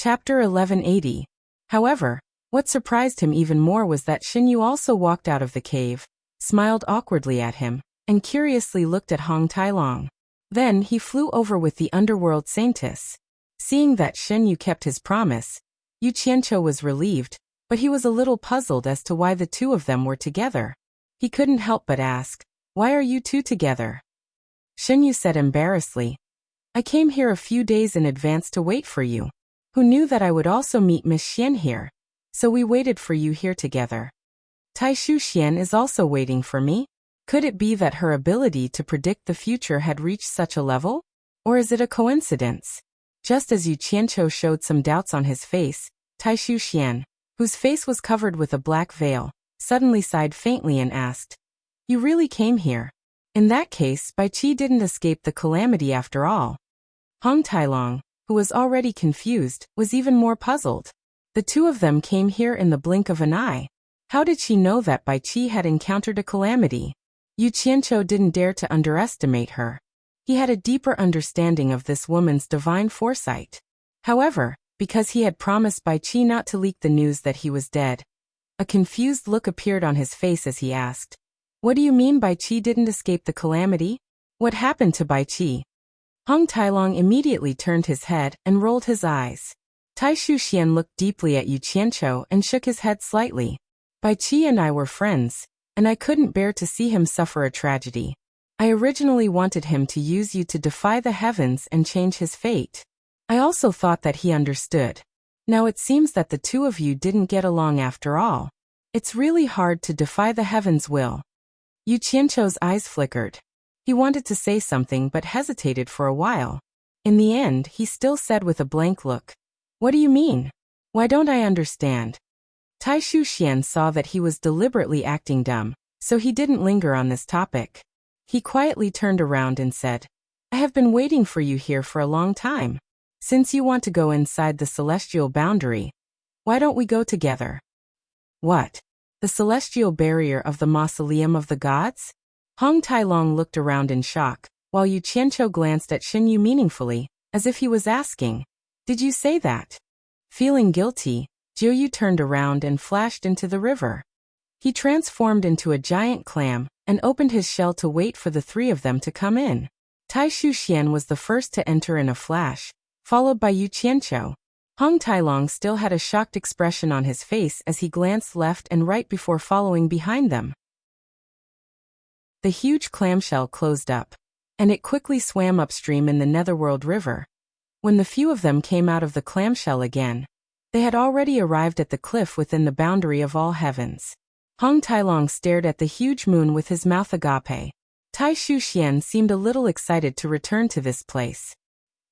Chapter 1180. However, what surprised him even more was that Xinyu also walked out of the cave, smiled awkwardly at him, and curiously looked at Hong Tailong. Then he flew over with the underworld saintess. Seeing that Xinyu kept his promise, Yu Qianqiu was relieved, but he was a little puzzled as to why the two of them were together. He couldn't help but ask, "Why are you two together?" Xinyu said embarrassedly, "I came here a few days in advance to wait for you. Who knew that I would also meet Miss Xian here? So we waited for you here together. Taishu Xian is also waiting for me? Could it be that her ability to predict the future had reached such a level? Or is it a coincidence?" Just as Yu Qianqiu showed some doubts on his face, Taishu Xian, whose face was covered with a black veil, suddenly sighed faintly and asked, "You really came here? In that case, Bai Qi didn't escape the calamity after all." Hong Tailong, who was already confused, was even more puzzled. The two of them came here in the blink of an eye. How did she know that Bai Qi had encountered a calamity? Yu Qianqiu didn't dare to underestimate her. He had a deeper understanding of this woman's divine foresight. However, because he had promised Bai Qi not to leak the news that he was dead, a confused look appeared on his face as he asked, "What do you mean Bai Qi didn't escape the calamity? What happened to Bai Qi?" Hong Tailong immediately turned his head and rolled his eyes. Taishu Xian looked deeply at Yu Qianqiu and shook his head slightly. "Bai Qi and I were friends, and I couldn't bear to see him suffer a tragedy. I originally wanted him to use you to defy the heavens and change his fate. I also thought that he understood. Now it seems that the two of you didn't get along after all. It's really hard to defy the heavens' will." Yu Qianqiu's eyes flickered. He wanted to say something but hesitated for a while. In the end, he still said with a blank look, "What do you mean? Why don't I understand?" Taishu Xian saw that he was deliberately acting dumb, so he didn't linger on this topic. He quietly turned around and said, "I have been waiting for you here for a long time. Since you want to go inside the celestial boundary, why don't we go together?" "What? The celestial barrier of the mausoleum of the gods?" Hong Tailong looked around in shock, while Yu Qianqiu glanced at Xinyu meaningfully, as if he was asking, "Did you say that?" Feeling guilty, Jiuyu turned around and flashed into the river. He transformed into a giant clam and opened his shell to wait for the three of them to come in. Taishu Xian was the first to enter in a flash, followed by Yu Qianqiu. Hong Tailong still had a shocked expression on his face as he glanced left and right before following behind them. The huge clamshell closed up, and it quickly swam upstream in the Netherworld River. When the few of them came out of the clamshell again, they had already arrived at the cliff within the boundary of all heavens. Hong Tailong stared at the huge moon with his mouth agape. Taishu Xian seemed a little excited to return to this place.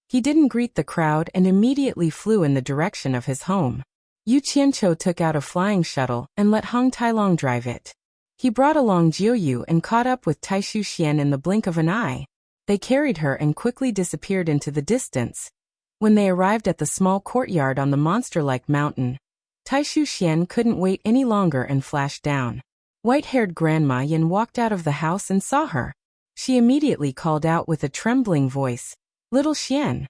He didn't greet the crowd and immediately flew in the direction of his home. Yu Qianqiu took out a flying shuttle and let Hong Tailong drive it. He brought along Jiuyu and caught up with Taishu Xian in the blink of an eye. They carried her and quickly disappeared into the distance. When they arrived at the small courtyard on the monster-like mountain, Taishu Xian couldn't wait any longer and flashed down. White-haired Grandma Yin walked out of the house and saw her. She immediately called out with a trembling voice, "Little Xian."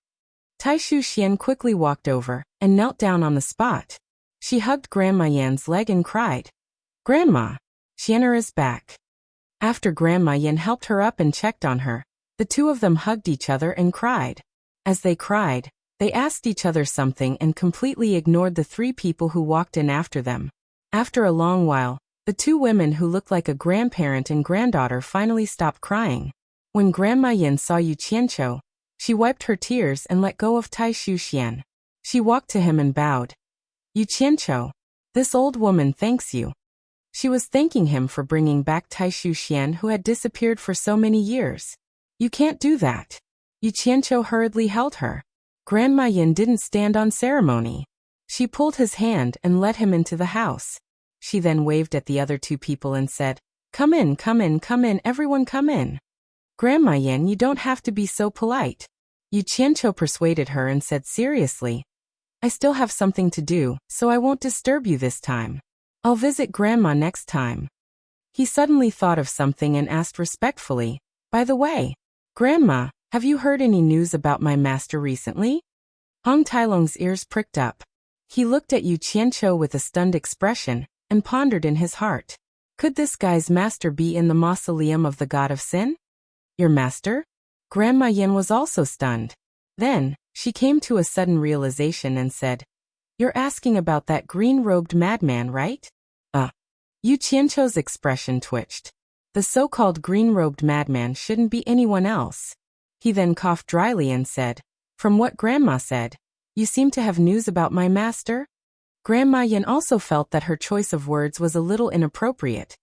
Taishu Xian quickly walked over and knelt down on the spot. She hugged Grandma Yan's leg and cried, "Grandma, Xianer is back." After Grandma Yin helped her up and checked on her, the two of them hugged each other and cried. As they cried, they asked each other something and completely ignored the three people who walked in after them. After a long while, the two women who looked like a grandparent and granddaughter finally stopped crying. When Grandma Yin saw Yu Qianqiu, she wiped her tears and let go of Taishu Xian. She walked to him and bowed. "Yu Qianqiu, this old woman thanks you." She was thanking him for bringing back Taishu Xian who had disappeared for so many years. "You can't do that." Yu Qianqiu hurriedly held her. Grandma Yin didn't stand on ceremony. She pulled his hand and led him into the house. She then waved at the other two people and said, "Come in, come in, come in, everyone come in." "Grandma Yin, you don't have to be so polite." Yu Qianqiu persuaded her and said seriously, "I still have something to do, so I won't disturb you this time. I'll visit Grandma next time." He suddenly thought of something and asked respectfully, "By the way, Grandma, have you heard any news about my master recently?" Hong Tailong's ears pricked up. He looked at Yu Qianqiu with a stunned expression, and pondered in his heart. Could this guy's master be in the mausoleum of the god of sin? Your master? Grandma Yin was also stunned. Then, she came to a sudden realization and said, You're asking about that green-robed madman, right? Yu Qianqiu's expression twitched. The so-called green-robed madman shouldn't be anyone else. He then coughed dryly and said, From what Grandma said, you seem to have news about my master? Grandma Yin also felt that her choice of words was a little inappropriate,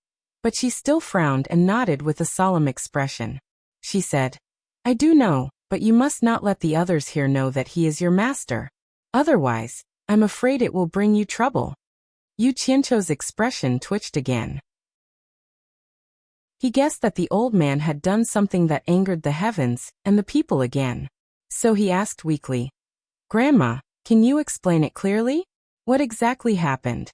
but she still frowned and nodded with a solemn expression. She said, I do know, but you must not let the others here know that he is your master. Otherwise, I'm afraid it will bring you trouble. Yu Qianqiu's expression twitched again. He guessed that the old man had done something that angered the heavens and the people again. So he asked weakly, Grandma, can you explain it clearly? What exactly happened?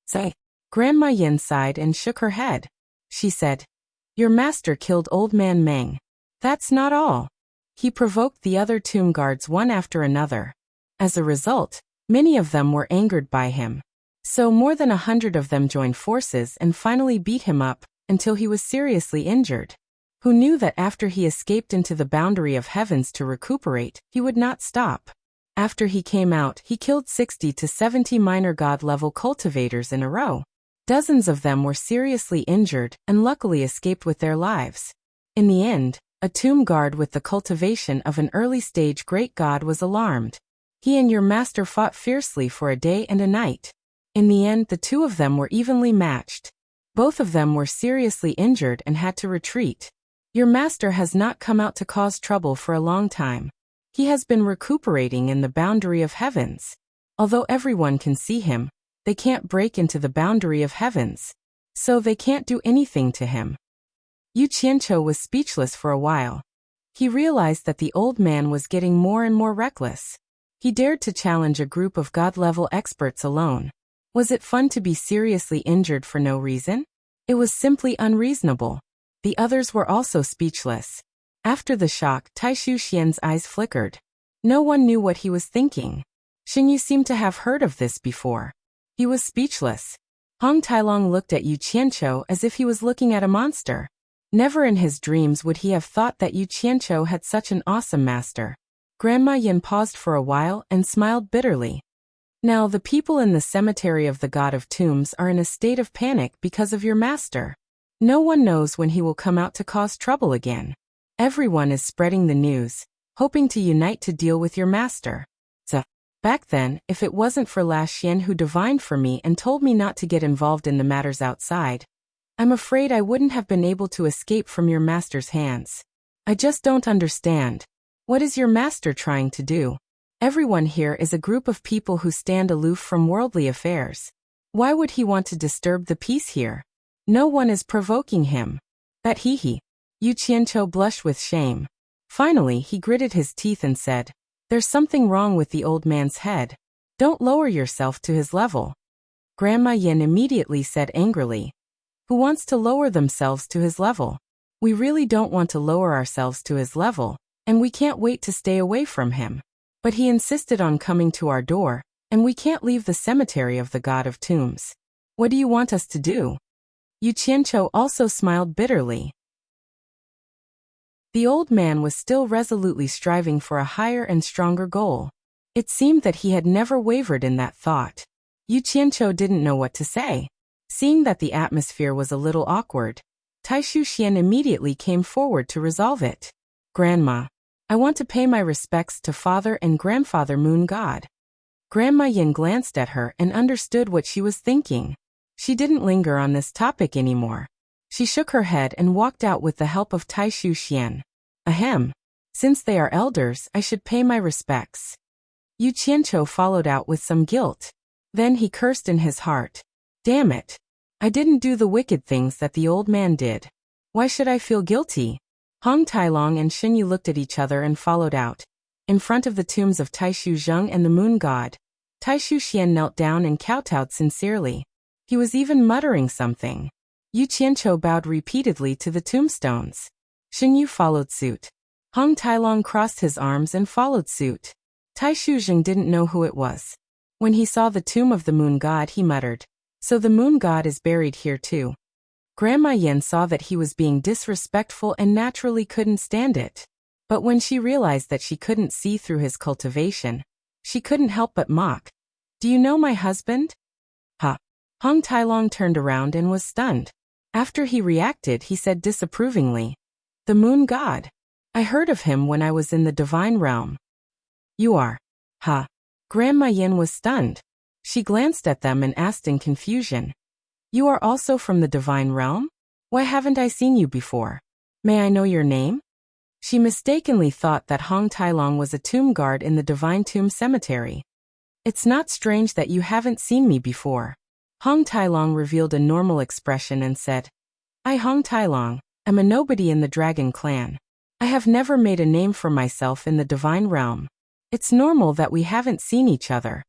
Say. Grandma Yin sighed and shook her head. She said, Your master killed old man Meng. That's not all. He provoked the other tomb guards one after another. As a result, many of them were angered by him. So more than 100 of them joined forces and finally beat him up until he was seriously injured. Who knew that after he escaped into the boundary of heavens to recuperate, he would not stop. After he came out, he killed 60 to 70 minor god-level cultivators in a row. Dozens of them were seriously injured and luckily escaped with their lives. In the end, a tomb guard with the cultivation of an early-stage great god was alarmed. He and your master fought fiercely for a day and a night. In the end, the two of them were evenly matched. Both of them were seriously injured and had to retreat. Your master has not come out to cause trouble for a long time. He has been recuperating in the boundary of heavens. Although everyone can see him, they can't break into the boundary of heavens. So they can't do anything to him. Yu Qianqiu was speechless for a while. He realized that the old man was getting more and more reckless. He dared to challenge a group of god-level experts alone. Was it fun to be seriously injured for no reason? It was simply unreasonable. The others were also speechless. After the shock, Taishu Xian's eyes flickered. No one knew what he was thinking. Xinyu seemed to have heard of this before. He was speechless. Hong Tailong looked at Yu Qianqiu as if he was looking at a monster. Never in his dreams would he have thought that Yu Qianqiu had such an awesome master. Grandma Yin paused for a while and smiled bitterly. Now the people in the cemetery of the God of Tombs are in a state of panic because of your master. No one knows when he will come out to cause trouble again. Everyone is spreading the news, hoping to unite to deal with your master. Back then, if it wasn't for La Xian who divined for me and told me not to get involved in the matters outside, I'm afraid I wouldn't have been able to escape from your master's hands. I just don't understand. What is your master trying to do? Everyone here is a group of people who stand aloof from worldly affairs. Why would he want to disturb the peace here? No one is provoking him. That he. Yu Qianqiu blushed with shame. Finally, he gritted his teeth and said, There's something wrong with the old man's head. Don't lower yourself to his level. Grandma Yin immediately said angrily, Who wants to lower themselves to his level? We really don't want to lower ourselves to his level, and we can't wait to stay away from him. But he insisted on coming to our door, and we can't leave the cemetery of the God of Tombs. What do you want us to do? Yu Qianqiu also smiled bitterly. The old man was still resolutely striving for a higher and stronger goal. It seemed that he had never wavered in that thought. Yu Qianqiu didn't know what to say. Seeing that the atmosphere was a little awkward, Taishu Xian immediately came forward to resolve it. Grandma, I want to pay my respects to Father and Grandfather Moon God. Grandma Yin glanced at her and understood what she was thinking. She didn't linger on this topic anymore. She shook her head and walked out with the help of Taishu Xian. Ahem. Since they are elders, I should pay my respects. Yu Qianqiu followed out with some guilt. Then he cursed in his heart. Damn it. I didn't do the wicked things that the old man did. Why should I feel guilty? Hong Tailong and Xinyu looked at each other and followed out. In front of the tombs of Taishu Zheng and the Moon God, Taishu Xian knelt down and kowtowed sincerely. He was even muttering something. Yu Qianqiu bowed repeatedly to the tombstones. Xinyu followed suit. Hong Tailong crossed his arms and followed suit. Tai Shuzheng didn't know who it was. When he saw the tomb of the moon god, he muttered, "So the moon god is buried here too." Grandma Yin saw that he was being disrespectful and naturally couldn't stand it. But when she realized that she couldn't see through his cultivation, she couldn't help but mock. "Do you know my husband?" "Huh." Hong Tailong turned around and was stunned. After he reacted, he said disapprovingly, "The moon god. I heard of him when I was in the divine realm." "You are?" "Huh." Grandma Yin was stunned. She glanced at them and asked in confusion, "You are also from the divine realm? Why haven't I seen you before? May I know your name?" She mistakenly thought that Hong Tailong was a tomb guard in the divine tomb cemetery. "It's not strange that you haven't seen me before." Hong Tailong revealed a normal expression and said, "I, Hong Tailong, am a nobody in the dragon clan. I have never made a name for myself in the divine realm. It's normal that we haven't seen each other."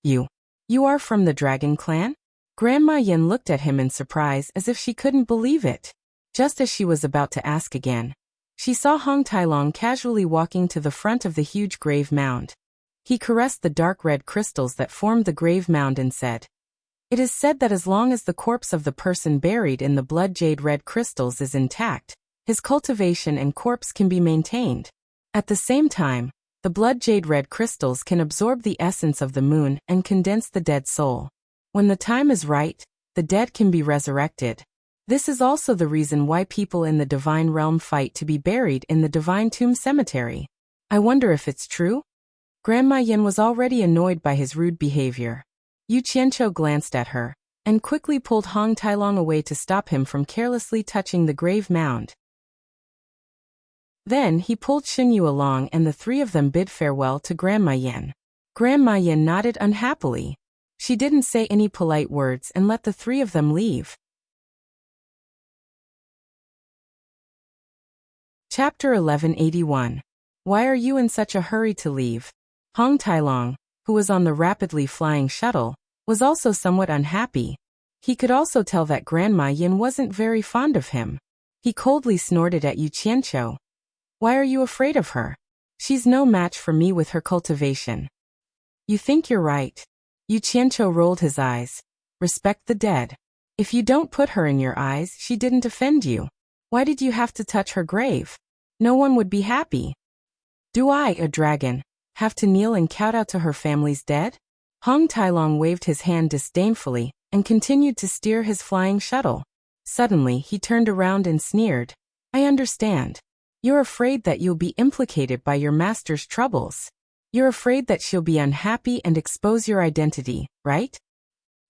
You are from the dragon clan?" Grandma Yin looked at him in surprise as if she couldn't believe it. Just as she was about to ask again, she saw Hong Tailong casually walking to the front of the huge grave mound. He caressed the dark red crystals that formed the grave mound and said, "It is said that as long as the corpse of the person buried in the blood jade red crystals is intact, his cultivation and corpse can be maintained. At the same time, the blood jade red crystals can absorb the essence of the moon and condense the dead soul. When the time is right, the dead can be resurrected. This is also the reason why people in the divine realm fight to be buried in the divine tomb cemetery. I wonder if it's true?" Grandma Yin was already annoyed by his rude behavior. Yu Qianqiu glanced at her and quickly pulled Hong Tailong away to stop him from carelessly touching the grave mound. Then he pulled Xinyu along and the three of them bid farewell to Grandma Yin. Grandma Yin nodded unhappily. She didn't say any polite words and let the three of them leave. Chapter 1181. Why are you in such a hurry to leave? Hong Tailong, who was on the rapidly flying shuttle, was also somewhat unhappy. He could also tell that Grandma Yin wasn't very fond of him. He coldly snorted at Yu Qianqiu. "Why are you afraid of her? She's no match for me with her cultivation." "You think you're right." Yu Qianqiu rolled his eyes. "Respect the dead. If you don't put her in your eyes, she didn't offend you. Why did you have to touch her grave? No one would be happy. Do I, a dragon, have to kneel and kowtow to her family's dead?" Hong Tailong waved his hand disdainfully and continued to steer his flying shuttle. Suddenly, he turned around and sneered. "I understand. You're afraid that you'll be implicated by your master's troubles. You're afraid that she'll be unhappy and expose your identity, right?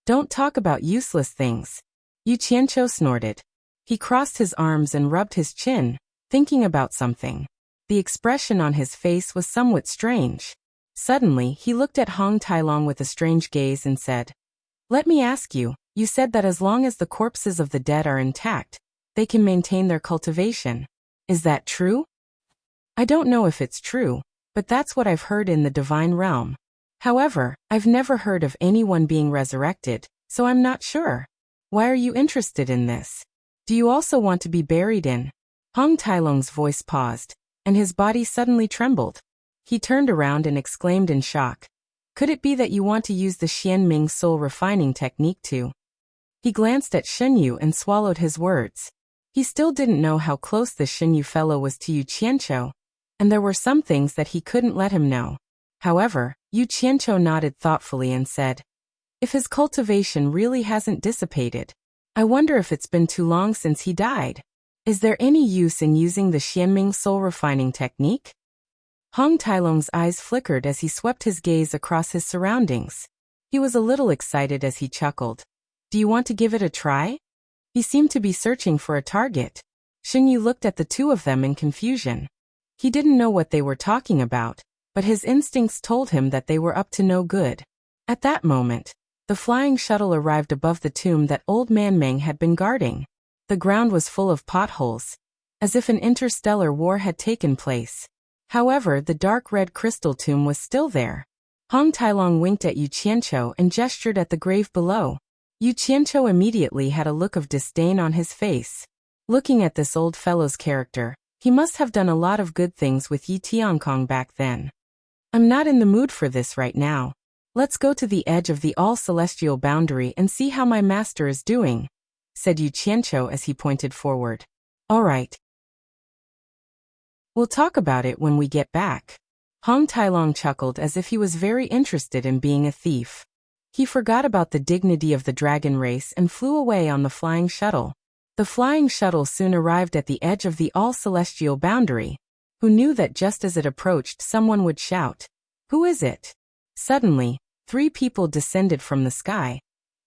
Don't talk about useless things." Yu Qianqiu snorted. He crossed his arms and rubbed his chin, thinking about something. The expression on his face was somewhat strange. Suddenly, he looked at Hong Tailong with a strange gaze and said, "Let me ask you, you said that as long as the corpses of the dead are intact, they can maintain their cultivation. Is that true?" "I don't know if it's true, but that's what I've heard in the divine realm. However, I've never heard of anyone being resurrected, so I'm not sure. Why are you interested in this? Do you also want to be buried in?" Hong Tailong's voice paused, and his body suddenly trembled. He turned around and exclaimed in shock, "Could it be that you want to use the Xianming soul refining technique too?" He glanced at Xinyu and swallowed his words. He still didn't know how close this Xinyu fellow was to Yu Qianqiu, and there were some things that he couldn't let him know. However, Yu Qianqiu nodded thoughtfully and said, "If his cultivation really hasn't dissipated, I wonder if it's been too long since he died. Is there any use in using the Xianming soul refining technique?" Hong Tailong's eyes flickered as he swept his gaze across his surroundings. He was a little excited as he chuckled. "Do you want to give it a try?" He seemed to be searching for a target. Xinyu looked at the two of them in confusion. He didn't know what they were talking about, but his instincts told him that they were up to no good. At that moment, the flying shuttle arrived above the tomb that old man Meng had been guarding. The ground was full of potholes, as if an interstellar war had taken place. However, the dark red crystal tomb was still there. Hong Tailong winked at Yu Qianqiu and gestured at the grave below. Yu Qianqiu immediately had a look of disdain on his face. Looking at this old fellow's character, he must have done a lot of good things with Yi Tiankong back then. I'm not in the mood for this right now. Let's go to the edge of the all-celestial boundary and see how my master is doing, said Yu Qianqiu as he pointed forward. All right. We'll talk about it when we get back. Hong Tailong chuckled as if he was very interested in being a thief. He forgot about the dignity of the dragon race and flew away on the flying shuttle. The flying shuttle soon arrived at the edge of the all-celestial boundary. Who knew that just as it approached someone would shout, "Who is it?" Suddenly, 3 people descended from the sky,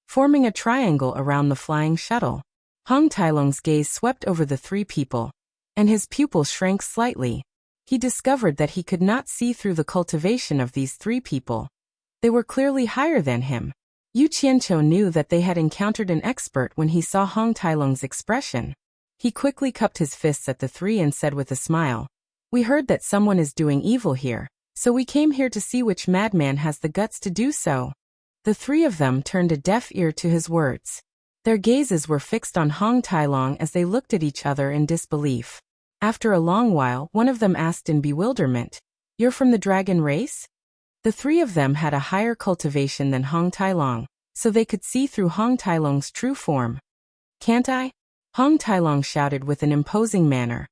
forming a triangle around the flying shuttle. Hong Tailong's gaze swept over the 3 people, and his pupil shrank slightly. He discovered that he could not see through the cultivation of these 3 people. They were clearly higher than him. Yu Qianqiu knew that they had encountered an expert when he saw Hong Tailong's expression. He quickly cupped his fists at the 3 and said with a smile, "We heard that someone is doing evil here, so we came here to see which madman has the guts to do so." The 3 of them turned a deaf ear to his words. Their gazes were fixed on Hong Tailong as they looked at each other in disbelief. After a long while, one of them asked in bewilderment, "You're from the dragon race?" The 3 of them had a higher cultivation than Hong Tailong, so they could see through Hong Tailong's true form. "Can't I?" Hong Tailong shouted with an imposing manner.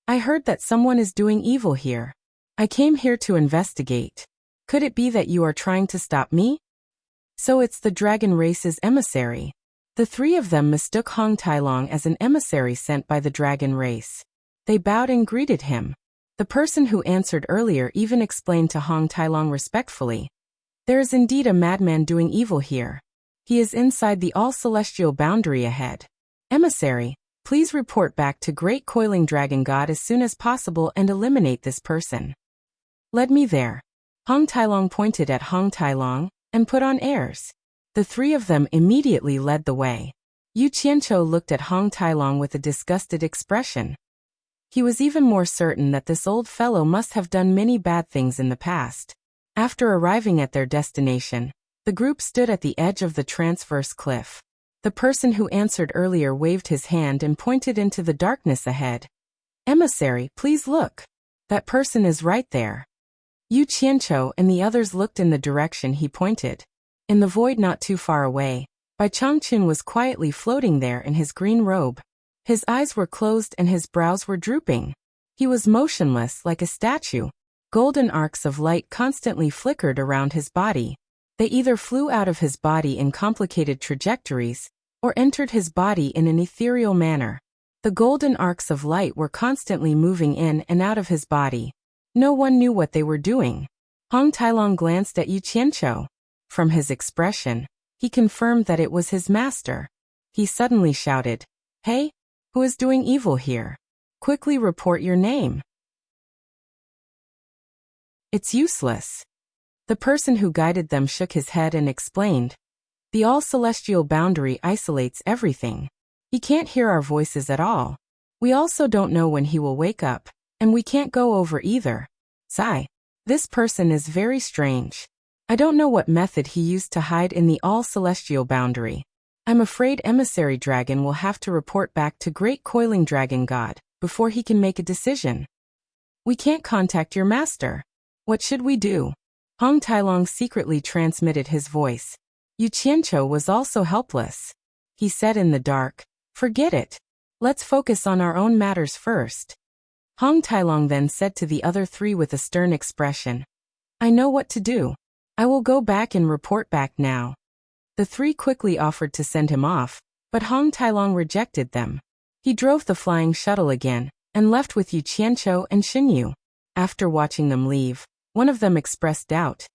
"I heard that someone is doing evil here. I came here to investigate. Could it be that you are trying to stop me?" "So it's the dragon race's emissary." The 3 of them mistook Hong Tailong as an emissary sent by the dragon race. They bowed and greeted him. The person who answered earlier even explained to Hong Tailong respectfully, "There is indeed a madman doing evil here. He is inside the all-celestial boundary ahead. Emissary, please report back to Great Coiling Dragon God as soon as possible and eliminate this person." "Lead me there." Hong Tailong pointed at Hong Tailong and put on airs. The 3 of them immediately led the way. Yu Qianqiu looked at Hong Tailong with a disgusted expression. He was even more certain that this old fellow must have done many bad things in the past. After arriving at their destination, the group stood at the edge of the transverse cliff. The person who answered earlier waved his hand and pointed into the darkness ahead. "Emissary, please look. That person is right there." Yu Qianqiu and the others looked in the direction he pointed. In the void not too far away, Bai Changqun was quietly floating there in his green robe. His eyes were closed and his brows were drooping. He was motionless like a statue. Golden arcs of light constantly flickered around his body. They either flew out of his body in complicated trajectories, or entered his body in an ethereal manner. The golden arcs of light were constantly moving in and out of his body. No one knew what they were doing. Hong Tailong glanced at Yu Qianqiu. From his expression, he confirmed that it was his master. He suddenly shouted, "Hey! Who is doing evil here? Quickly report your name." "It's useless." The person who guided them shook his head and explained, "The all-celestial boundary isolates everything. He can't hear our voices at all. We also don't know when he will wake up, and we can't go over either. Sigh. This person is very strange. I don't know what method he used to hide in the all-celestial boundary. I'm afraid Emissary Dragon will have to report back to Great Coiling Dragon God before he can make a decision." "We can't contact your master. What should we do?" Hong Tailong secretly transmitted his voice. Yu Qianqiu was also helpless. He said in the dark, "Forget it. Let's focus on our own matters first." Hong Tailong then said to the other 3 with a stern expression, "I know what to do. I will go back and report back now." The 3 quickly offered to send him off, but Hong Tailong rejected them. He drove the flying shuttle again, and left with Yu Qianqiu and Xinyu. After watching them leave, one of them expressed doubt.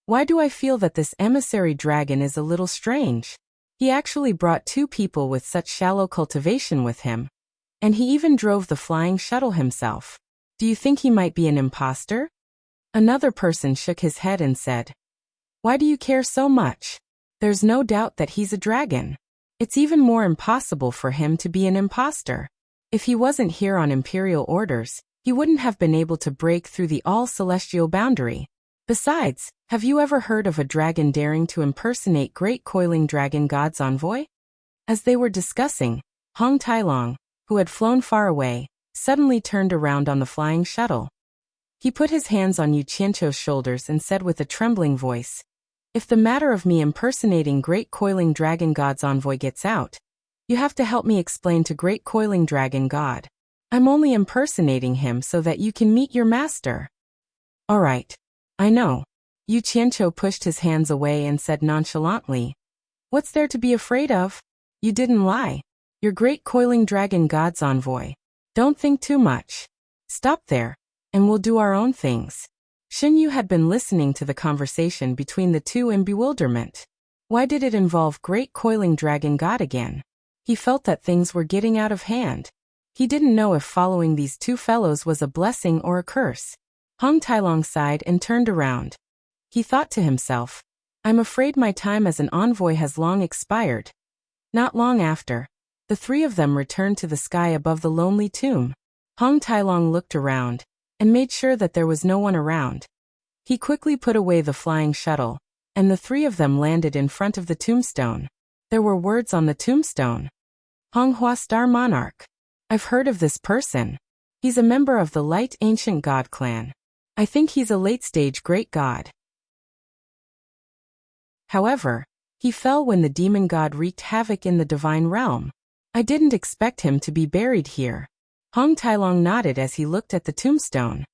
"Why do I feel that this emissary dragon is a little strange? He actually brought 2 people with such shallow cultivation with him. And he even drove the flying shuttle himself. Do you think he might be an imposter?" Another person shook his head and said, "Why do you care so much? There's no doubt that he's a dragon. It's even more impossible for him to be an imposter. If he wasn't here on imperial orders, he wouldn't have been able to break through the all-celestial boundary. Besides, have you ever heard of a dragon daring to impersonate Great Coiling Dragon God's envoy?" As they were discussing, Hong Tailong, who had flown far away, suddenly turned around on the flying shuttle. He put his hands on Yu Qianqiu's shoulders and said with a trembling voice, "If the matter of me impersonating Great Coiling Dragon God's envoy gets out, you have to help me explain to Great Coiling Dragon God. I'm only impersonating him so that you can meet your master." "All right. I know." Yu Qianqiu pushed his hands away and said nonchalantly, "What's there to be afraid of? You didn't lie. You're Great Coiling Dragon God's envoy. Don't think too much. Stop there, and we'll do our own things." Xin Yu had been listening to the conversation between the two in bewilderment. Why did it involve Great Coiling Dragon God again? He felt that things were getting out of hand. He didn't know if following these two fellows was a blessing or a curse. Hong Tailong sighed and turned around. He thought to himself, "I'm afraid my time as an envoy has long expired." Not long after, the three of them returned to the sky above the lonely tomb. Hong Tailong looked around and made sure that there was no one around. He quickly put away the flying shuttle, and the three of them landed in front of the tombstone. There were words on the tombstone. "Honghua Star Monarch. I've heard of this person. He's a member of the Light Ancient God clan. I think he's a late-stage great god. However, he fell when the demon god wreaked havoc in the divine realm. I didn't expect him to be buried here." Hong Tailong nodded as he looked at the tombstone.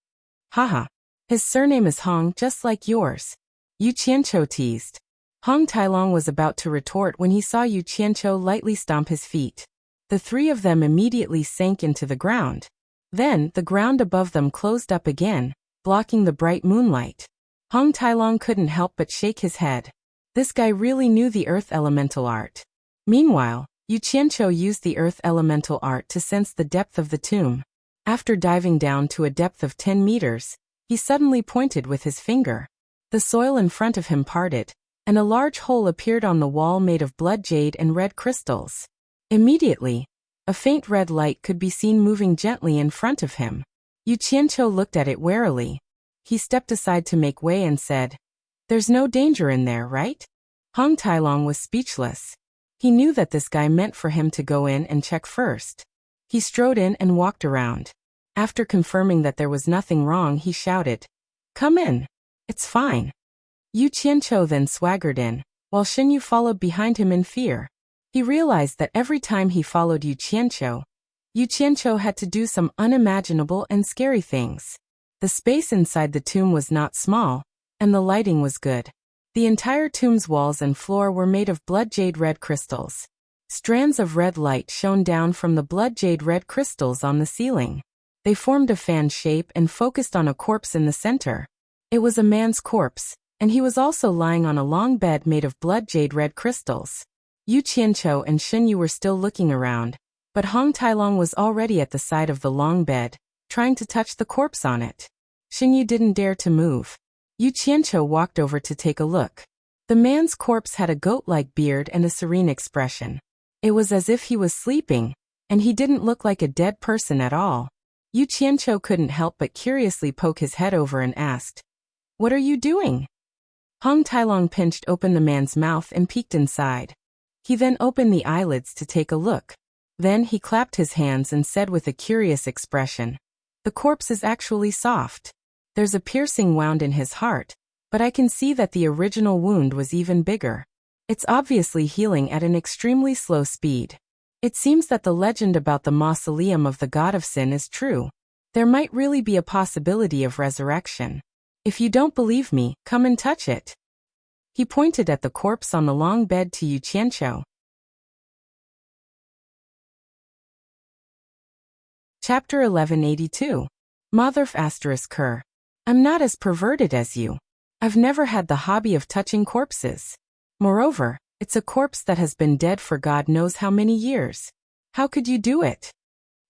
"Haha. His surname is Hong, just like yours." Yu Qianqiu teased. Hong Tailong was about to retort when he saw Yu Qianqiu lightly stomp his feet. The three of them immediately sank into the ground. Then, the ground above them closed up again, blocking the bright moonlight. Hong Tailong couldn't help but shake his head. This guy really knew the earth elemental art. Meanwhile, Yu Qianqiu used the earth elemental art to sense the depth of the tomb. After diving down to a depth of 10 meters, he suddenly pointed with his finger. The soil in front of him parted, and a large hole appeared on the wall made of blood jade and red crystals. Immediately, a faint red light could be seen moving gently in front of him. Yu Qianqiu looked at it warily. He stepped aside to make way and said, "There's no danger in there, right?" Hong Tailong was speechless. He knew that this guy meant for him to go in and check first. He strode in and walked around. After confirming that there was nothing wrong, he shouted, "Come in. It's fine." Yu Qianqiu then swaggered in, while Xin Yu followed behind him in fear. He realized that every time he followed Yu Qianqiu had to do some unimaginable and scary things. The space inside the tomb was not small, and the lighting was good. The entire tomb's walls and floor were made of blood jade red crystals. Strands of red light shone down from the blood jade red crystals on the ceiling. They formed a fan shape and focused on a corpse in the center. It was a man's corpse, and he was also lying on a long bed made of blood jade red crystals. Yu Qianqiu and Xin Yu were still looking around, but Hong Tailong was already at the side of the long bed, trying to touch the corpse on it. Xin Yu didn't dare to move. Yu Qianqiu walked over to take a look. The man's corpse had a goat-like beard and a serene expression. It was as if he was sleeping, and he didn't look like a dead person at all. Yu Qianqiu couldn't help but curiously poke his head over and asked, "What are you doing?" Hong Tailong pinched open the man's mouth and peeked inside. He then opened the eyelids to take a look. Then he clapped his hands and said with a curious expression, "The corpse is actually soft. There's a piercing wound in his heart, but I can see that the original wound was even bigger. It's obviously healing at an extremely slow speed. It seems that the legend about the mausoleum of the god of sin is true. There might really be a possibility of resurrection. If you don't believe me, come and touch it." He pointed at the corpse on the long bed to Yu Qianqiu. Chapter 1182. Motherf *Ker. I'm not as perverted as you. I've never had the hobby of touching corpses. Moreover, it's a corpse that has been dead for God knows how many years. How could you do it?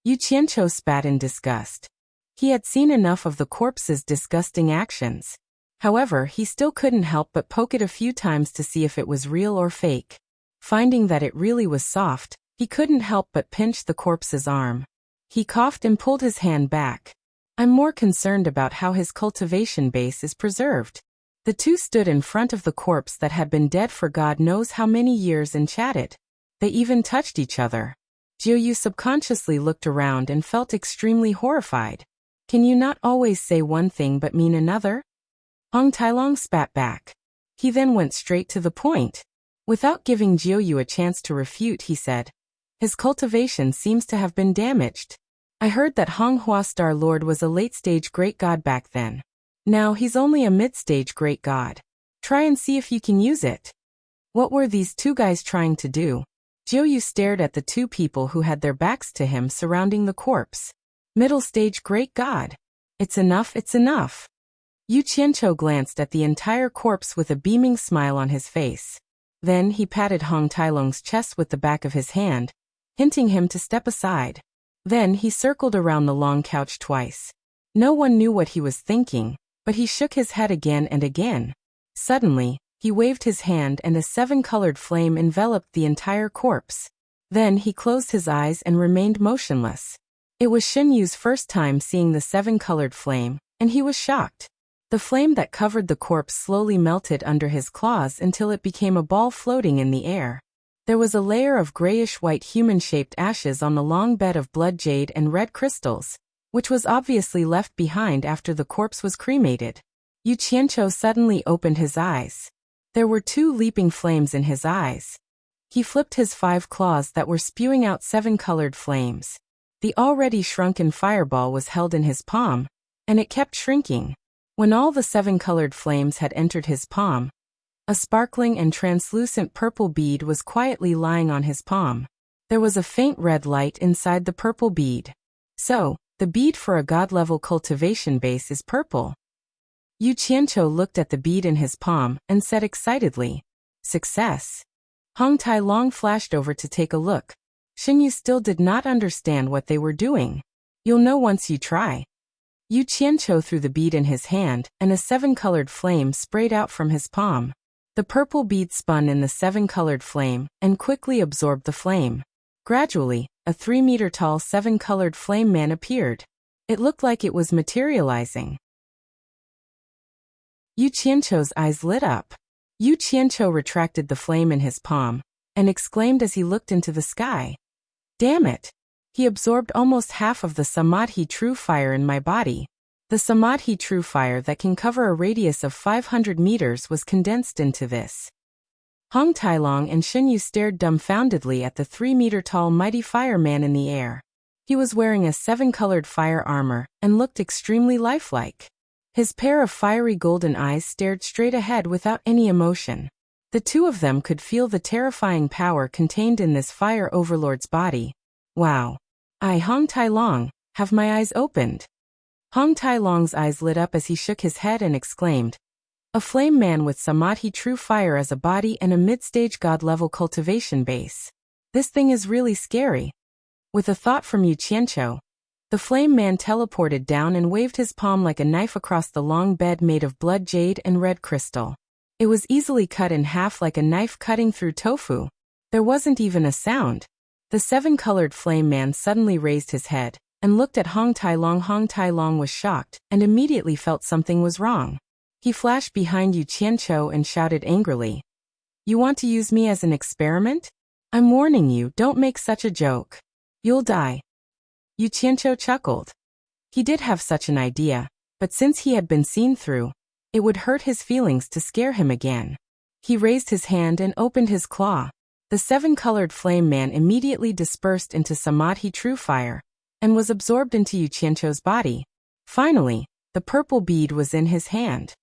Yu Qianqiu spat in disgust. He had seen enough of the corpse's disgusting actions. However, he still couldn't help but poke it a few times to see if it was real or fake. Finding that it really was soft, he couldn't help but pinch the corpse's arm. He coughed and pulled his hand back. I'm more concerned about how his cultivation base is preserved. The two stood in front of the corpse that had been dead for God knows how many years and chatted. They even touched each other. Jiu Yu subconsciously looked around and felt extremely horrified. Can you not always say one thing but mean another? Hong Tailong spat back. He then went straight to the point. Without giving Jiuyu a chance to refute, he said, his cultivation seems to have been damaged. I heard that Hong Hua Star Lord was a late-stage great god back then. Now he's only a mid-stage great god. Try and see if you can use it. What were these two guys trying to do? Jiuyu stared at the two people who had their backs to him surrounding the corpse. Middle-stage great god. It's enough, it's enough. Yu Qianqiu glanced at the entire corpse with a beaming smile on his face. Then he patted Hong Tailong's chest with the back of his hand, hinting him to step aside. Then he circled around the long couch twice. No one knew what he was thinking, but he shook his head again and again. Suddenly, he waved his hand and a 7-colored flame enveloped the entire corpse. Then he closed his eyes and remained motionless. It was Xin Yu's first time seeing the 7-colored flame, and he was shocked. The flame that covered the corpse slowly melted under his claws until it became a ball floating in the air. There was a layer of grayish-white human-shaped ashes on the long bed of blood jade and red crystals, which was obviously left behind after the corpse was cremated. Yu Qianqiu suddenly opened his eyes. There were 2 leaping flames in his eyes. He flipped his 5 claws that were spewing out 7-colored flames. The already shrunken fireball was held in his palm, and it kept shrinking. When all the 7-colored flames had entered his palm, a sparkling and translucent purple bead was quietly lying on his palm. There was a faint red light inside the purple bead. So, the bead for a god-level cultivation base is purple. Yu Qianqiu looked at the bead in his palm and said excitedly, "Success." Hong Tailong flashed over to take a look. Xin Yu still did not understand what they were doing. You'll know once you try. Yu Qianqiu threw the bead in his hand, and a 7-colored flame sprayed out from his palm. The purple bead spun in the 7-colored flame, and quickly absorbed the flame. Gradually, a 3-meter-tall 7-colored flame man appeared. It looked like it was materializing. Yu Qianqiu's eyes lit up. Yu Qianqiu retracted the flame in his palm, and exclaimed as he looked into the sky. Damn it! He absorbed almost half of the Samadhi true fire in my body. The Samadhi true fire that can cover a radius of 500 meters was condensed into this. Hong Tailong and Xin Yu stared dumbfoundedly at the 3-meter-tall mighty fireman in the air. He was wearing a 7-colored fire armor, and looked extremely lifelike. His pair of fiery golden eyes stared straight ahead without any emotion. The two of them could feel the terrifying power contained in this fire overlord's body. Wow. I, Hong Tailong, have my eyes opened. Hong Tailong's eyes lit up as he shook his head and exclaimed, a flame man with Samadhi true fire as a body and a mid-stage god-level cultivation base. This thing is really scary. With a thought from Yu Qianqiu, the flame man teleported down and waved his palm like a knife across the long bed made of blood jade and red crystal. It was easily cut in half like a knife cutting through tofu. There wasn't even a sound. The 7-colored flame man suddenly raised his head and looked at Hong Tailong. Hong Tailong was shocked and immediately felt something was wrong. He flashed behind Yu Qianqiu and shouted angrily, "You want to use me as an experiment? I'm warning you, don't make such a joke. You'll die." Yu Qianqiu chuckled. He did have such an idea, but since he had been seen through, it would hurt his feelings to scare him again. He raised his hand and opened his claw. The 7-colored flame man immediately dispersed into Samadhi true fire, and was absorbed into Yu Qianqiu's body. Finally, the purple bead was in his hand.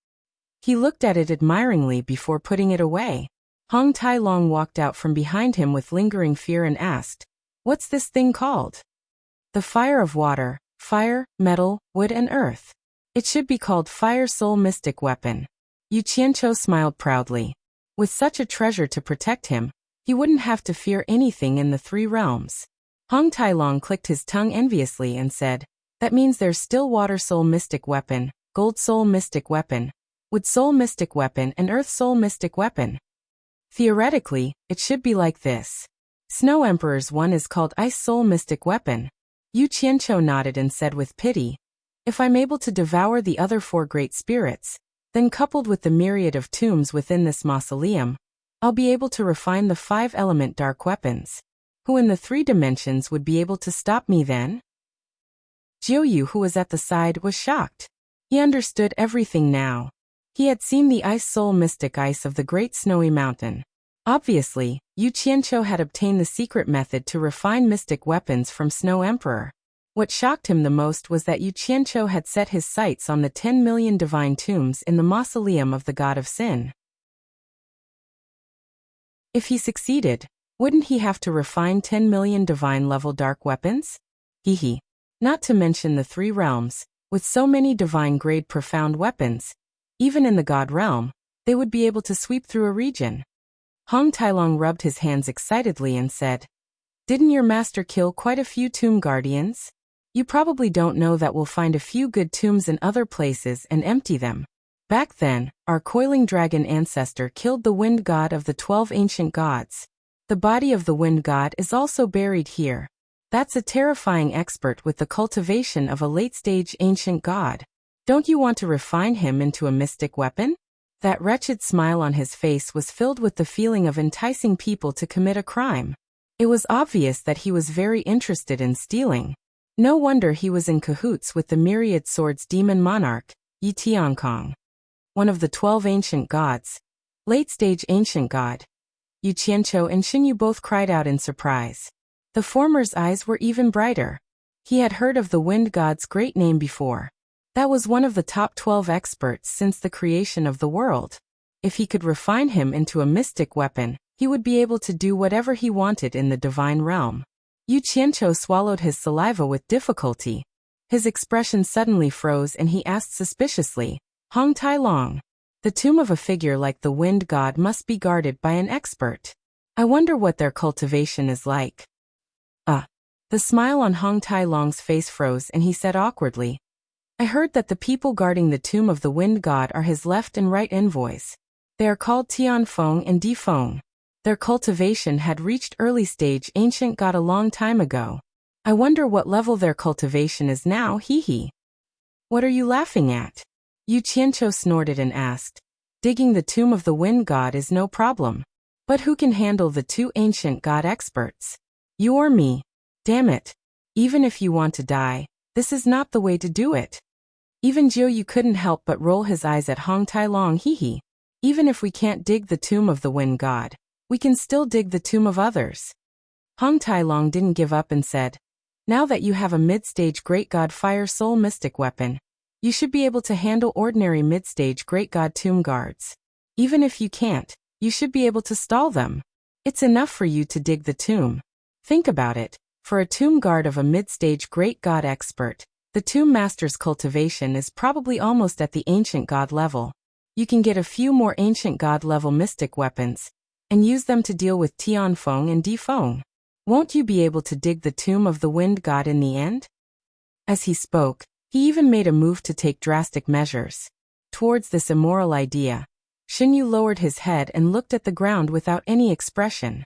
He looked at it admiringly before putting it away. Hong Tailong walked out from behind him with lingering fear and asked, "What's this thing called?" "The fire of water, fire, metal, wood and earth. It should be called Fire Soul Mystic Weapon." Yu Qianqiu smiled proudly. With such a treasure to protect him, he wouldn't have to fear anything in the 3 realms. Hong Tailong clicked his tongue enviously and said, "That means there's still Water Soul Mystic Weapon, Gold Soul Mystic Weapon, Wood Soul Mystic Weapon and Earth Soul Mystic Weapon. Theoretically, it should be like this. Snow Emperor's one is called Ice Soul Mystic Weapon." Yu Qianqiu nodded and said with pity, "If I'm able to devour the other 4 great spirits, then coupled with the myriad of tombs within this mausoleum, I'll be able to refine the 5-element dark weapons. Who in the 3 dimensions would be able to stop me then?" Jiuyu, who was at the side, was shocked. He understood everything now. He had seen the ice soul mystic ice of the Great Snowy Mountain. Obviously, Yu Qianqiu had obtained the secret method to refine mystic weapons from Snow Emperor. What shocked him the most was that Yu Qianqiu had set his sights on the 10 million divine tombs in the mausoleum of the god of sin. If he succeeded, wouldn't he have to refine 10 million divine-level dark weapons? Hehe. Not to mention the 3 realms, with so many divine-grade profound weapons. Even in the god realm, they would be able to sweep through a region. Hong Tailong rubbed his hands excitedly and said, "Didn't your master kill quite a few tomb guardians? You probably don't know that we'll find a few good tombs in other places and empty them. Back then, our coiling dragon ancestor killed the wind god of the 12 ancient gods. The body of the wind god is also buried here. That's a terrifying expert with the cultivation of a late-stage ancient god. Don't you want to refine him into a mystic weapon?" That wretched smile on his face was filled with the feeling of enticing people to commit a crime. It was obvious that he was very interested in stealing. No wonder he was in cahoots with the myriad swords demon monarch, Yi Tiankong. One of the 12 ancient gods. Late-stage ancient god. Yu Qianqiu and Xinyu both cried out in surprise. The former's eyes were even brighter. He had heard of the wind god's great name before. That was one of the top 12 experts since the creation of the world. If he could refine him into a mystic weapon, he would be able to do whatever he wanted in the divine realm. Yu Qianqiu swallowed his saliva with difficulty. His expression suddenly froze and he asked suspiciously, "Hong Tailong, the tomb of a figure like the wind god must be guarded by an expert. I wonder what their cultivation is like." The smile on Hong Tailong's face froze and he said awkwardly, "I heard that the people guarding the tomb of the wind god are his left and right envoys. They are called Tianfeng and Difeng. Their cultivation had reached early stage ancient god a long time ago. I wonder what level their cultivation is now, hehe." "What are you laughing at?" Yu Qianqiu snorted and asked. "Digging the tomb of the wind god is no problem. But who can handle the 2 ancient god experts? You or me? Damn it. Even if you want to die, this is not the way to do it." Even Jiuyu couldn't help but roll his eyes at Hong Tailong, hehe. "Even if we can't dig the tomb of the wind god, we can still dig the tomb of others." Hong Tailong didn't give up and said, "Now that you have a mid-stage great god fire soul mystic weapon, you should be able to handle ordinary mid-stage great god tomb guards. Even if you can't, you should be able to stall them. It's enough for you to dig the tomb. Think about it. For a tomb guard of a mid-stage great god expert, the tomb master's cultivation is probably almost at the ancient god level. You can get a few more ancient god level mystic weapons, and use them to deal with Tianfeng and Difeng. Won't you be able to dig the tomb of the wind god in the end?" As he spoke, he even made a move to take drastic measures towards this immoral idea. Xinyu lowered his head and looked at the ground without any expression.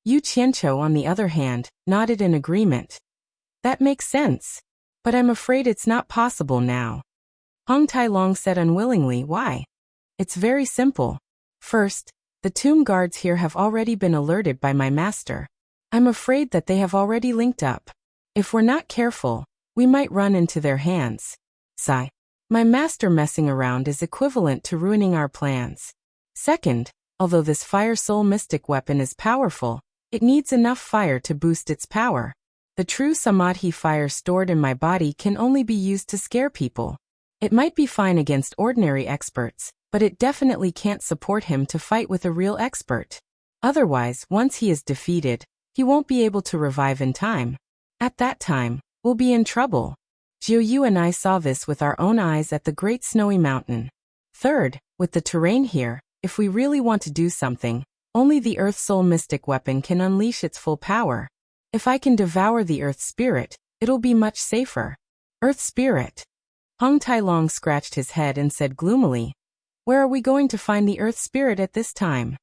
Yu Qianqiu, on the other hand, nodded in agreement. "That makes sense. But I'm afraid it's not possible now." Hong Tailong said unwillingly, "Why?" "It's very simple. First, the tomb guards here have already been alerted by my master. I'm afraid that they have already linked up. If we're not careful, we might run into their hands. Sigh. My master messing around is equivalent to ruining our plans. Second, although this fire soul mystic weapon is powerful, it needs enough fire to boost its power. The true samadhi fire stored in my body can only be used to scare people. It might be fine against ordinary experts, but it definitely can't support him to fight with a real expert. Otherwise, once he is defeated, he won't be able to revive in time. At that time, we'll be in trouble. Jiuyu and I saw this with our own eyes at the Great Snowy Mountain. Third, with the terrain here, if we really want to do something, only the Earth Soul Mystic Weapon can unleash its full power. If I can devour the Earth Spirit, it'll be much safer." "Earth Spirit?" Hong Tailong scratched his head and said gloomily, "Where are we going to find the Earth Spirit at this time?"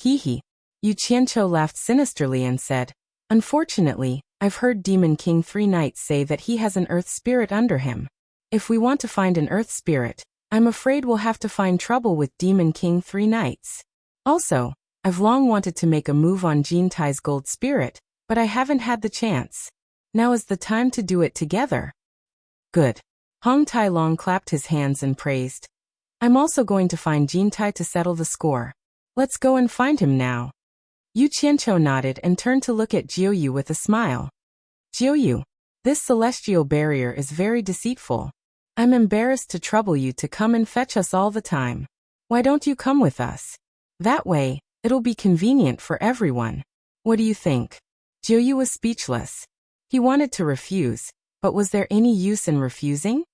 "Hehe." Yu Qianqiu laughed sinisterly and said, "Unfortunately, I've heard Demon King 3 Knights say that he has an Earth Spirit under him. If we want to find an Earth Spirit, I'm afraid we'll have to find trouble with Demon King 3 Knights. Also, I've long wanted to make a move on Jin Tai's Gold Spirit, but I haven't had the chance. Now is the time to do it together. Good. Hong Tai-long clapped his hands and praised. I'm also going to find Jin Tai to settle the score. Let's go and find him now. Yu Qianqiu nodded and turned to look at Jiuyu with a smile. Jiuyu, this celestial barrier is very deceitful. I'm embarrassed to trouble you to come and fetch us all the time. Why don't you come with us? That way, it'll be convenient for everyone. What do you think? Jiuyu was speechless. He wanted to refuse, but was there any use in refusing?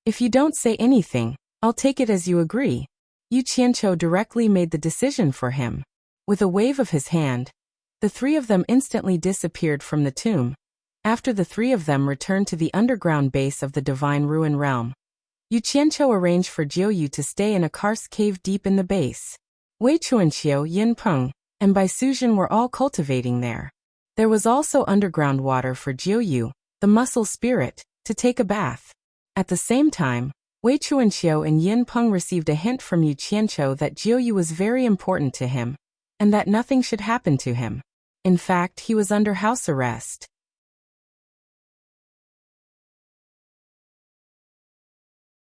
If you don't say anything, I'll take it as you agree. Yu Qianqiu directly made the decision for him. With a wave of his hand, the three of them instantly disappeared from the tomb. After the three of them returned to the underground base of the Divine Ruin Realm, Yu Qianqiu arranged for Jiuyu to stay in a karst cave deep in the base. Wei Chuanqiu, Yin Peng, and Bai Suzhen were all cultivating there. There was also underground water for Jiuyu, the muscle spirit, to take a bath. At the same time, Wei Chuanqiu and Yin Peng received a hint from Yu Qianqiu that Jiuyu was very important to him, and that nothing should happen to him. In fact, he was under house arrest.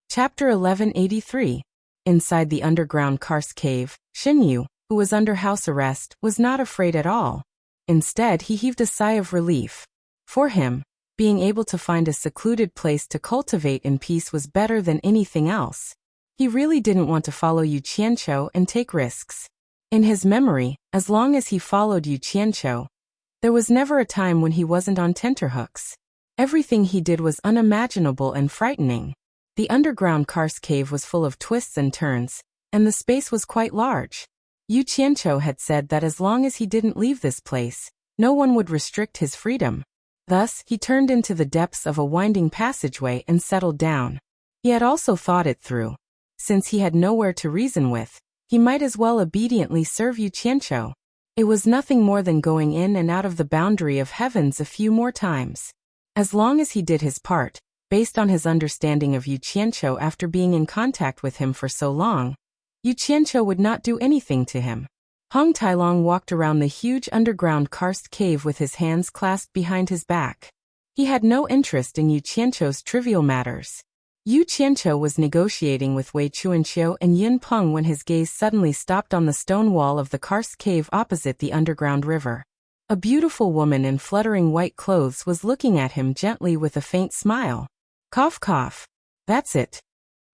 Chapter 1183. Inside the underground karst cave, Xinyu, who was under house arrest, was not afraid at all. Instead, he heaved a sigh of relief. For him, being able to find a secluded place to cultivate in peace was better than anything else. He really didn't want to follow Yu Qianqiu and take risks. In his memory, as long as he followed Yu Qianqiu, there was never a time when he wasn't on tenterhooks. Everything he did was unimaginable and frightening. The underground karst cave was full of twists and turns, and the space was quite large. Yu Qianqiu had said that as long as he didn't leave this place, no one would restrict his freedom. Thus, he turned into the depths of a winding passageway and settled down. He had also thought it through. Since he had nowhere to reason with, he might as well obediently serve Yu Qianqiu. It was nothing more than going in and out of the boundary of heavens a few more times. As long as he did his part, based on his understanding of Yu Qianqiu after being in contact with him for so long, Yu Qianqiu would not do anything to him. Hong Tai-long walked around the huge underground karst cave with his hands clasped behind his back. He had no interest in Yu Qianqiu's trivial matters. Yu Qianqiu was negotiating with Wei Chuanqiu and Yin Peng when his gaze suddenly stopped on the stone wall of the karst cave opposite the underground river. A beautiful woman in fluttering white clothes was looking at him gently with a faint smile. Cough cough. That's it.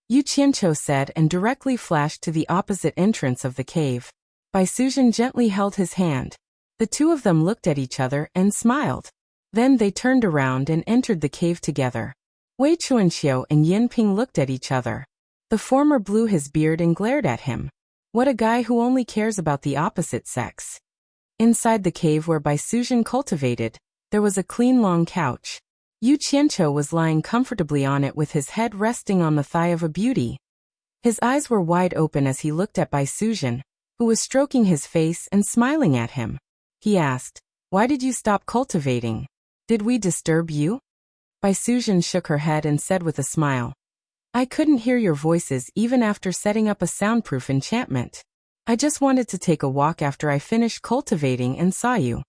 Yu Qianqiu said and directly flashed to the opposite entrance of the cave. Bai Suzhen gently held his hand. The two of them looked at each other and smiled. Then they turned around and entered the cave together. Wei Chuanqiu and Yin Peng looked at each other. The former blew his beard and glared at him. What a guy who only cares about the opposite sex. Inside the cave where Bai Suzhen cultivated, there was a clean long couch. Yu Qianqiu was lying comfortably on it with his head resting on the thigh of a beauty. His eyes were wide open as he looked at Bai Suzhen, who was stroking his face and smiling at him. He asked, "Why did you stop cultivating? Did we disturb you?" Bai Suzhen shook her head and said with a smile, "I couldn't hear your voices even after setting up a soundproof enchantment. I just wanted to take a walk after I finished cultivating and saw you."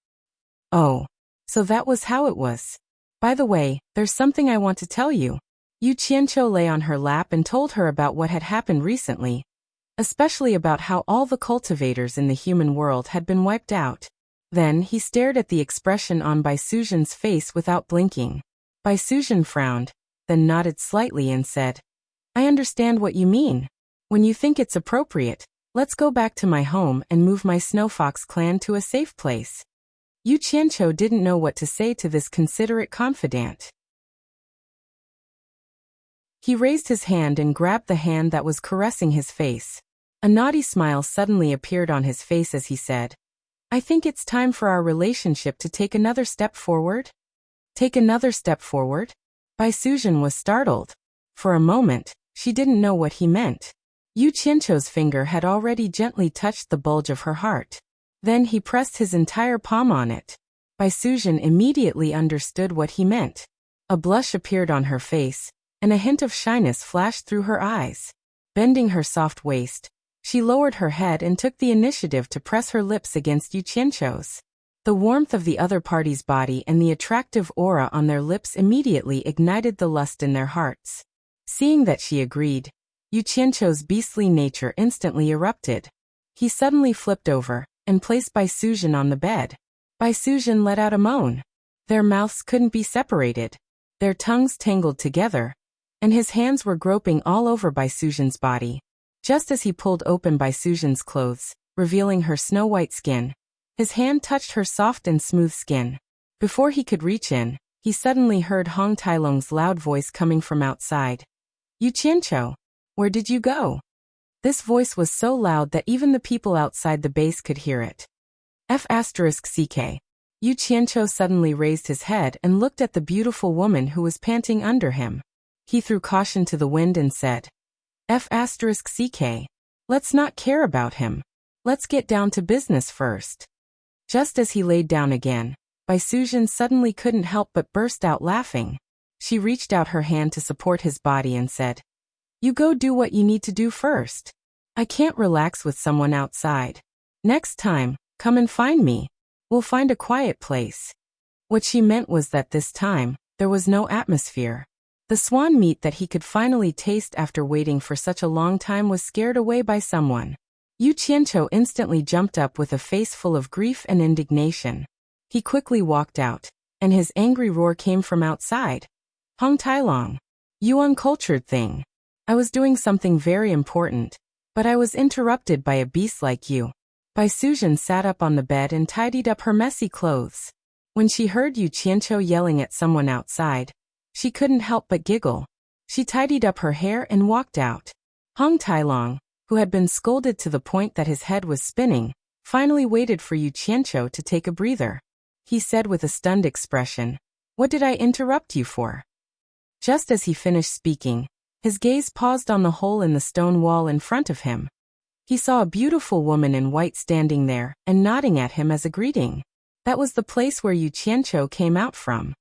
"Oh, so that was how it was. By the way, there's something I want to tell you." Yu Qianqiu lay on her lap and told her about what had happened recently, especially about how all the cultivators in the human world had been wiped out. Then he stared at the expression on Bai Suzhen's face without blinking. Bai Suzhen frowned, then nodded slightly and said, "I understand what you mean. When you think it's appropriate, let's go back to my home and move my Snowfox clan to a safe place." Yu Qianqiu didn't know what to say to this considerate confidant. He raised his hand and grabbed the hand that was caressing his face. A naughty smile suddenly appeared on his face as he said, "I think it's time for our relationship to take another step forward." Take another step forward? Bai Suzhen was startled. For a moment, she didn't know what he meant. Yu Qianqiu's finger had already gently touched the bulge of her heart. Then he pressed his entire palm on it. Bai Suzhen immediately understood what he meant. A blush appeared on her face, and a hint of shyness flashed through her eyes. Bending her soft waist, she lowered her head and took the initiative to press her lips against Yu Qianqiu's. The warmth of the other party's body and the attractive aura on their lips immediately ignited the lust in their hearts. Seeing that she agreed, Yu Qianqiu's beastly nature instantly erupted. He suddenly flipped over and placed Bai Suzhen on the bed. Bai Suzhen let out a moan. Their mouths couldn't be separated. Their tongues tangled together, and his hands were groping all over Bai Suzhen's body. Just as he pulled open Bai Suzhen's clothes, revealing her snow-white skin, his hand touched her soft and smooth skin. Before he could reach in, he suddenly heard Hong Tailong's loud voice coming from outside. Yu Qianqiu, where did you go? This voice was so loud that even the people outside the base could hear it. F***ck. Yu Qianqiu suddenly raised his head and looked at the beautiful woman who was panting under him. He threw caution to the wind and said, F***ck. Let's not care about him. Let's get down to business first. Just as he laid down again, Bai Suzhen suddenly couldn't help but burst out laughing. She reached out her hand to support his body and said, You go do what you need to do first. I can't relax with someone outside. Next time, come and find me. We'll find a quiet place. What she meant was that this time, there was no atmosphere. The swan meat that he could finally taste after waiting for such a long time was scared away by someone. Yu Qianqiu instantly jumped up with a face full of grief and indignation. He quickly walked out, and his angry roar came from outside. Hong Tailong, you uncultured thing. I was doing something very important, but I was interrupted by a beast like you. Bai Suzhen sat up on the bed and tidied up her messy clothes. When she heard Yu Qianqiu yelling at someone outside, she couldn't help but giggle. She tidied up her hair and walked out. Hong Tailong, who had been scolded to the point that his head was spinning, finally waited for Yu Qianqiu to take a breather. He said with a stunned expression, What did I interrupt you for? Just as he finished speaking, his gaze paused on the hole in the stone wall in front of him. He saw a beautiful woman in white standing there and nodding at him as a greeting. That was the place where Yu Qianqiu came out from.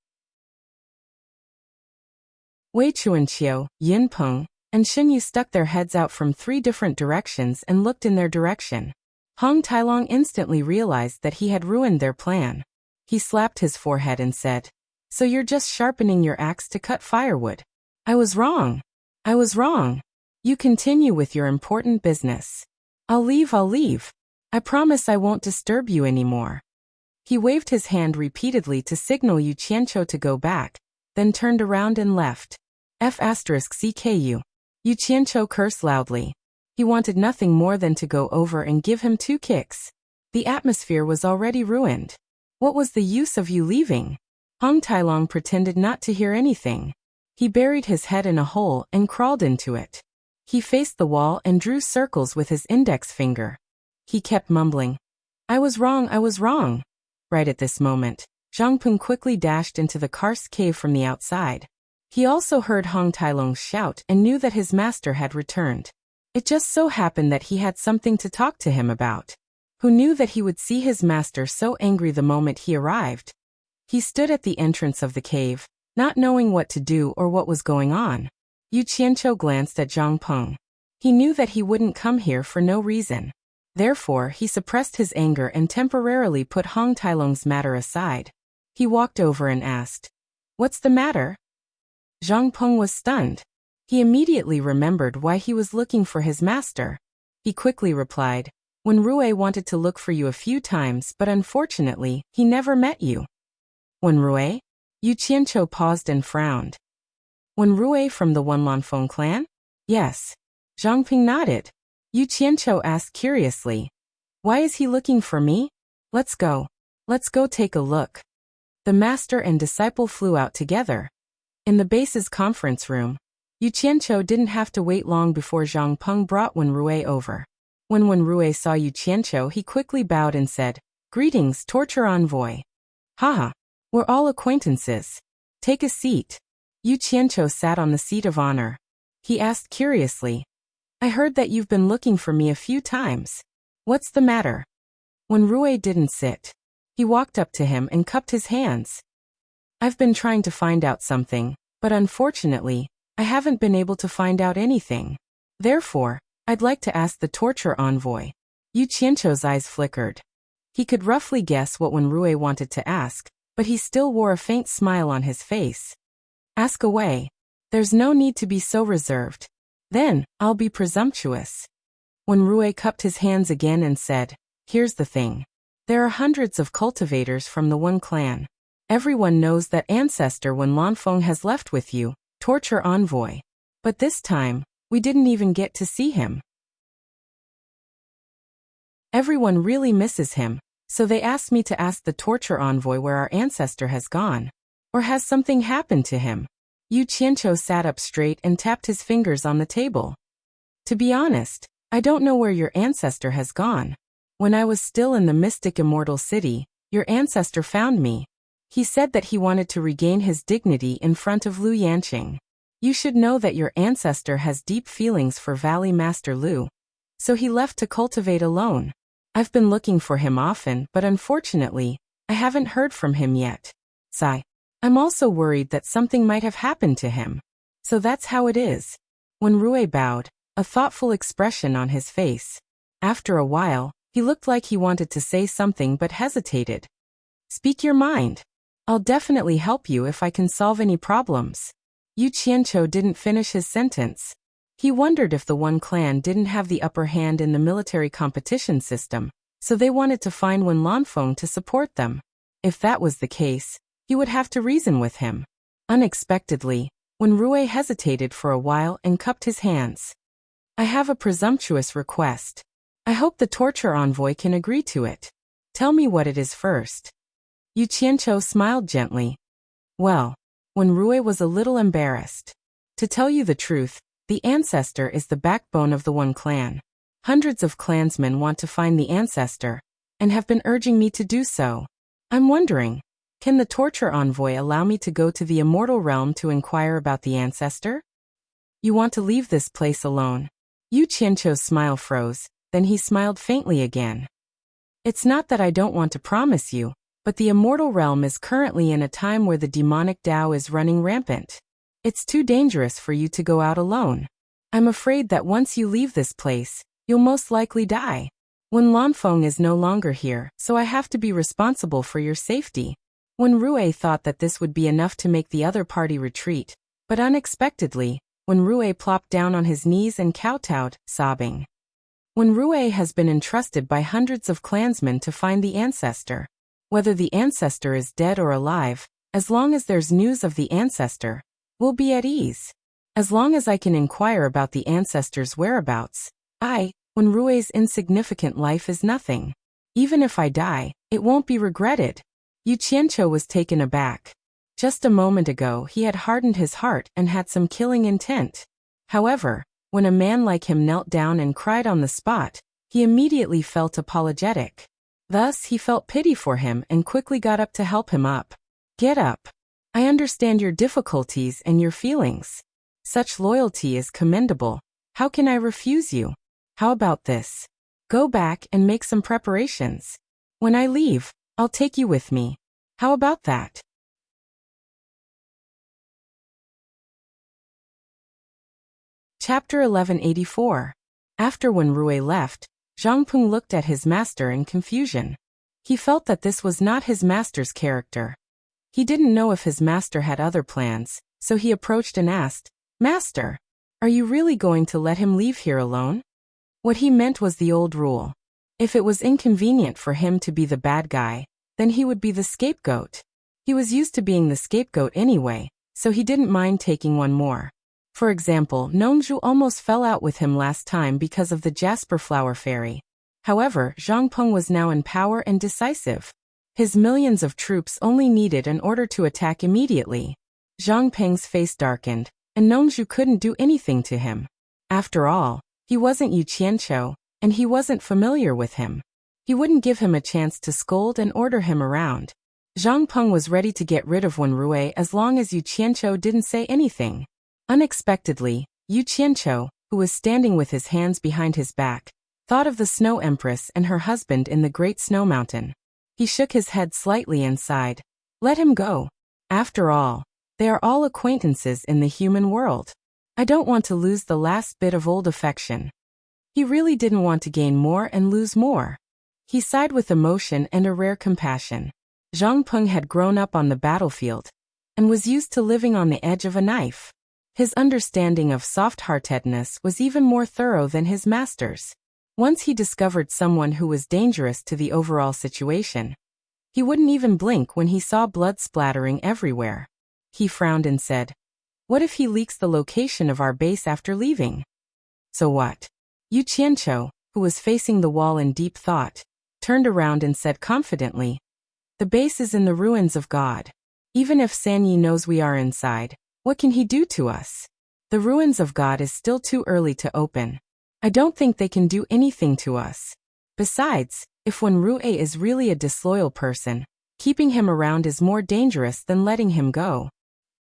Wei Chuanqiu, Yin Peng, and Xinyu stuck their heads out from 3 different directions and looked in their direction. Hong Tailong instantly realized that he had ruined their plan. He slapped his forehead and said, So you're just sharpening your axe to cut firewood. I was wrong. I was wrong. You continue with your important business. I'll leave. I promise I won't disturb you anymore. He waved his hand repeatedly to signal Yu Qianqiu to go back, then turned around and left. F***cku. Yu Qianqiu cursed loudly. He wanted nothing more than to go over and give him 2 kicks. The atmosphere was already ruined. What was the use of you leaving? Hong Tailong pretended not to hear anything. He buried his head in a hole and crawled into it. He faced the wall and drew circles with his index finger. He kept mumbling, I was wrong. Right at this moment, Zhang Peng quickly dashed into the karst cave from the outside. He also heard Hong Tailong's shout and knew that his master had returned. It just so happened that he had something to talk to him about. Who knew that he would see his master so angry the moment he arrived? He stood at the entrance of the cave, not knowing what to do or what was going on. Yu Qianqiu glanced at Zhang Peng. He knew that he wouldn't come here for no reason. Therefore, he suppressed his anger and temporarily put Hong Tailong's matter aside. He walked over and asked, What's the matter? Zhang Peng was stunned. He immediately remembered why he was looking for his master. He quickly replied, When Rui wanted to look for you a few times, but unfortunately, he never met you. When Rui? Yu Qianqiu paused and frowned. When Rui from the Wenlanfeng clan? Yes. Zhang Peng nodded. Yu Qianqiu asked curiously, Why is he looking for me? Let's go. Let's go take a look. The master and disciple flew out together. In the base's conference room, Yu Qianqiu didn't have to wait long before Zhang Peng brought Wen Rui over. When Wen Rui saw Yu Qianqiu, he quickly bowed and said, Greetings, torture envoy. Haha, we're all acquaintances. Take a seat. Yu Qianqiu sat on the seat of honor. He asked curiously, I heard that you've been looking for me a few times. What's the matter? When Rui didn't sit, he walked up to him and cupped his hands. I've been trying to find out something, but unfortunately, I haven't been able to find out anything. Therefore, I'd like to ask the torture envoy. Yu Qianqiu's eyes flickered. He could roughly guess what Wenrui wanted to ask, but he still wore a faint smile on his face. Ask away. There's no need to be so reserved. Then, I'll be presumptuous. Wenrui cupped his hands again and said, here's the thing. There are hundreds of cultivators from the one clan. Everyone knows that ancestor Wen Lanfeng has left with you, torture envoy. But this time, we didn't even get to see him. Everyone really misses him, so they asked me to ask the torture envoy where our ancestor has gone. Or has something happened to him? Yu Qianqiu sat up straight and tapped his fingers on the table. To be honest, I don't know where your ancestor has gone. When I was still in the mystic immortal city, your ancestor found me. He said that he wanted to regain his dignity in front of Lu Yanqing. You should know that your ancestor has deep feelings for Valley Master Lu. So he left to cultivate alone. I've been looking for him often, but unfortunately, I haven't heard from him yet. Sigh. I'm also worried that something might have happened to him. So that's how it is. Wenrui bowed, a thoughtful expression on his face. After a while, he looked like he wanted to say something but hesitated. Speak your mind. I'll definitely help you if I can solve any problems. Yu Qianqiu didn't finish his sentence. He wondered if the One Clan didn't have the upper hand in the military competition system, so they wanted to find Wen Lanfeng to support them. If that was the case, he would have to reason with him. Unexpectedly, Wenrui hesitated for a while and cupped his hands. I have a presumptuous request. I hope the torture envoy can agree to it. Tell me what it is first. Yu Qianqiu smiled gently. Well, Wenrui was a little embarrassed. To tell you the truth, the ancestor is the backbone of the One Clan. Hundreds of clansmen want to find the ancestor, and have been urging me to do so. I'm wondering, can the torture envoy allow me to go to the immortal realm to inquire about the ancestor? You want to leave this place alone? Yu Qianqiu's smile froze, then he smiled faintly again. It's not that I don't want to promise you, but the immortal realm is currently in a time where the demonic Tao is running rampant. It's too dangerous for you to go out alone. I'm afraid that once you leave this place, you'll most likely die. Wen Lanfeng is no longer here, so I have to be responsible for your safety. Wenrui thought that this would be enough to make the other party retreat, but unexpectedly, Wenrui plopped down on his knees and kowtowed, sobbing. Wenrui has been entrusted by hundreds of clansmen to find the ancestor. Whether the ancestor is dead or alive, as long as there's news of the ancestor, we'll be at ease. As long as I can inquire about the ancestor's whereabouts, Wenrui's insignificant life is nothing. Even if I die, it won't be regretted. Yu Qianqiu was taken aback. Just a moment ago he had hardened his heart and had some killing intent. However, when a man like him knelt down and cried on the spot, he immediately felt apologetic. Thus he felt pity for him and quickly got up to help him up. Get up. I understand your difficulties and your feelings. Such loyalty is commendable. How can I refuse you? How about this? Go back and make some preparations. When I leave, I'll take you with me. How about that? Chapter 1184. After Wenrui left, Zhang Peng looked at his master in confusion. He felt that this was not his master's character. He didn't know if his master had other plans, so he approached and asked, Master, are you really going to let him leave here alone? What he meant was the old rule. If it was inconvenient for him to be the bad guy, then he would be the scapegoat. He was used to being the scapegoat anyway, so he didn't mind taking one more. For example, Nongzhu almost fell out with him last time because of the Jasper Flower Fairy. However, Zhang Peng was now in power and decisive. His millions of troops only needed an order to attack immediately. Zhang Peng's face darkened, and Nongzhu couldn't do anything to him. After all, he wasn't Yu Qianqiu, and he wasn't familiar with him. He wouldn't give him a chance to scold and order him around. Zhang Peng was ready to get rid of Wenrui as long as Yu Qianqiu didn't say anything. Unexpectedly, Yu Qianqiu, who was standing with his hands behind his back, thought of the Snow Empress and her husband in the Great Snow Mountain. He shook his head slightly and sighed. Let him go. After all, they are all acquaintances in the human world. I don't want to lose the last bit of old affection. He really didn't want to gain more and lose more. He sighed with emotion and a rare compassion. Zhang Peng had grown up on the battlefield and was used to living on the edge of a knife. His understanding of soft-heartedness was even more thorough than his master's. Once he discovered someone who was dangerous to the overall situation, he wouldn't even blink when he saw blood splattering everywhere. He frowned and said, "What if he leaks the location of our base after leaving?" "So what?" Yu Qianqiu, who was facing the wall in deep thought, turned around and said confidently, "The base is in the ruins of God. Even if Sanyi knows we are inside, what can he do to us? The ruins of God is still too early to open. I don't think they can do anything to us. Besides, if one Rue is really a disloyal person, keeping him around is more dangerous than letting him go."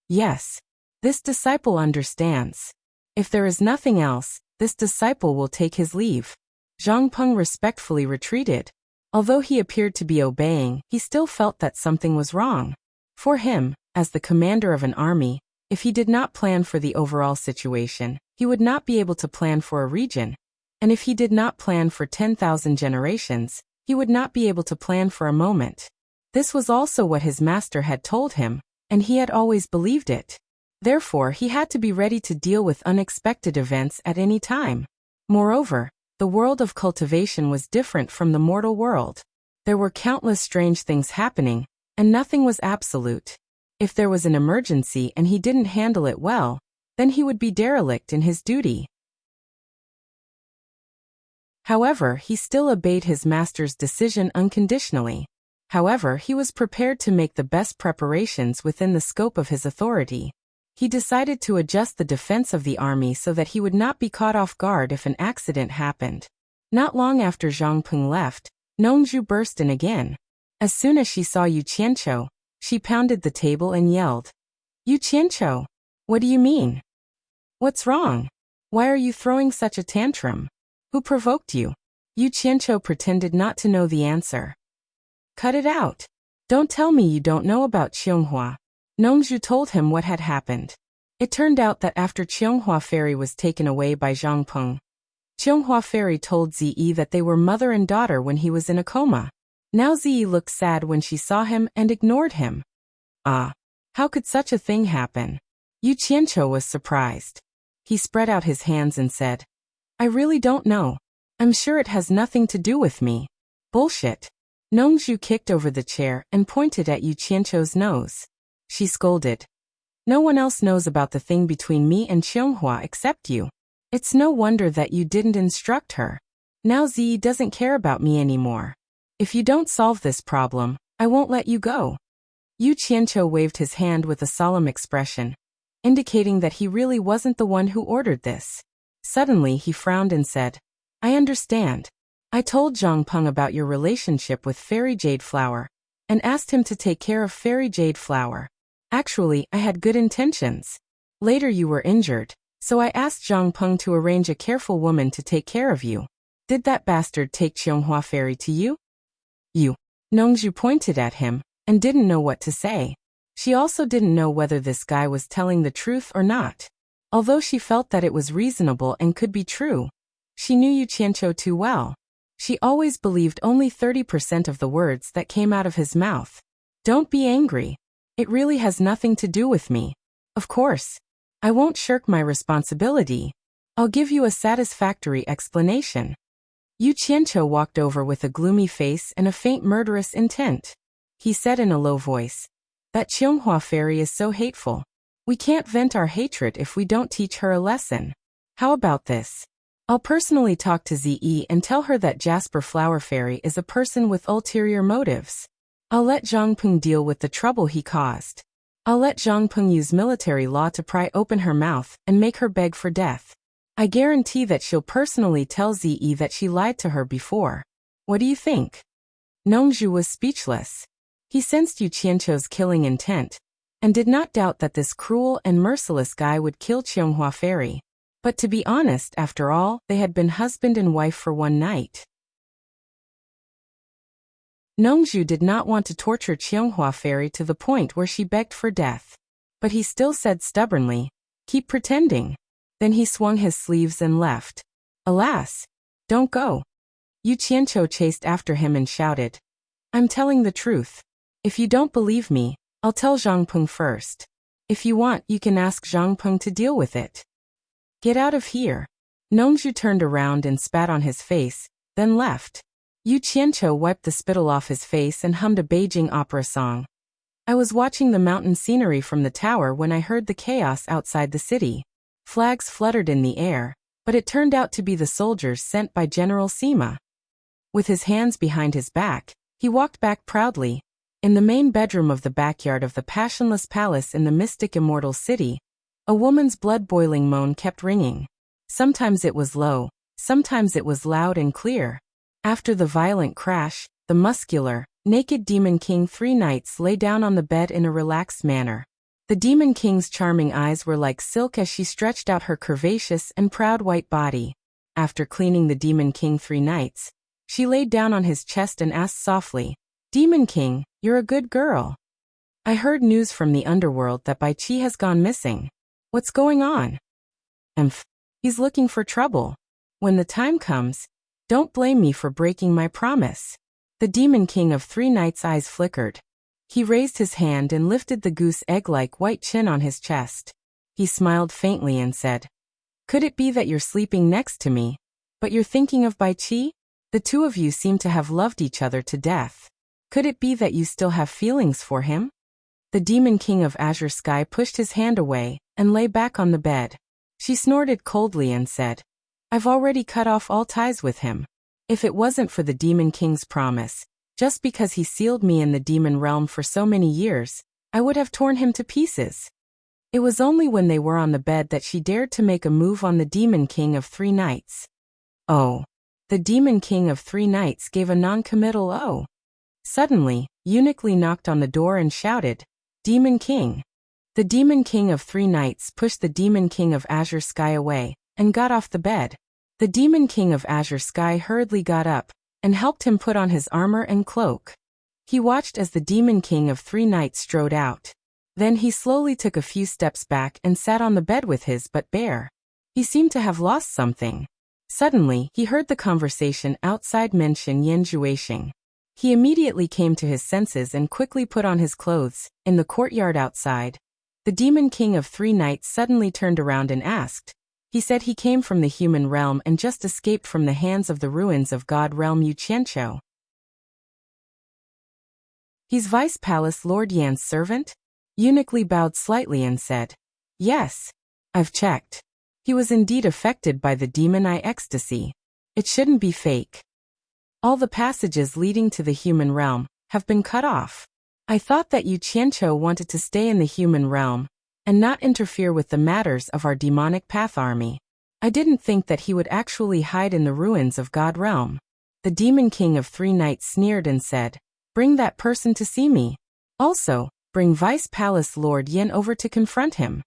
Yes, this disciple understands. If there is nothing else, this disciple will take his leave. Zhang Peng respectfully retreated. Although he appeared to be obeying, he still felt that something was wrong. For him, as the commander of an army, if he did not plan for the overall situation, he would not be able to plan for a region. And if he did not plan for 10,000 generations, he would not be able to plan for a moment. This was also what his master had told him, and he had always believed it. Therefore, he had to be ready to deal with unexpected events at any time. Moreover, the world of cultivation was different from the mortal world. There were countless strange things happening, and nothing was absolute. If there was an emergency and he didn't handle it well, then he would be derelict in his duty. However, he still obeyed his master's decision unconditionally. However, he was prepared to make the best preparations within the scope of his authority. He decided to adjust the defense of the army so that he would not be caught off guard if an accident happened. Not long after Zhang Peng left, Nongzhu burst in again. As soon as she saw Yu Qianqiu, she pounded the table and yelled, "Yu Qianqiu, what do you mean? What's wrong? Why are you throwing such a tantrum? Who provoked you?" Yu Qianqiu pretended not to know the answer. "Cut it out. Don't tell me you don't know about Qianghua." Nongzhu told him what had happened. It turned out that after Qianghua Ferry was taken away by Zhang Peng, Qianghua Ferry told Ziyi that they were mother and daughter when he was in a coma. Now Ziyi looked sad when she saw him and ignored him. Ah, how could such a thing happen? Yu Qianqiu was surprised. He spread out his hands and said, "I really don't know. I'm sure it has nothing to do with me." Bullshit. Nongzhu kicked over the chair and pointed at Yu Qianqiu's nose. She scolded, "No one else knows about the thing between me and Qianghua except you. It's no wonder that you didn't instruct her. Now Ziyi doesn't care about me anymore. If you don't solve this problem, I won't let you go." Yu Qianqiu waved his hand with a solemn expression, indicating that he really wasn't the one who ordered this. Suddenly he frowned and said, "I understand. I told Zhang Peng about your relationship with Fairy Jade Flower, and asked him to take care of Fairy Jade Flower. Actually, I had good intentions. Later you were injured, so I asked Zhang Peng to arrange a careful woman to take care of you. Did that bastard take Qianghua Ferry to you?" "You." Nongzhu pointed at him, and didn't know what to say. She also didn't know whether this guy was telling the truth or not. Although she felt that it was reasonable and could be true, she knew Yu Qianqiu too well. She always believed only 30% of the words that came out of his mouth. "Don't be angry. It really has nothing to do with me. Of course, I won't shirk my responsibility. I'll give you a satisfactory explanation." Yu Qianqiu walked over with a gloomy face and a faint murderous intent. He said in a low voice, "That Qianghua Fairy is so hateful. We can't vent our hatred if we don't teach her a lesson. How about this? I'll personally talk to Ziyi and tell her that Jasper Flower Fairy is a person with ulterior motives. I'll let Zhang Peng deal with the trouble he caused. I'll let Zhang Peng use military law to pry open her mouth and make her beg for death. I guarantee that she'll personally tell Ziyi that she lied to her before. What do you think?" Nongzhu was speechless. He sensed Yu Qianqiu's killing intent, and did not doubt that this cruel and merciless guy would kill Qianghua Fairy. But to be honest, after all, they had been husband and wife for one night. Nongzhu did not want to torture Qianghua Fairy to the point where she begged for death. But he still said stubbornly, "Keep pretending." Then he swung his sleeves and left. "Alas! Don't go." Yu Qianqiu chased after him and shouted, "I'm telling the truth. If you don't believe me, I'll tell Zhang Peng first. If you want, you can ask Zhang Peng to deal with it. Get out of here." Nongzhu turned around and spat on his face, then left. Yu Qianqiu wiped the spittle off his face and hummed a Beijing opera song. "I was watching the mountain scenery from the tower when I heard the chaos outside the city. Flags fluttered in the air, but it turned out to be the soldiers sent by General Sima." With his hands behind his back, he walked back proudly. In the main bedroom of the backyard of the passionless palace in the mystic immortal city, a woman's blood-boiling moan kept ringing. Sometimes it was low, sometimes it was loud and clear. After the violent crash, the muscular, naked Demon King 3 Knights lay down on the bed in a relaxed manner. The Demon King's charming eyes were like silk as she stretched out her curvaceous and proud white body. After cleaning the Demon King 3 Knights, she laid down on his chest and asked softly, "Demon King, you're a good girl. I heard news from the underworld that Bai Qi has gone missing. What's going on?" He's looking for trouble. When the time comes, don't blame me for breaking my promise." The Demon King of 3 Knights' eyes flickered. He raised his hand and lifted the goose egg-like white chin on his chest. He smiled faintly and said, "Could it be that you're sleeping next to me, but you're thinking of Bai Qi? The two of you seem to have loved each other to death. Could it be that you still have feelings for him?" The Demon King of Azure Sky pushed his hand away and lay back on the bed. She snorted coldly and said, "I've already cut off all ties with him. If it wasn't for the Demon King's promise, just because he sealed me in the demon realm for so many years, I would have torn him to pieces." It was only when they were on the bed that she dared to make a move on the Demon King of 3 Knights. "Oh." The Demon King of 3 Knights gave a non-committal "oh." Suddenly, Eunuch Li knocked on the door and shouted, "Demon King." The Demon King of 3 Knights pushed the Demon King of Azure Sky away and got off the bed. The Demon King of Azure Sky hurriedly got up and helped him put on his armor and cloak. He watched as the Demon King of 3 Knights strode out. Then he slowly took a few steps back and sat on the bed with his butt bare. He seemed to have lost something. Suddenly, he heard the conversation outside mention Yan Zhuixing. He immediately came to his senses and quickly put on his clothes. In the courtyard outside, the Demon King of 3 Knights suddenly turned around and asked. He said he came from the human realm and just escaped from the hands of the ruins of God realm Yu Qianqiu. "He's Vice Palace Lord Yan's servant?" Eunuch Li bowed slightly and said, "Yes. I've checked. He was indeed affected by the demon eye ecstasy. It shouldn't be fake. All the passages leading to the human realm have been cut off. I thought that Yu Qianqiu wanted to stay in the human realm and not interfere with the matters of our demonic path army. I didn't think that he would actually hide in the ruins of God realm." The Demon King of 3 Knights sneered and said, "Bring that person to see me. Also, bring Vice Palace Lord Yan over to confront him."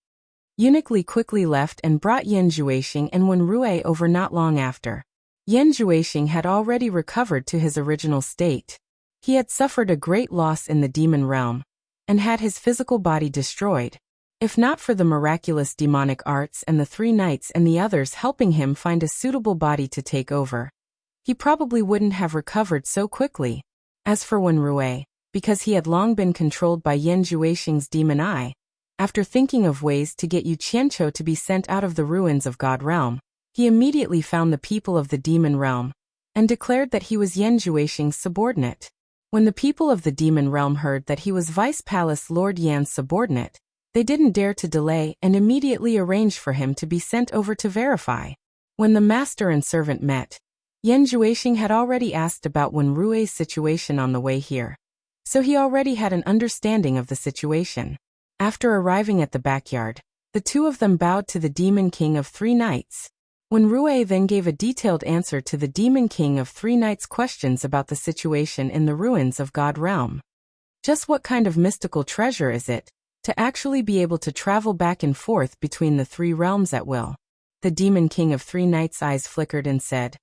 Eunuch Li quickly left and brought Yan Zhuixing and Wen Rui over not long after. Yan Zhuixing had already recovered to his original state. He had suffered a great loss in the demon realm and had his physical body destroyed. If not for the miraculous demonic arts and the 3 Knights and the others helping him find a suitable body to take over, he probably wouldn't have recovered so quickly. As for Wen Rui, because he had long been controlled by Yan Zhuixing's demon eye, after thinking of ways to get Yu Qianqiu to be sent out of the ruins of God realm, he immediately found the people of the demon realm and declared that he was Yan Zhuixing's subordinate. When the people of the demon realm heard that he was Vice Palace Lord Yan's subordinate, they didn't dare to delay and immediately arranged for him to be sent over to verify. When the master and servant met, Yan Zhuixing had already asked about Wen Rui's situation on the way here, so he already had an understanding of the situation. After arriving at the backyard, the two of them bowed to the Demon King of 3 Knights. Wen Rui then gave a detailed answer to the Demon King of 3 Knights' questions about the situation in the ruins of God realm. Just what kind of mystical treasure is it to actually be able to travel back and forth between the 3 realms at will? The Demon King of 3 Knights' eyes flickered and said,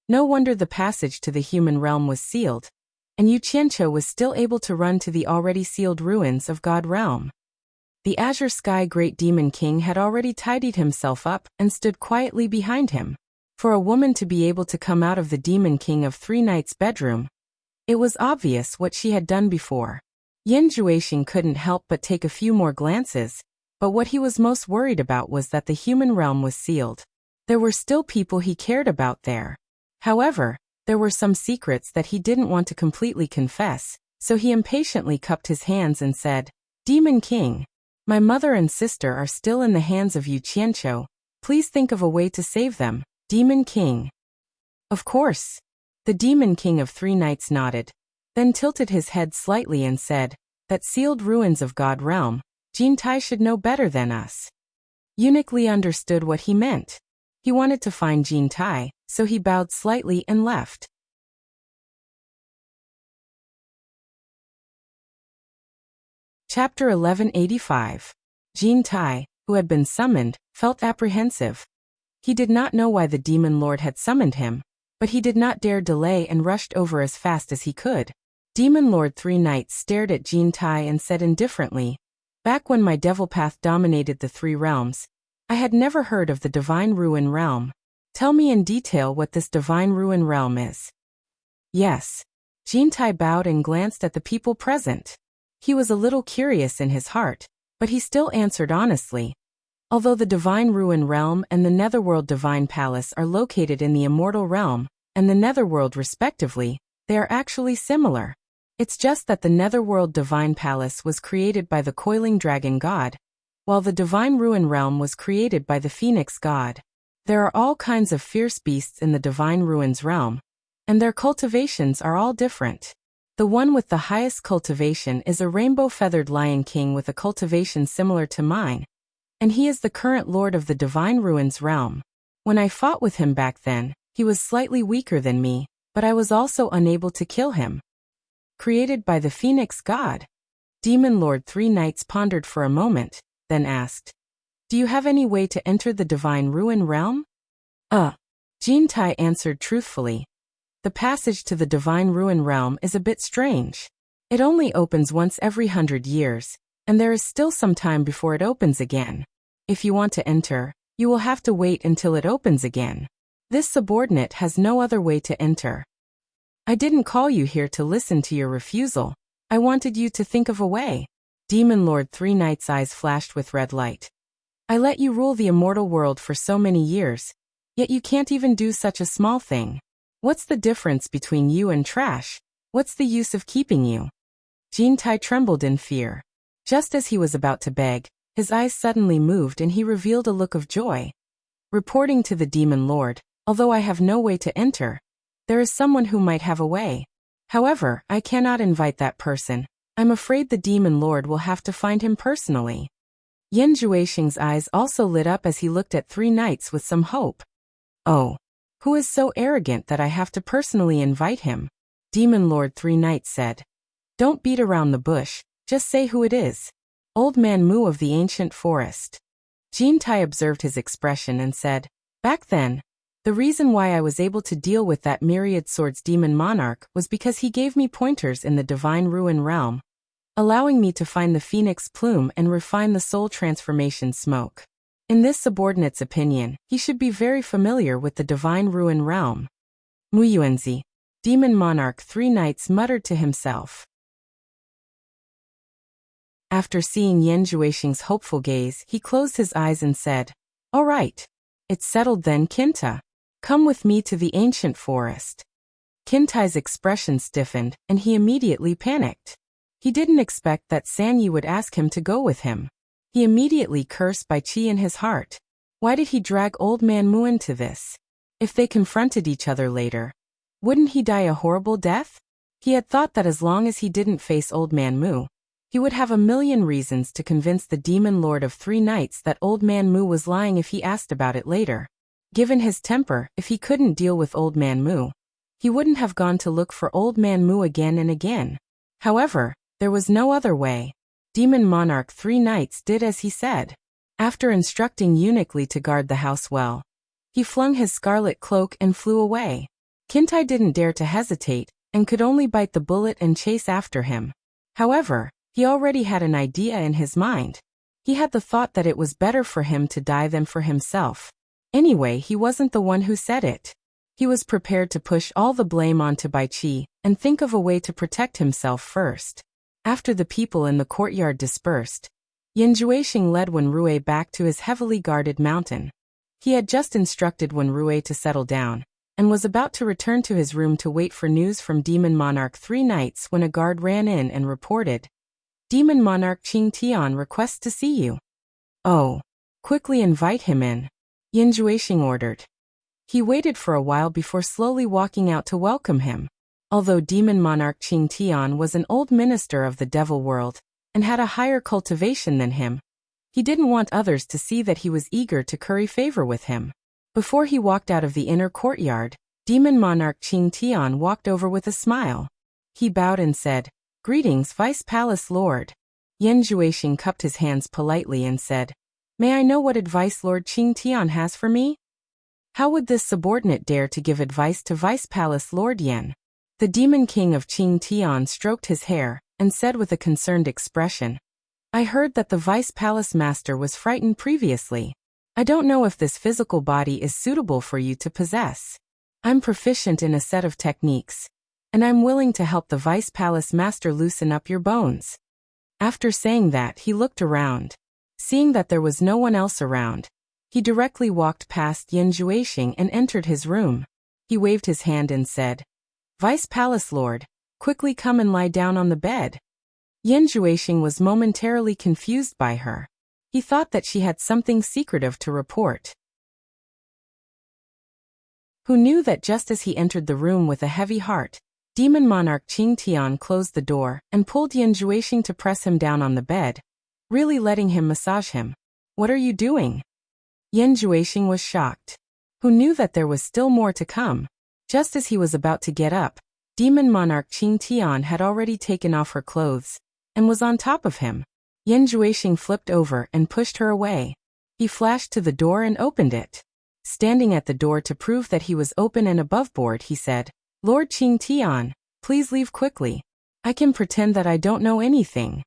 "No wonder the passage to the human realm was sealed, and Yu Qianqiu was still able to run to the already sealed ruins of God realm." The Azure Sky Great Demon King had already tidied himself up and stood quietly behind him. For a woman to be able to come out of the Demon King of Three Knights' bedroom, it was obvious what she had done before. Yin Juexing couldn't help but take a few more glances, but what he was most worried about was that the human realm was sealed. There were still people he cared about there. However, there were some secrets that he didn't want to completely confess, so he impatiently cupped his hands and said, "Demon King, my mother and sister are still in the hands of Yu Qianqiu. Please think of a way to save them, Demon King." "Of course." The Demon King of Three Knights nodded, then tilted his head slightly and said, "That sealed ruins of God realm, Jin Tai should know better than us." Eunuch Li understood what he meant. He wanted to find Jin Tai, so he bowed slightly and left. Chapter 1185. Jin Tai, who had been summoned, felt apprehensive. He did not know why the Demon Lord had summoned him, but he did not dare delay and rushed over as fast as he could. Demon Lord Three Knights stared at Jin Tai and said indifferently, "Back when my devil path dominated the three realms, I had never heard of the Divine Ruin Realm. Tell me in detail what this Divine Ruin Realm is." "Yes." Jin Tai bowed and glanced at the people present. He was a little curious in his heart, but he still answered honestly. Although the Divine Ruin Realm and the Netherworld Divine Palace are located in the Immortal Realm and the Netherworld respectively, they are actually similar. It's just that the Netherworld Divine Palace was created by the Coiling Dragon God, while the Divine Ruin Realm was created by the Phoenix God. There are all kinds of fierce beasts in the Divine Ruins Realm, and their cultivations are all different. The one with the highest cultivation is a rainbow-feathered Lion King with a cultivation similar to mine, and he is the current lord of the Divine Ruins Realm. When I fought with him back then, he was slightly weaker than me, but I was also unable to kill him. Created by the Phoenix God? Demon Lord Three Knights pondered for a moment, then asked, "Do you have any way to enter the Divine Ruin Realm?" Jin Tai answered truthfully. "The passage to the Divine Ruin Realm is a bit strange. It only opens once every 100 years, and there is still some time before it opens again. If you want to enter, you will have to wait until it opens again. This subordinate has no other way to enter." "I didn't call you here to listen to your refusal. I wanted you to think of a way." Demon Lord Three Knights' eyes flashed with red light. "I let you rule the immortal world for so many years, yet you can't even do such a small thing. What's the difference between you and trash? What's the use of keeping you?" Jin Tai trembled in fear. Just as he was about to beg, his eyes suddenly moved and he revealed a look of joy. "Reporting to the Demon Lord, although I have no way to enter, there is someone who might have a way. However, I cannot invite that person. I'm afraid the Demon Lord will have to find him personally." Yin Juexing's eyes also lit up as he looked at Three Knights with some hope. "Oh, who is so arrogant that I have to personally invite him?" Demon Lord Three Knights said. "Don't beat around the bush, just say who it is." "Old Man Mu of the Ancient Forest." Jin Tai observed his expression and said, "Back then, the reason why I was able to deal with that Myriad Swords Demon Monarch was because he gave me pointers in the Divine Ruin Realm, allowing me to find the Phoenix Plume and refine the Soul Transformation Smoke. In this subordinate's opinion, he should be very familiar with the Divine Ruin Realm." "Muyuanzi." Demon Monarch Three Knights muttered to himself. After seeing Yin Juexing's hopeful gaze, he closed his eyes and said, "All right. It's settled then, Kinta. Come with me to the ancient forest." Kintai's expression stiffened, and he immediately panicked. He didn't expect that Sanyi would ask him to go with him. He immediately cursed Bai Qi in his heart. Why did he drag Old Man Mu into this? If they confronted each other later, wouldn't he die a horrible death? He had thought that as long as he didn't face Old Man Mu, he would have a million reasons to convince the Demon Lord of Three Knights that Old Man Mu was lying if he asked about it later. Given his temper, if he couldn't deal with Old Man Mu, he wouldn't have gone to look for Old Man Mu again and again. However, there was no other way. Demon Monarch Three Knights did as he said. After instructing Eunuch Li to guard the house well, he flung his scarlet cloak and flew away. Kintai didn't dare to hesitate, and could only bite the bullet and chase after him. However, he already had an idea in his mind. He had the thought that it was better for him to die than for himself. Anyway, he wasn't the one who said it. He was prepared to push all the blame onto Bai Qi and think of a way to protect himself first. After the people in the courtyard dispersed, Yin Juexing led Wen Rui back to his heavily guarded mountain. He had just instructed Wen Rui to settle down, and was about to return to his room to wait for news from Demon Monarch 3 Knights when a guard ran in and reported, "Demon Monarch Qing Tian requests to see you." "Oh, quickly invite him in," Yin Juexing ordered. He waited for a while before slowly walking out to welcome him. Although Demon Monarch Qing Tian was an old minister of the devil world, and had a higher cultivation than him, he didn't want others to see that he was eager to curry favor with him. Before he walked out of the inner courtyard, Demon Monarch Qing Tian walked over with a smile. He bowed and said, "Greetings, Vice Palace Lord." Yin Juexing cupped his hands politely and said, "May I know what advice Lord Qing Tian has for me?" How would this subordinate dare to give advice to Vice Palace Lord Yin? The Demon King of Qing Tian stroked his hair and said with a concerned expression, "I heard that the Vice Palace Master was frightened previously. I don't know if this physical body is suitable for you to possess. I'm proficient in a set of techniques, and I'm willing to help the Vice Palace Master loosen up your bones." After saying that, he looked around. Seeing that there was no one else around, he directly walked past Yin Juexing and entered his room. He waved his hand and said, "Vice Palace Lord, quickly come and lie down on the bed." Yin Juexing was momentarily confused by her. He thought that she had something secretive to report. Who knew that just as he entered the room with a heavy heart, Demon Monarch Qing Tian closed the door and pulled Yin Juexing to press him down on the bed, really letting him massage him. "What are you doing?" Yin Juexing was shocked. Who knew that there was still more to come? Just as he was about to get up, Demon Monarch Qing Tian had already taken off her clothes and was on top of him. Yin Juexing flipped over and pushed her away. He flashed to the door and opened it. Standing at the door to prove that he was open and aboveboard, he said, "Lord Qing Tian, please leave quickly. I can pretend that I don't know anything."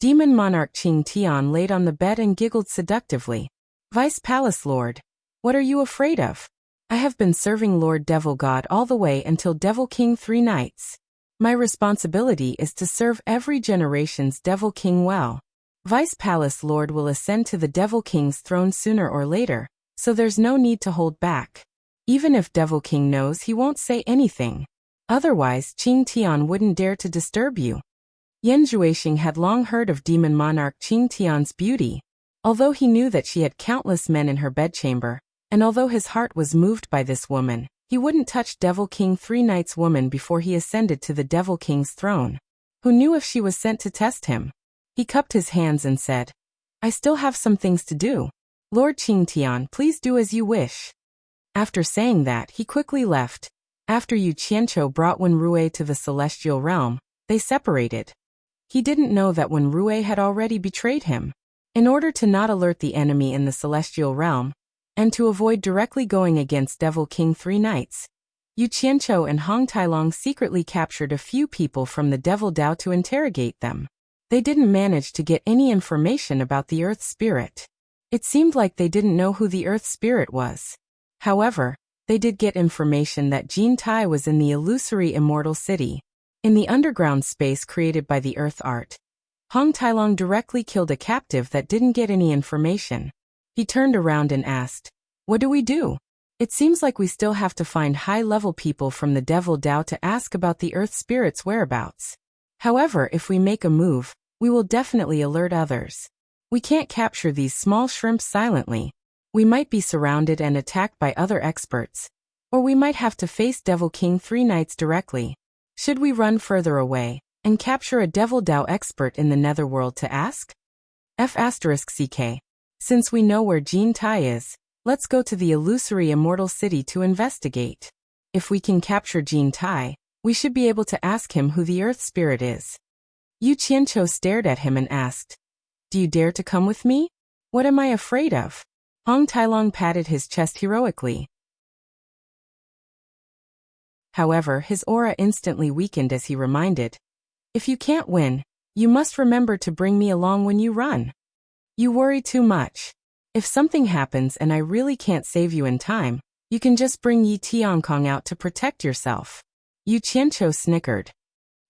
Demon Monarch Qing Tian laid on the bed and giggled seductively. "Vice Palace Lord, what are you afraid of? I have been serving Lord Devil God all the way until Devil King 3 Knights. My responsibility is to serve every generation's Devil King well. Vice Palace Lord will ascend to the Devil King's throne sooner or later, so there's no need to hold back. Even if Devil King knows, he won't say anything. Otherwise, Qing Tian wouldn't dare to disturb you." Yin Juexing had long heard of Demon Monarch Qing Tian's beauty. Although he knew that she had countless men in her bedchamber, and although his heart was moved by this woman, he wouldn't touch Devil King 3 Knights woman before he ascended to the Devil King's throne. Who knew if she was sent to test him? He cupped his hands and said, "I still have some things to do. Lord Qing Tian, please do as you wish." After saying that, he quickly left. After Yu Qianqiu brought Wen Rui to the celestial realm, they separated. He didn't know that Wen Rui had already betrayed him. In order to not alert the enemy in the celestial realm, and to avoid directly going against Devil King 3 Knights, Yu Qianqiu and Hong Tailong secretly captured a few people from the Devil Dao to interrogate them. They didn't manage to get any information about the Earth Spirit. It seemed like they didn't know who the Earth Spirit was. However, they did get information that Jin Tai was in the illusory immortal city, in the underground space created by the Earth Art. Hong Tailong directly killed a captive that didn't get any information. He turned around and asked, "What do we do? It seems like we still have to find high-level people from the Devil Dao to ask about the Earth Spirit's whereabouts. However, if we make a move, we will definitely alert others. We can't capture these small shrimps silently. We might be surrounded and attacked by other experts. Or we might have to face Devil King 3 Knights directly. Should we run further away and capture a Devil Dao expert in the netherworld to ask? F***CK. Since we know where Jin Tai is, let's go to the illusory immortal city to investigate. If we can capture Jin Tai, we should be able to ask him who the Earth Spirit is." Yu Qianqiu stared at him and asked, "Do you dare to come with me? What am I afraid of?" Hong Tailong patted his chest heroically. However, his aura instantly weakened as he reminded, "If you can't win, you must remember to bring me along when you run. You worry too much." If something happens and I really can't save you in time, you can just bring Yi Tiankong out to protect yourself. Yu Qianqiu snickered.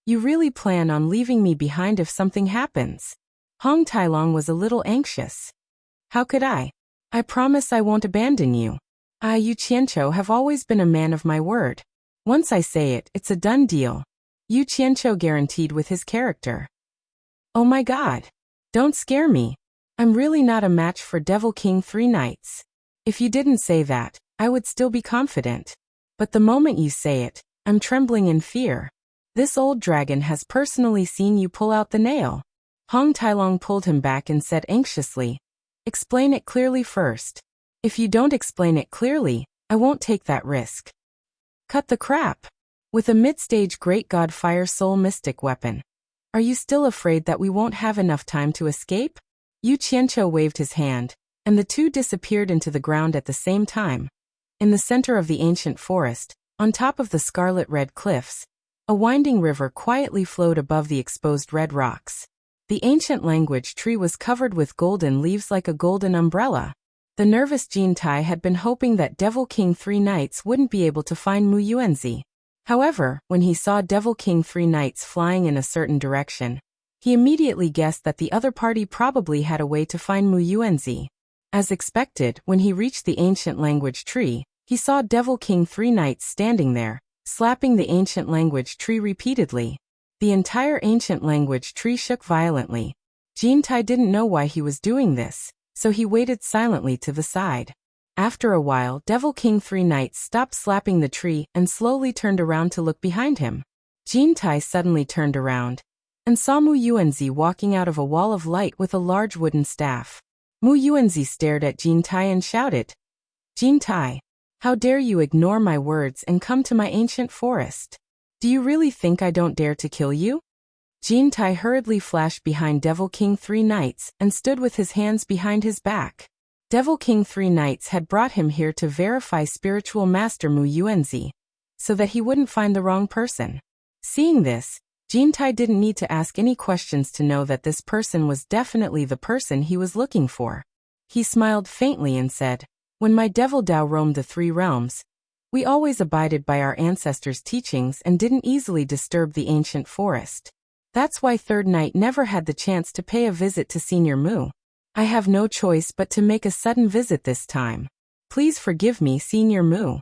You really plan on leaving me behind if something happens? Hong Tailong was a little anxious. How could I? I promise I won't abandon you. I, Yu Qianqiu, have always been a man of my word. Once I say it, it's a done deal. Yu Qianqiu guaranteed with his character. Oh my God. Don't scare me. I'm really not a match for Devil King 3 Knights. If you didn't say that, I would still be confident. But the moment you say it, I'm trembling in fear. This old dragon has personally seen you pull out the nail. Hong Tailong pulled him back and said anxiously, explain it clearly first. If you don't explain it clearly, I won't take that risk. Cut the crap. With a mid-stage Great God Fire Soul Mystic weapon. Are you still afraid that we won't have enough time to escape? Yu Qianqiu waved his hand, and the two disappeared into the ground at the same time. In the center of the ancient forest, on top of the scarlet-red cliffs, a winding river quietly flowed above the exposed red rocks. The ancient language tree was covered with golden leaves like a golden umbrella. The nervous Jin Tai had been hoping that Devil King 3 Knights wouldn't be able to find Mu Yuanzi. However, when he saw Devil King 3 Knights flying in a certain direction, he immediately guessed that the other party probably had a way to find Mu Yuanzi. As expected, when he reached the ancient language tree, he saw Devil King 3 Knights standing there, slapping the ancient language tree repeatedly. The entire ancient language tree shook violently. Jin Tai didn't know why he was doing this, so he waited silently to the side. After a while, Devil King 3 Knights stopped slapping the tree and slowly turned around to look behind him. Jin Tai suddenly turned around and saw Mu Yuanzi walking out of a wall of light with a large wooden staff. Mu Yuanzi stared at Jin Tai and shouted, Jin Tai, how dare you ignore my words and come to my ancient forest? Do you really think I don't dare to kill you? Jin Tai hurriedly flashed behind Devil King 3 Knights and stood with his hands behind his back. Devil King 3 Knights had brought him here to verify spiritual master Mu Yuanzi, so that he wouldn't find the wrong person. Seeing this, Jin Tai didn't need to ask any questions to know that this person was definitely the person he was looking for. He smiled faintly and said, when my devil Dao roamed the 3 realms, we always abided by our ancestors' teachings and didn't easily disturb the ancient forest. That's why Third Knight never had the chance to pay a visit to Senior Mu. I have no choice but to make a sudden visit this time. Please forgive me, Senior Mu.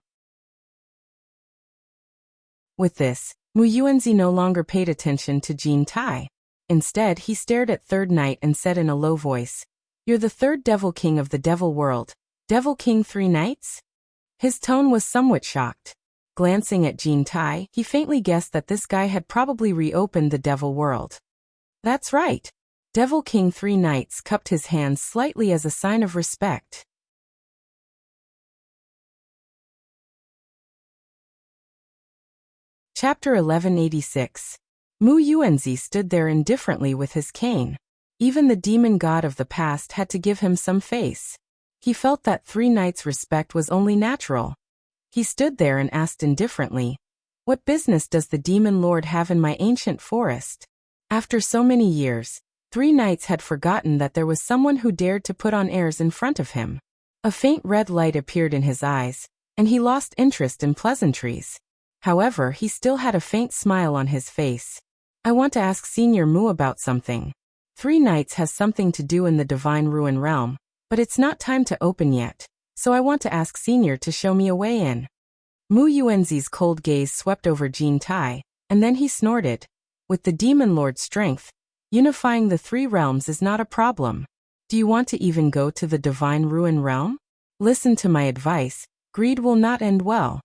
With this, Mu Yuanzi no longer paid attention to Jin Tai. Instead, he stared at Third Knight and said in a low voice, you're the third Devil King of the Devil World, Devil King 3 Knights? His tone was somewhat shocked. Glancing at Jin Tai, he faintly guessed that this guy had probably reopened the Devil World. That's right. Devil King 3 Knights cupped his hands slightly as a sign of respect. Chapter 1186. Mu Yuanzi stood there indifferently with his cane. Even the demon god of the past had to give him some face. He felt that 3 Knights' respect was only natural. He stood there and asked indifferently, what business does the demon lord have in my ancient forest? After so many years, 3 Knights had forgotten that there was someone who dared to put on airs in front of him. A faint red light appeared in his eyes, and he lost interest in pleasantries. However, he still had a faint smile on his face. I want to ask Senior Mu about something. 3 Knights has something to do in the Divine Ruin Realm, but it's not time to open yet, so I want to ask Senior to show me a way in. Mu Yuanzi's cold gaze swept over Jin Tai, and then he snorted. With the Demon Lord's strength, unifying the 3 realms is not a problem. Do you want to even go to the Divine Ruin Realm? Listen to my advice, greed will not end well.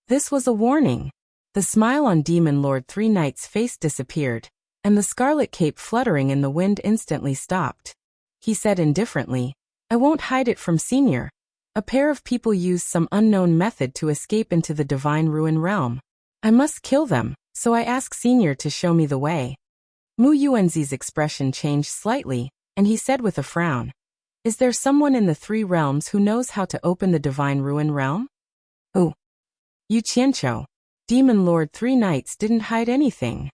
This was a warning. The smile on Demon Lord 3 Knights' face disappeared, and the scarlet cape fluttering in the wind instantly stopped. He said indifferently, I won't hide it from Senior. A pair of people used some unknown method to escape into the Divine Ruin Realm. I must kill them, so I ask Senior to show me the way. Mu Yuanzi's expression changed slightly, and he said with a frown, is there someone in the 3 realms who knows how to open the Divine Ruin Realm? Who? Yu Qianqiu. Demon Lord 3 Knights didn't hide anything.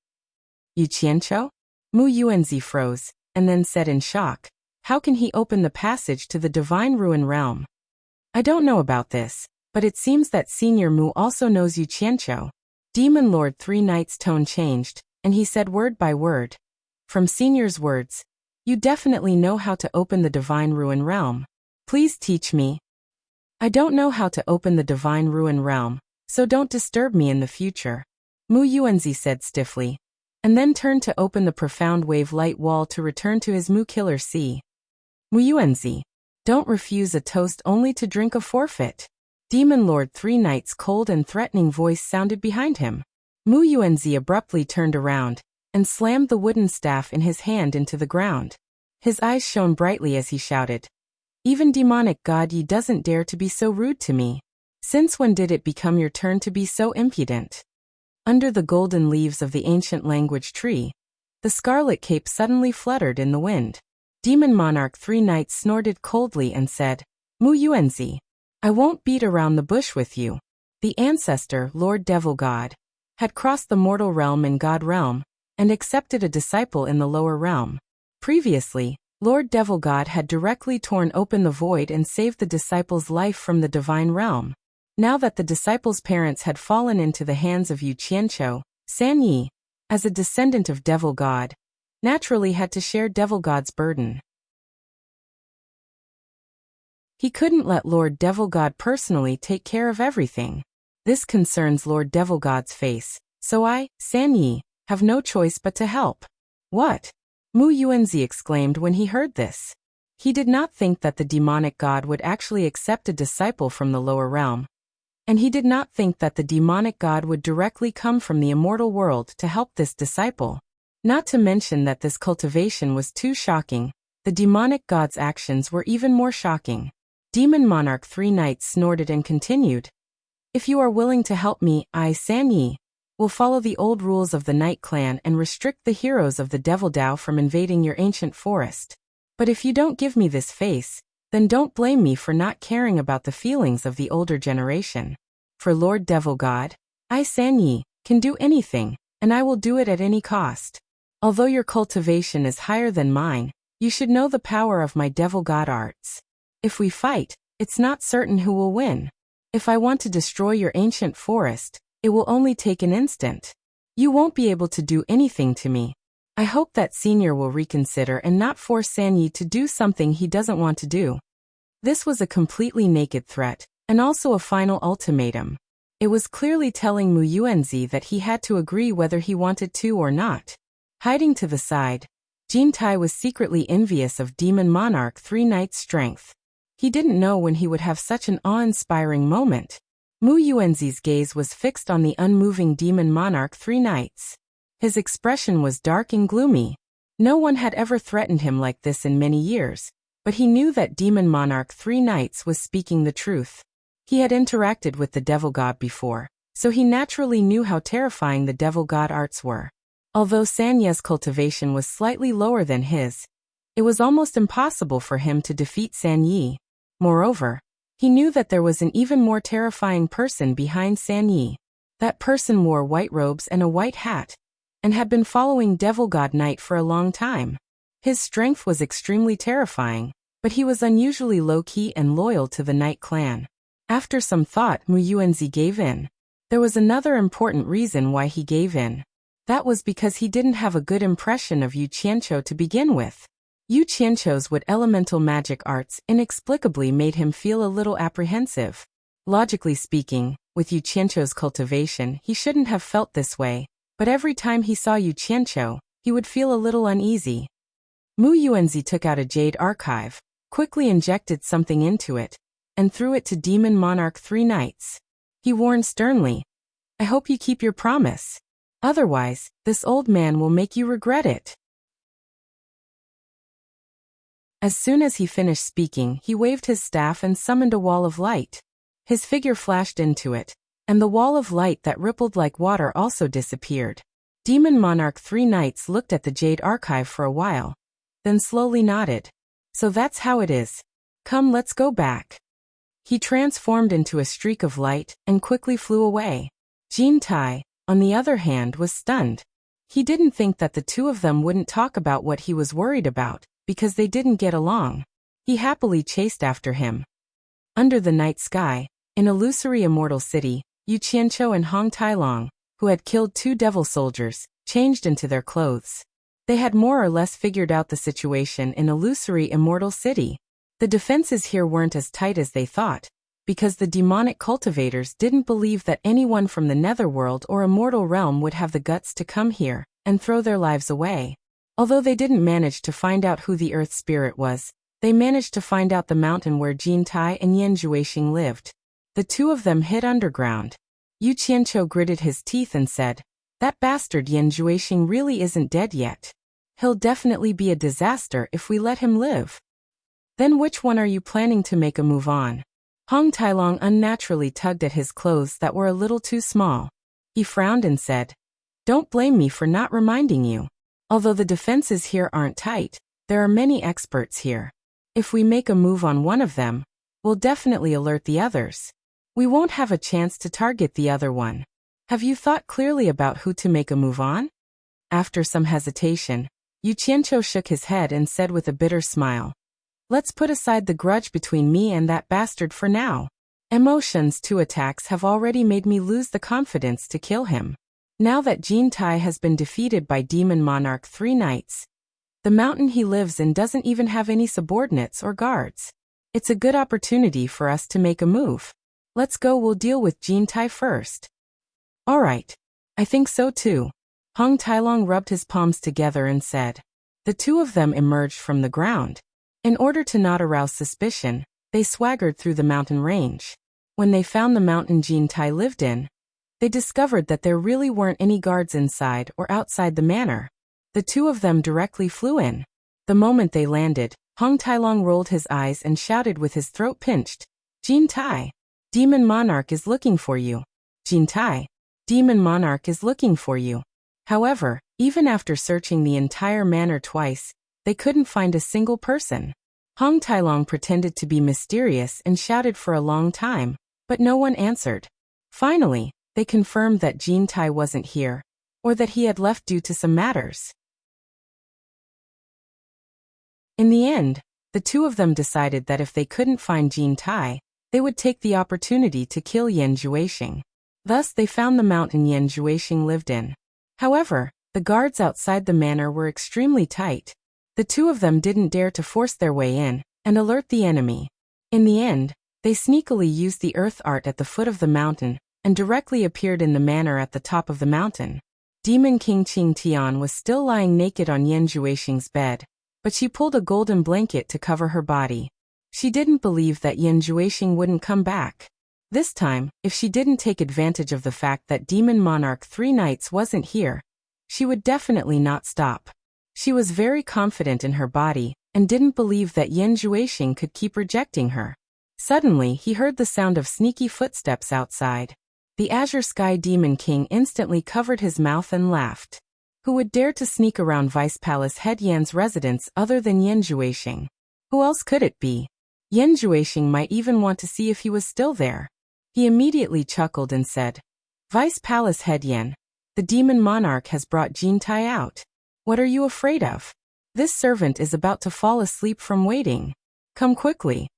Yu Qianqiu? Mu Yuanzi froze, and then said in shock, How can he open the passage to the Divine Ruin Realm? I don't know about this, but it seems that Senior Mu also knows Yu Qianqiu. Demon Lord Three Knights' tone changed, and he said word by word. From Senior's words, you definitely know how to open the Divine Ruin Realm. Please teach me. I don't know how to open the Divine Ruin Realm, so don't disturb me in the future, Mu Yuanzi said stiffly, and then turned to open the profound wave light wall to return to his Mu Killer Sea. Mu Yuanzi, don't refuse a toast only to drink a forfeit. Demon Lord Three Knights' cold and threatening voice sounded behind him. Mu Yuanzi abruptly turned around and slammed the wooden staff in his hand into the ground. His eyes shone brightly as he shouted, "Even demonic god Yi doesn't dare to be so rude to me. Since when did it become your turn to be so impudent?" Under the golden leaves of the ancient language tree, the scarlet cape suddenly fluttered in the wind. Demon Monarch Three Knights snorted coldly and said, "Mu Yuanzi, I won't beat around the bush with you." The ancestor, Lord Devil God, had crossed the mortal realm and god realm, and accepted a disciple in the lower realm. Previously, Lord Devil God had directly torn open the void and saved the disciple's life from the divine realm. Now that the disciple's parents had fallen into the hands of Yu Qianqiu, San Yi, as a descendant of Devil God, naturally had to share Devil God's burden. He couldn't let Lord Devil God personally take care of everything. This concerns Lord Devil God's face, so I, San Yi, have no choice but to help. What? Mu Yuanzi exclaimed when he heard this. He did not think that the demonic god would actually accept a disciple from the lower realm. And he did not think that the demonic god would directly come from the immortal world to help this disciple. Not to mention that this cultivation was too shocking, the demonic god's actions were even more shocking. Demon Monarch Three Knights snorted and continued, "If you are willing to help me, I, San Yi, will follow the old rules of the Night Clan and restrict the heroes of the Devil Dao from invading your ancient forest. But if you don't give me this face, then don't blame me for not caring about the feelings of the older generation. For Lord Devil God, I, San Yi, can do anything, and I will do it at any cost. Although your cultivation is higher than mine, you should know the power of my Devil God arts. If we fight, it's not certain who will win. If I want to destroy your ancient forest, it will only take an instant. You won't be able to do anything to me. I hope that Senior will reconsider and not force San Yi to do something he doesn't want to do." This was a completely naked threat, and also a final ultimatum. It was clearly telling Mu Yuanzi that he had to agree whether he wanted to or not. Hiding to the side, Jin Tai was secretly envious of Demon Monarch Three Knights' strength. He didn't know when he would have such an awe-inspiring moment. Mu Yuanzi's gaze was fixed on the unmoving Demon Monarch Three Knights. His expression was dark and gloomy. No one had ever threatened him like this in many years, but he knew that Demon Monarch Three Knights was speaking the truth. He had interacted with the Devil God before, so he naturally knew how terrifying the Devil God arts were. Although San Yi's cultivation was slightly lower than his, it was almost impossible for him to defeat San Yi. Moreover, he knew that there was an even more terrifying person behind San Yi. That person wore white robes and a white hat, and had been following Devil God Knight for a long time. His strength was extremely terrifying, but he was unusually low-key and loyal to the Night Clan. After some thought, Mu Yuanzi gave in. There was another important reason why he gave in. That was because he didn't have a good impression of Yu Qianqiu to begin with. Yu Qianqiu's wood elemental magic arts inexplicably made him feel a little apprehensive. Logically speaking, with Yu Qianqiu's cultivation, he shouldn't have felt this way, but every time he saw Yu Qianqiu, he would feel a little uneasy. Mu Yuanzi took out a jade archive, quickly injected something into it, and threw it to Demon Monarch Three Knights. He warned sternly, "I hope you keep your promise. Otherwise, this old man will make you regret it." As soon as he finished speaking, he waved his staff and summoned a wall of light. His figure flashed into it, and the wall of light that rippled like water also disappeared. Demon Monarch Three Knights looked at the jade archive for a while, then slowly nodded. "So that's how it is. Come, let's go back." He transformed into a streak of light and quickly flew away. Jin Tai, on the other hand, was stunned. He didn't think that the two of them wouldn't talk about what he was worried about, because they didn't get along. He happily chased after him. Under the night sky, in illusory immortal city, Yu Qianqiu and Hong Tailong, who had killed 2 devil soldiers, changed into their clothes. They had more or less figured out the situation in illusory immortal city. The defenses here weren't as tight as they thought, because the demonic cultivators didn't believe that anyone from the netherworld or immortal realm would have the guts to come here and throw their lives away. Although they didn't manage to find out who the earth spirit was, they managed to find out the mountain where Jin Tai and Yan Juixing lived. The 2 of them hid underground. Yu Qianqiu gritted his teeth and said, "That bastard Yan Juixing really isn't dead yet. He'll definitely be a disaster if we let him live." "Then which one are you planning to make a move on?" Hong Tailong unnaturally tugged at his clothes that were a little too small. He frowned and said, "Don't blame me for not reminding you. Although the defenses here aren't tight, there are many experts here. If we make a move on one of them, we'll definitely alert the others. We won't have a chance to target the other one. Have you thought clearly about who to make a move on?" After some hesitation, Yu Qianqiu shook his head and said with a bitter smile, "Let's put aside the grudge between me and that bastard for now. Emotion's 2 attacks have already made me lose the confidence to kill him. Now that Jin Tai has been defeated by Demon Monarch 3 Knights, the mountain he lives in doesn't even have any subordinates or guards. It's a good opportunity for us to make a move. Let's go, we'll deal with Jin Tai first." "All right. I think so too." Hong Tailong rubbed his palms together and said. The 2 of them emerged from the ground. In order to not arouse suspicion, they swaggered through the mountain range. When they found the mountain Jin Tai lived in, they discovered that there really weren't any guards inside or outside the manor. The 2 of them directly flew in. The moment they landed, Hong Tailong rolled his eyes and shouted with his throat pinched, "Jin Tai! Demon Monarch is looking for you. Jin Tai! Demon Monarch is looking for you." However, even after searching the entire manor twice, they couldn't find a single person. Hong Tailong pretended to be mysterious and shouted for a long time, but no one answered. Finally, they confirmed that Jin Tai wasn't here, or that he had left due to some matters. In the end, the 2 of them decided that if they couldn't find Jin Tai, they would take the opportunity to kill Yan Juixing. Thus they found the mountain Yan Juixing lived in. However, the guards outside the manor were extremely tight. The 2 of them didn't dare to force their way in and alert the enemy. In the end, they sneakily used the earth art at the foot of the mountain and directly appeared in the manor at the top of the mountain. Demon King Qing Tian was still lying naked on Yan Juixing's bed, but she pulled a golden blanket to cover her body. She didn't believe that Yan Juixing wouldn't come back. This time, if she didn't take advantage of the fact that Demon Monarch 3 Knights wasn't here, she would definitely not stop. She was very confident in her body and didn't believe that Yan Juixing could keep rejecting her. Suddenly, he heard the sound of sneaky footsteps outside. The Azure Sky Demon King instantly covered his mouth and laughed. Who would dare to sneak around Vice Palace Head Yan's residence other than Yan Juixing? Who else could it be? Yan Juixing might even want to see if he was still there. He immediately chuckled and said, "Vice Palace Head Yan, the Demon Monarch has brought Jin Tai out. What are you afraid of? This servant is about to fall asleep from waiting. Come quickly."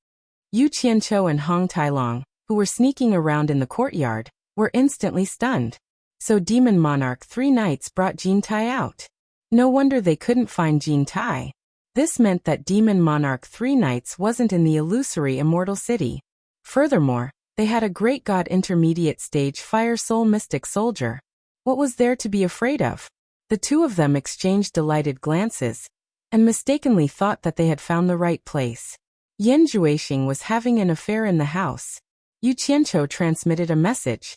Yu Qianqiu and Hong Tailong, who were sneaking around in the courtyard, were instantly stunned. So Demon Monarch 3 Knights brought Jin Tai out. No wonder they couldn't find Jin Tai. This meant that Demon Monarch 3 Knights wasn't in the illusory immortal city. Furthermore, they had a great god intermediate stage Fire Soul Mystic Soldier. What was there to be afraid of? The 2 of them exchanged delighted glances, and mistakenly thought that they had found the right place. Yan Juixing was having an affair in the house. Yu Qianqiu transmitted a message.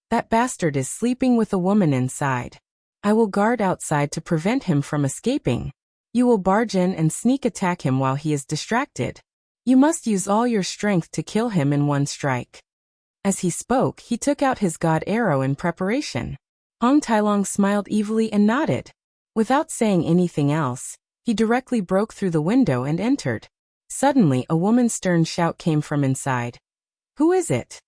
"That bastard is sleeping with a woman inside. I will guard outside to prevent him from escaping. You will barge in and sneak attack him while he is distracted. You must use all your strength to kill him in one strike." As he spoke, he took out his god arrow in preparation. Hong Tailong smiled evilly and nodded. Without saying anything else, he directly broke through the window and entered. Suddenly, a woman's stern shout came from inside. "Who is it?"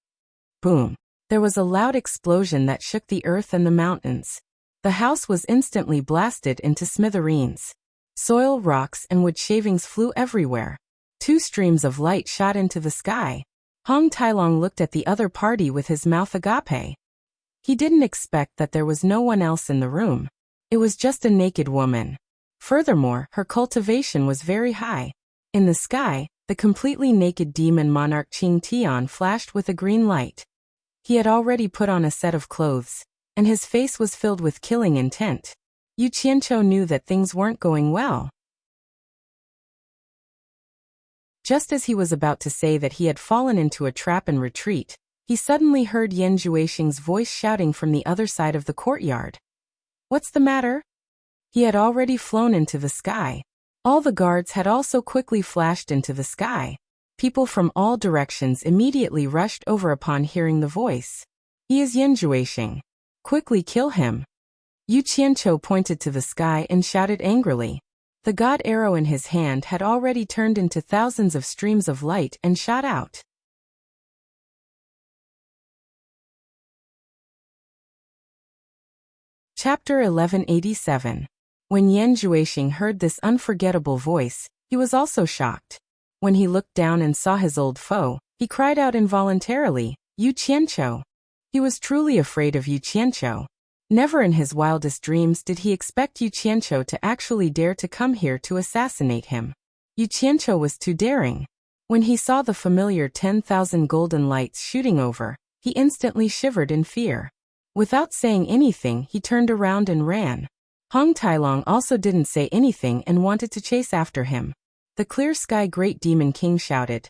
Boom. There was a loud explosion that shook the earth and the mountains. The house was instantly blasted into smithereens. Soil, rocks, and wood shavings flew everywhere. 2 streams of light shot into the sky. Hong Tailong looked at the other party with his mouth agape. He didn't expect that there was no one else in the room. It was just a naked woman. Furthermore, her cultivation was very high. In the sky, the completely naked demon monarch Qing Tian flashed with a green light. He had already put on a set of clothes, and his face was filled with killing intent. Yu Qianqiu knew that things weren't going well. Just as he was about to say that he had fallen into a trap and retreat, he suddenly heard Yan Juixing's voice shouting from the other side of the courtyard. "What's the matter?" He had already flown into the sky. All the guards had also quickly flashed into the sky. People from all directions immediately rushed over upon hearing the voice. "He is Yan Juixing. Quickly kill him." Yu Qianqiu pointed to the sky and shouted angrily. The god arrow in his hand had already turned into thousands of streams of light and shot out. Chapter 1187. When Yan Juixing heard this unforgettable voice, he was also shocked. When he looked down and saw his old foe, he cried out involuntarily, "Yu Qianqiu!" He was truly afraid of Yu Qianqiu. Never in his wildest dreams did he expect Yu Qianqiu to actually dare to come here to assassinate him. Yu Qianqiu was too daring. When he saw the familiar 10,000 golden lights shooting over, he instantly shivered in fear. Without saying anything, he turned around and ran. Hong Tailong also didn't say anything and wanted to chase after him. The clear sky great demon king shouted,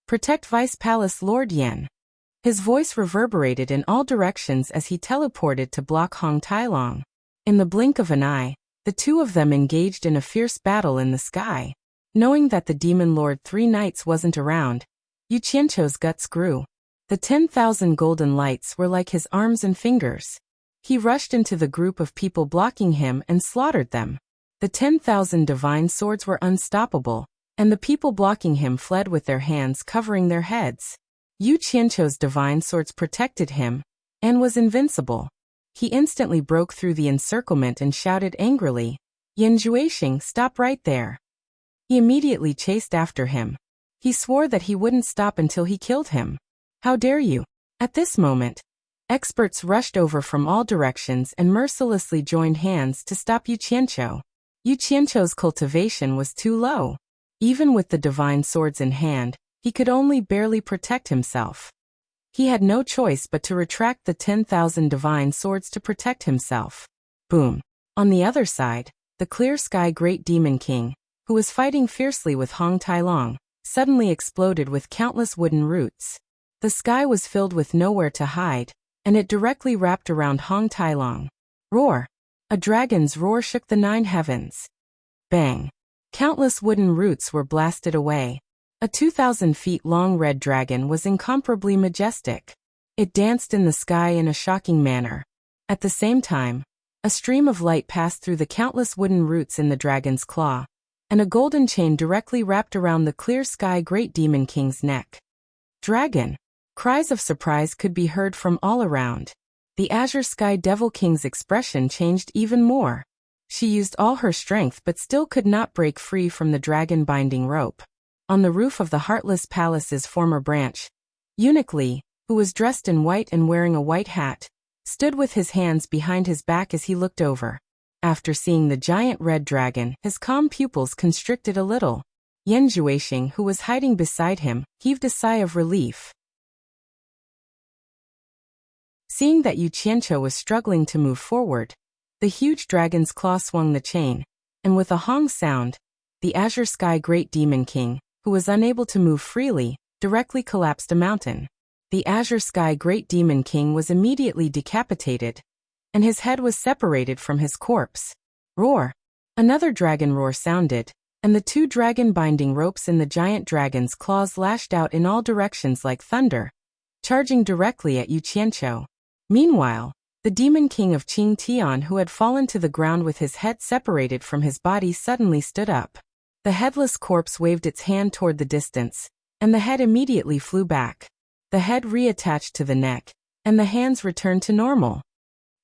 "Protect Vice Palace Lord Yan." His voice reverberated in all directions as he teleported to block Hong Tailong. In the blink of an eye, the two of them engaged in a fierce battle in the sky. Knowing that the demon lord 3 nights wasn't around, Yu Qianqiu's guts grew. The 10,000 golden lights were like his arms and fingers. He rushed into the group of people blocking him and slaughtered them. The 10,000 divine swords were unstoppable, and the people blocking him fled with their hands covering their heads. Yu Qianqiu's divine swords protected him, and was invincible. He instantly broke through the encirclement and shouted angrily, "Yan Juixing, stop right there." He immediately chased after him. He swore that he wouldn't stop until he killed him. "How dare you!" At this moment, experts rushed over from all directions and mercilessly joined hands to stop Yu Qianqiu. Yu Qianqiu's cultivation was too low. Even with the divine swords in hand, he could only barely protect himself. He had no choice but to retract the 10,000 divine swords to protect himself. Boom. On the other side, the clear sky great demon king, who was fighting fiercely with Hong Tailong, suddenly exploded with countless wooden roots. The sky was filled with nowhere to hide, and it directly wrapped around Hong Tailong. Roar! A dragon's roar shook the 9 heavens. Bang! Countless wooden roots were blasted away. A 2,000 feet long red dragon was incomparably majestic. It danced in the sky in a shocking manner. At the same time, a stream of light passed through the countless wooden roots in the dragon's claw, and a golden chain directly wrapped around the clear sky great demon king's neck. Dragon! Cries of surprise could be heard from all around. The Azure Sky Devil King's expression changed even more. She used all her strength but still could not break free from the dragon binding rope. On the roof of the Heartless Palace's former branch, Eunuch Li, who was dressed in white and wearing a white hat, stood with his hands behind his back as he looked over. After seeing the giant red dragon, his calm pupils constricted a little. Yan Juixing, who was hiding beside him, heaved a sigh of relief. Seeing that Yu Qianqiu was struggling to move forward, the huge dragon's claw swung the chain, and with a hong sound, the Azure Sky Great Demon King, who was unable to move freely, directly collapsed a mountain. The Azure Sky Great Demon King was immediately decapitated, and his head was separated from his corpse. Roar! Another dragon roar sounded, and the 2 dragon binding ropes in the giant dragon's claws lashed out in all directions like thunder, charging directly at Yu Qianqiu. Meanwhile, the demon king of Qing Tian, who had fallen to the ground with his head separated from his body, suddenly stood up. The headless corpse waved its hand toward the distance, and the head immediately flew back. The head reattached to the neck, and the hands returned to normal.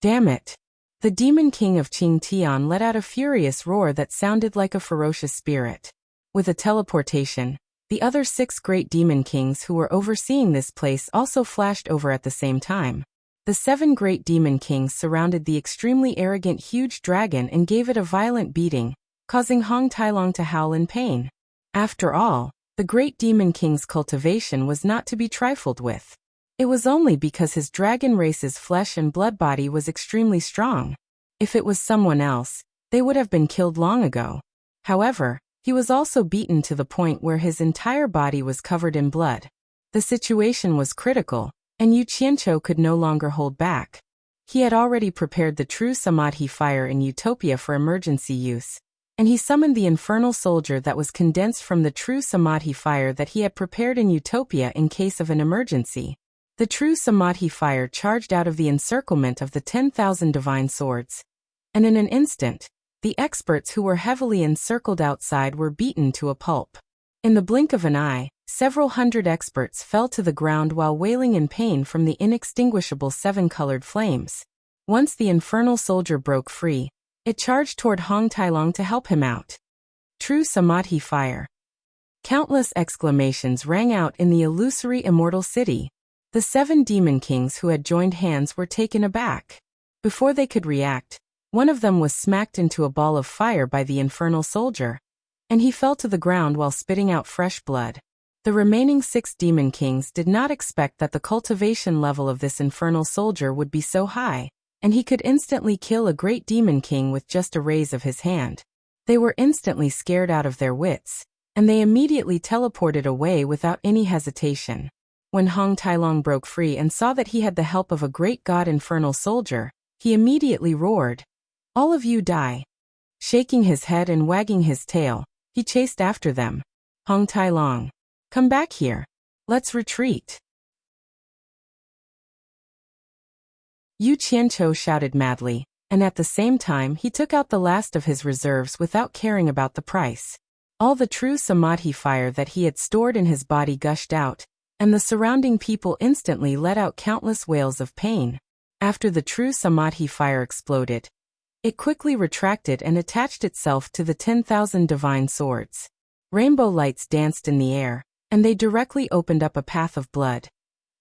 Damn it! The demon king of Qingtian let out a furious roar that sounded like a ferocious spirit. With a teleportation, the other 6 great demon kings who were overseeing this place also flashed over at the same time. The 7 great demon kings surrounded the extremely arrogant huge dragon and gave it a violent beating, causing Hong Tailong to howl in pain. After all, the great demon king's cultivation was not to be trifled with. It was only because his dragon race's flesh and blood body was extremely strong. If it was someone else, they would have been killed long ago. However, he was also beaten to the point where his entire body was covered in blood. The situation was critical, and Yu Qianqiu could no longer hold back. He had already prepared the true Samadhi fire in Utopia for emergency use, and he summoned the infernal soldier that was condensed from the true Samadhi fire that he had prepared in Utopia in case of an emergency. The true Samadhi fire charged out of the encirclement of the 10,000 divine swords, and in an instant, the experts who were heavily encircled outside were beaten to a pulp. In the blink of an eye, several hundred experts fell to the ground while wailing in pain from the inextinguishable 7-colored flames. Once the infernal soldier broke free, it charged toward Hong Tailong to help him out. True Samadhi fire. Countless exclamations rang out in the illusory immortal city. The 7 demon kings who had joined hands were taken aback. Before they could react, one of them was smacked into a ball of fire by the infernal soldier, and he fell to the ground while spitting out fresh blood. The remaining 6 demon kings did not expect that the cultivation level of this infernal soldier would be so high, and he could instantly kill a great demon king with just a raise of his hand. They were instantly scared out of their wits, and they immediately teleported away without any hesitation. When Hong Tailong broke free and saw that he had the help of a great god infernal soldier, he immediately roared, "All of you die!" Shaking his head and wagging his tail, he chased after them. "Hong Tailong, come back here. Let's retreat." Yu Qianqiu shouted madly, and at the same time he took out the last of his reserves without caring about the price. All the true Samadhi fire that he had stored in his body gushed out, and the surrounding people instantly let out countless wails of pain. After the true Samadhi fire exploded, it quickly retracted and attached itself to the 10,000 divine swords. Rainbow lights danced in the air, and they directly opened up a path of blood,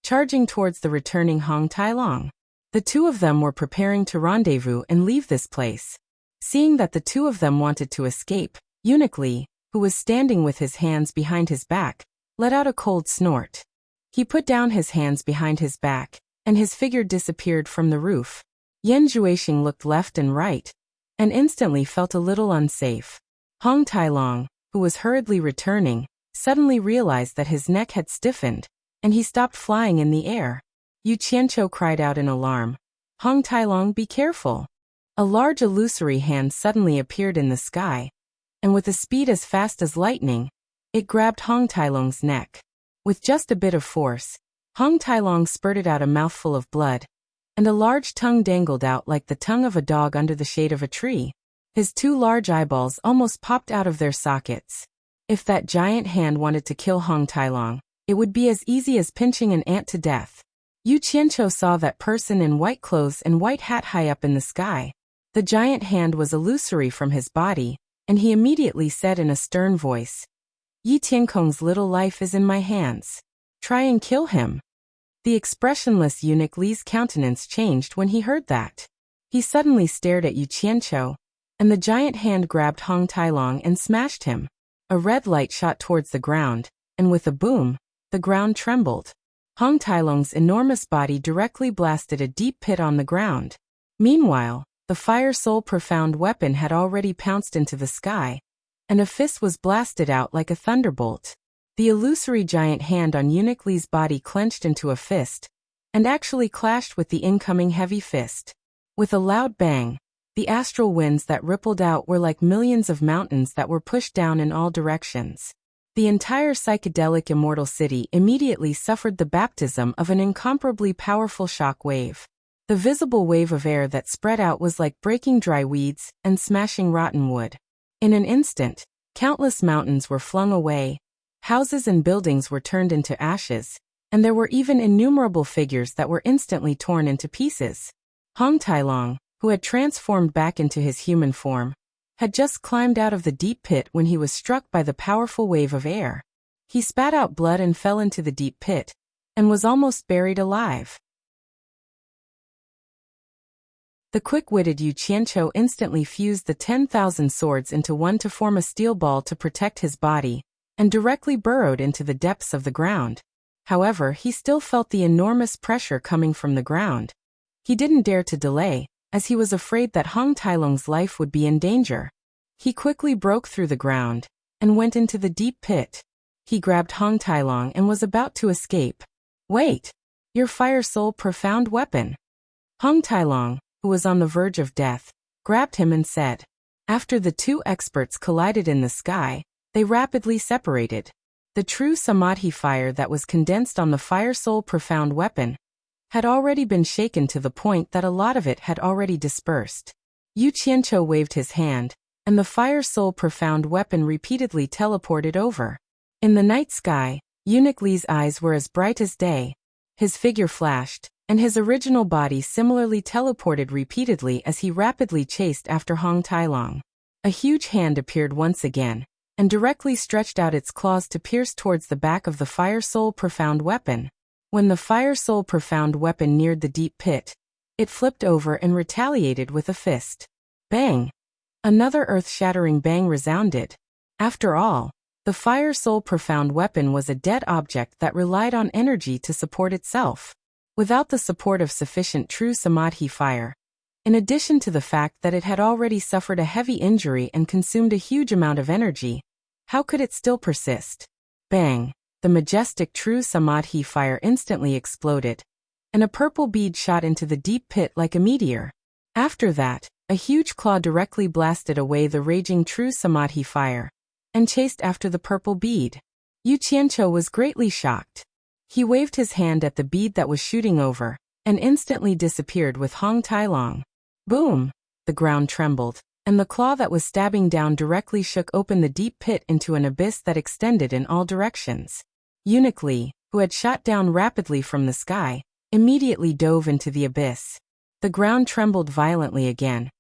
charging towards the returning Hong Tailong. The 2 of them were preparing to rendezvous and leave this place. Seeing that the 2 of them wanted to escape, Eunuch Li, who was standing with his hands behind his back, let out a cold snort. He put down his hands behind his back, and his figure disappeared from the roof. Yan Zhuixing looked left and right, and instantly felt a little unsafe. Hong Tailong, who was hurriedly returning, suddenly realized that his neck had stiffened, and he stopped flying in the air. Yu Qianqiu cried out in alarm, "Hong Tailong, be careful!" A large illusory hand suddenly appeared in the sky, and with a speed as fast as lightning, it grabbed Hong Tailong's neck. With just a bit of force, Hong Tailong spurted out a mouthful of blood, and a large tongue dangled out like the tongue of a dog under the shade of a tree. His 2 large eyeballs almost popped out of their sockets. If that giant hand wanted to kill Hong Tailong, it would be as easy as pinching an ant to death. Yu Qianqiu saw that person in white clothes and white hat high up in the sky. The giant hand was illusory from his body, and he immediately said in a stern voice, "Yi Tiankong's little life is in my hands. Try and kill him." The expressionless eunuch Li's countenance changed when he heard that. He suddenly stared at Yu Qianqiu, and the giant hand grabbed Hong Tailong and smashed him. A red light shot towards the ground, and with a boom, the ground trembled. Hong Tailong's enormous body directly blasted a deep pit on the ground. Meanwhile, the Fire Soul Profound weapon had already pounced into the sky, and a fist was blasted out like a thunderbolt. The illusory giant hand on Eunuch Li's body clenched into a fist, and actually clashed with the incoming heavy fist. With a loud bang, the astral winds that rippled out were like millions of mountains that were pushed down in all directions. The entire psychedelic immortal city immediately suffered the baptism of an incomparably powerful shock wave. The visible wave of air that spread out was like breaking dry weeds and smashing rotten wood. In an instant, countless mountains were flung away, houses and buildings were turned into ashes, and there were even innumerable figures that were instantly torn into pieces. Hong Tailong, who had transformed back into his human form, had just climbed out of the deep pit when he was struck by the powerful wave of air. He spat out blood and fell into the deep pit, and was almost buried alive. The quick-witted Yu Qianqiu instantly fused the 10,000 swords into one to form a steel ball to protect his body, and directly burrowed into the depths of the ground. However, he still felt the enormous pressure coming from the ground. He didn't dare to delay, as he was afraid that Hong Tailong's life would be in danger. He quickly broke through the ground, and went into the deep pit. He grabbed Hong Tailong and was about to escape. "Wait! Your fire soul profound weapon!" Hong Tailong, who was on the verge of death, grabbed him and said. After the two experts collided in the sky, they rapidly separated. The true Samadhi fire that was condensed on the fire soul profound weapon had already been shaken to the point that a lot of it had already dispersed. Yu Qianqiu waved his hand, and the fire soul profound weapon repeatedly teleported over. In the night sky, Eunuch Li's eyes were as bright as day. His figure flashed, and his original body similarly teleported repeatedly as he rapidly chased after Hong Tailong. A huge hand appeared once again, and directly stretched out its claws to pierce towards the back of the fire soul profound weapon. When the fire soul profound weapon neared the deep pit, it flipped over and retaliated with a fist. Bang! Another earth-shattering bang resounded. After all, the fire soul profound weapon was a dead object that relied on energy to support itself. Without the support of sufficient true Samadhi fire, in addition to the fact that it had already suffered a heavy injury and consumed a huge amount of energy, how could it still persist? Bang! The majestic true Samadhi fire instantly exploded, and a purple bead shot into the deep pit like a meteor. After that, a huge claw directly blasted away the raging true Samadhi fire, and chased after the purple bead. Yu Qianqiu was greatly shocked. He waved his hand at the bead that was shooting over, and instantly disappeared with Hong Tailong. Boom! The ground trembled, and the claw that was stabbing down directly shook open the deep pit into an abyss that extended in all directions. Eunuch Li, who had shot down rapidly from the sky, immediately dove into the abyss. The ground trembled violently again,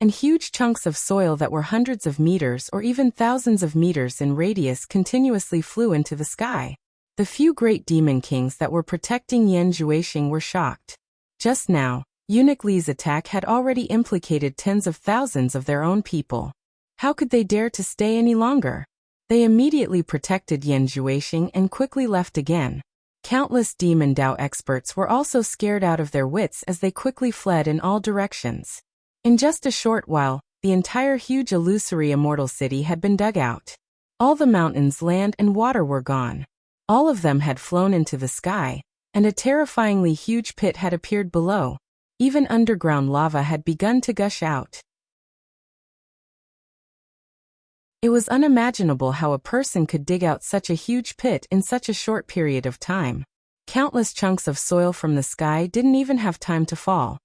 and huge chunks of soil that were hundreds of meters or even thousands of meters in radius continuously flew into the sky. The few great demon kings that were protecting Yan Zhuixing were shocked. Just now, Eunuch Li's attack had already implicated tens of thousands of their own people. How could they dare to stay any longer? They immediately protected Yan Zhuixing and quickly left again. Countless demon Dao experts were also scared out of their wits as they quickly fled in all directions. In just a short while, the entire huge illusory immortal city had been dug out. All the mountains, land, and water were gone. All of them had flown into the sky, and a terrifyingly huge pit had appeared below. Even underground lava had begun to gush out. It was unimaginable how a person could dig out such a huge pit in such a short period of time. Countless chunks of soil from the sky didn't even have time to fall.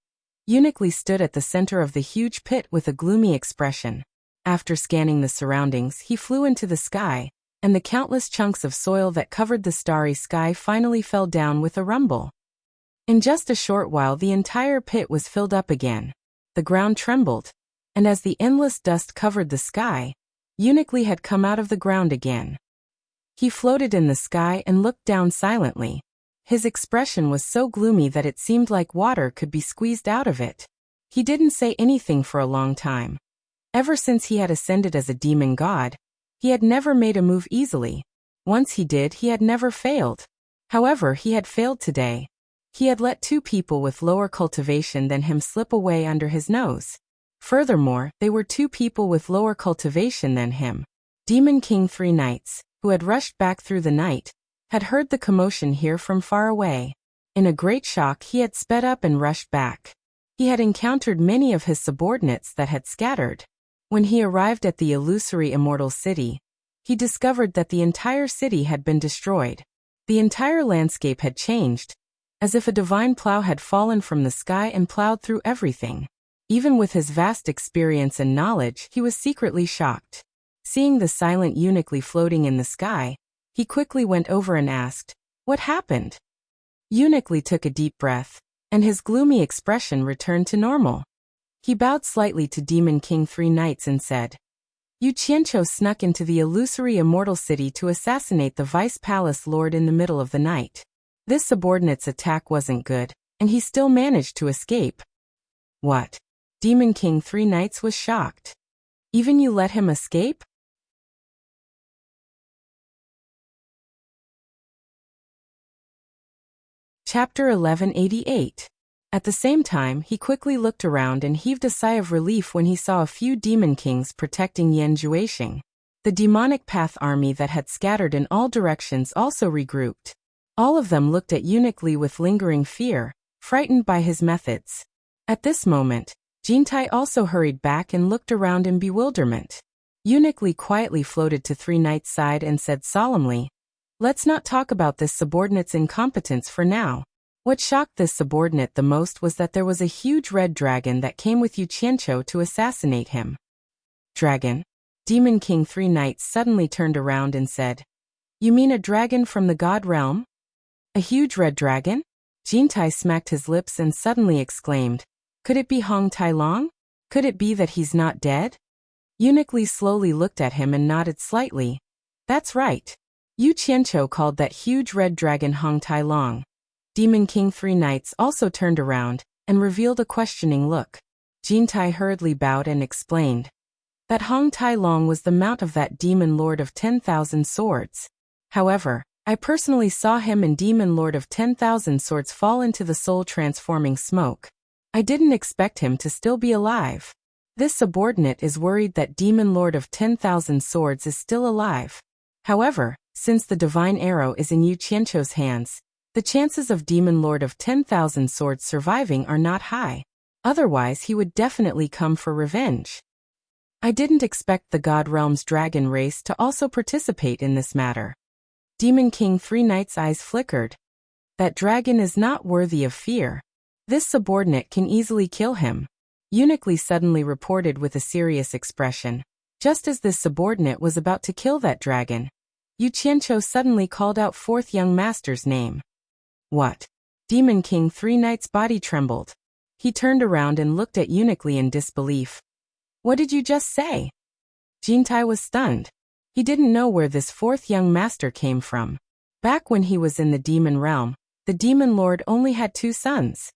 Eunuch Li stood at the center of the huge pit with a gloomy expression. After scanning the surroundings, he flew into the sky, and the countless chunks of soil that covered the starry sky finally fell down with a rumble. In just a short while the entire pit was filled up again. The ground trembled, and as the endless dust covered the sky, Eunuch Li had come out of the ground again. He floated in the sky and looked down silently. His expression was so gloomy that it seemed like water could be squeezed out of it. He didn't say anything for a long time. Ever since he had ascended as a demon god, he had never made a move easily. Once he did, he had never failed. However, he had failed today. He had let two people with lower cultivation than him slip away under his nose. Furthermore, they were two people with lower cultivation than him. Demon King 3 Knights, who had rushed back through the night, had heard the commotion here from far away. In a great shock, he had sped up and rushed back. He had encountered many of his subordinates that had scattered. When he arrived at the illusory immortal city, he discovered that the entire city had been destroyed. The entire landscape had changed, as if a divine plow had fallen from the sky and plowed through everything. Even with his vast experience and knowledge, he was secretly shocked. Seeing the silent Eunuch Li floating in the sky, he quickly went over and asked, "What happened?" Eunuch Li took a deep breath, and his gloomy expression returned to normal. He bowed slightly to Demon King Three Knights and said, Yu Qianqiu snuck into the illusory immortal city to assassinate the vice palace lord in the middle of the night. This subordinate's attack wasn't good, and he still managed to escape. What? Demon King Three Knights was shocked. Even you let him escape? Chapter 1188. At the same time, he quickly looked around and heaved a sigh of relief when he saw a few demon kings protecting Yan Juexing. The demonic path army that had scattered in all directions also regrouped. All of them looked at Eunuch Li with lingering fear, frightened by his methods. At this moment, Jintai also hurried back and looked around in bewilderment. Eunuch Li quietly floated to Three Knights' side and said solemnly, Let's not talk about this subordinate's incompetence for now. What shocked this subordinate the most was that there was a huge red dragon that came with Yu Qianqiu to assassinate him. Dragon? Demon King Three Knights suddenly turned around and said, You mean a dragon from the god realm? A huge red dragon? Jintai smacked his lips and suddenly exclaimed, Could it be Hong Tailong? Could it be that he's not dead? Eunuch Li slowly looked at him and nodded slightly. That's right. Yu Qianqiu called that huge red dragon Hong Tailong. Demon King Three Knights also turned around and revealed a questioning look. Jintai hurriedly bowed and explained that Hong Tailong was the mount of that demon lord of 10,000 swords. However, I personally saw him and demon lord of 10,000 swords fall into the soul-transforming smoke. I didn't expect him to still be alive. This subordinate is worried that demon lord of 10,000 swords is still alive. However, since the divine arrow is in Yu Qianqiu's hands, the chances of Demon Lord of 10,000 Swords surviving are not high. Otherwise he would definitely come for revenge. I didn't expect the God Realm's dragon race to also participate in this matter. Demon King Three Knights' eyes flickered. That dragon is not worthy of fear. This subordinate can easily kill him. Eunuch Li suddenly reported with a serious expression. Just as this subordinate was about to kill that dragon, Yu Qianqiu suddenly called out fourth young master's name. What? Demon King Three Knights' body trembled. He turned around and looked at Eunuch Li in disbelief. What did you just say? Jintai was stunned. He didn't know where this fourth young master came from. Back when he was in the demon realm, the demon lord only had 2 sons.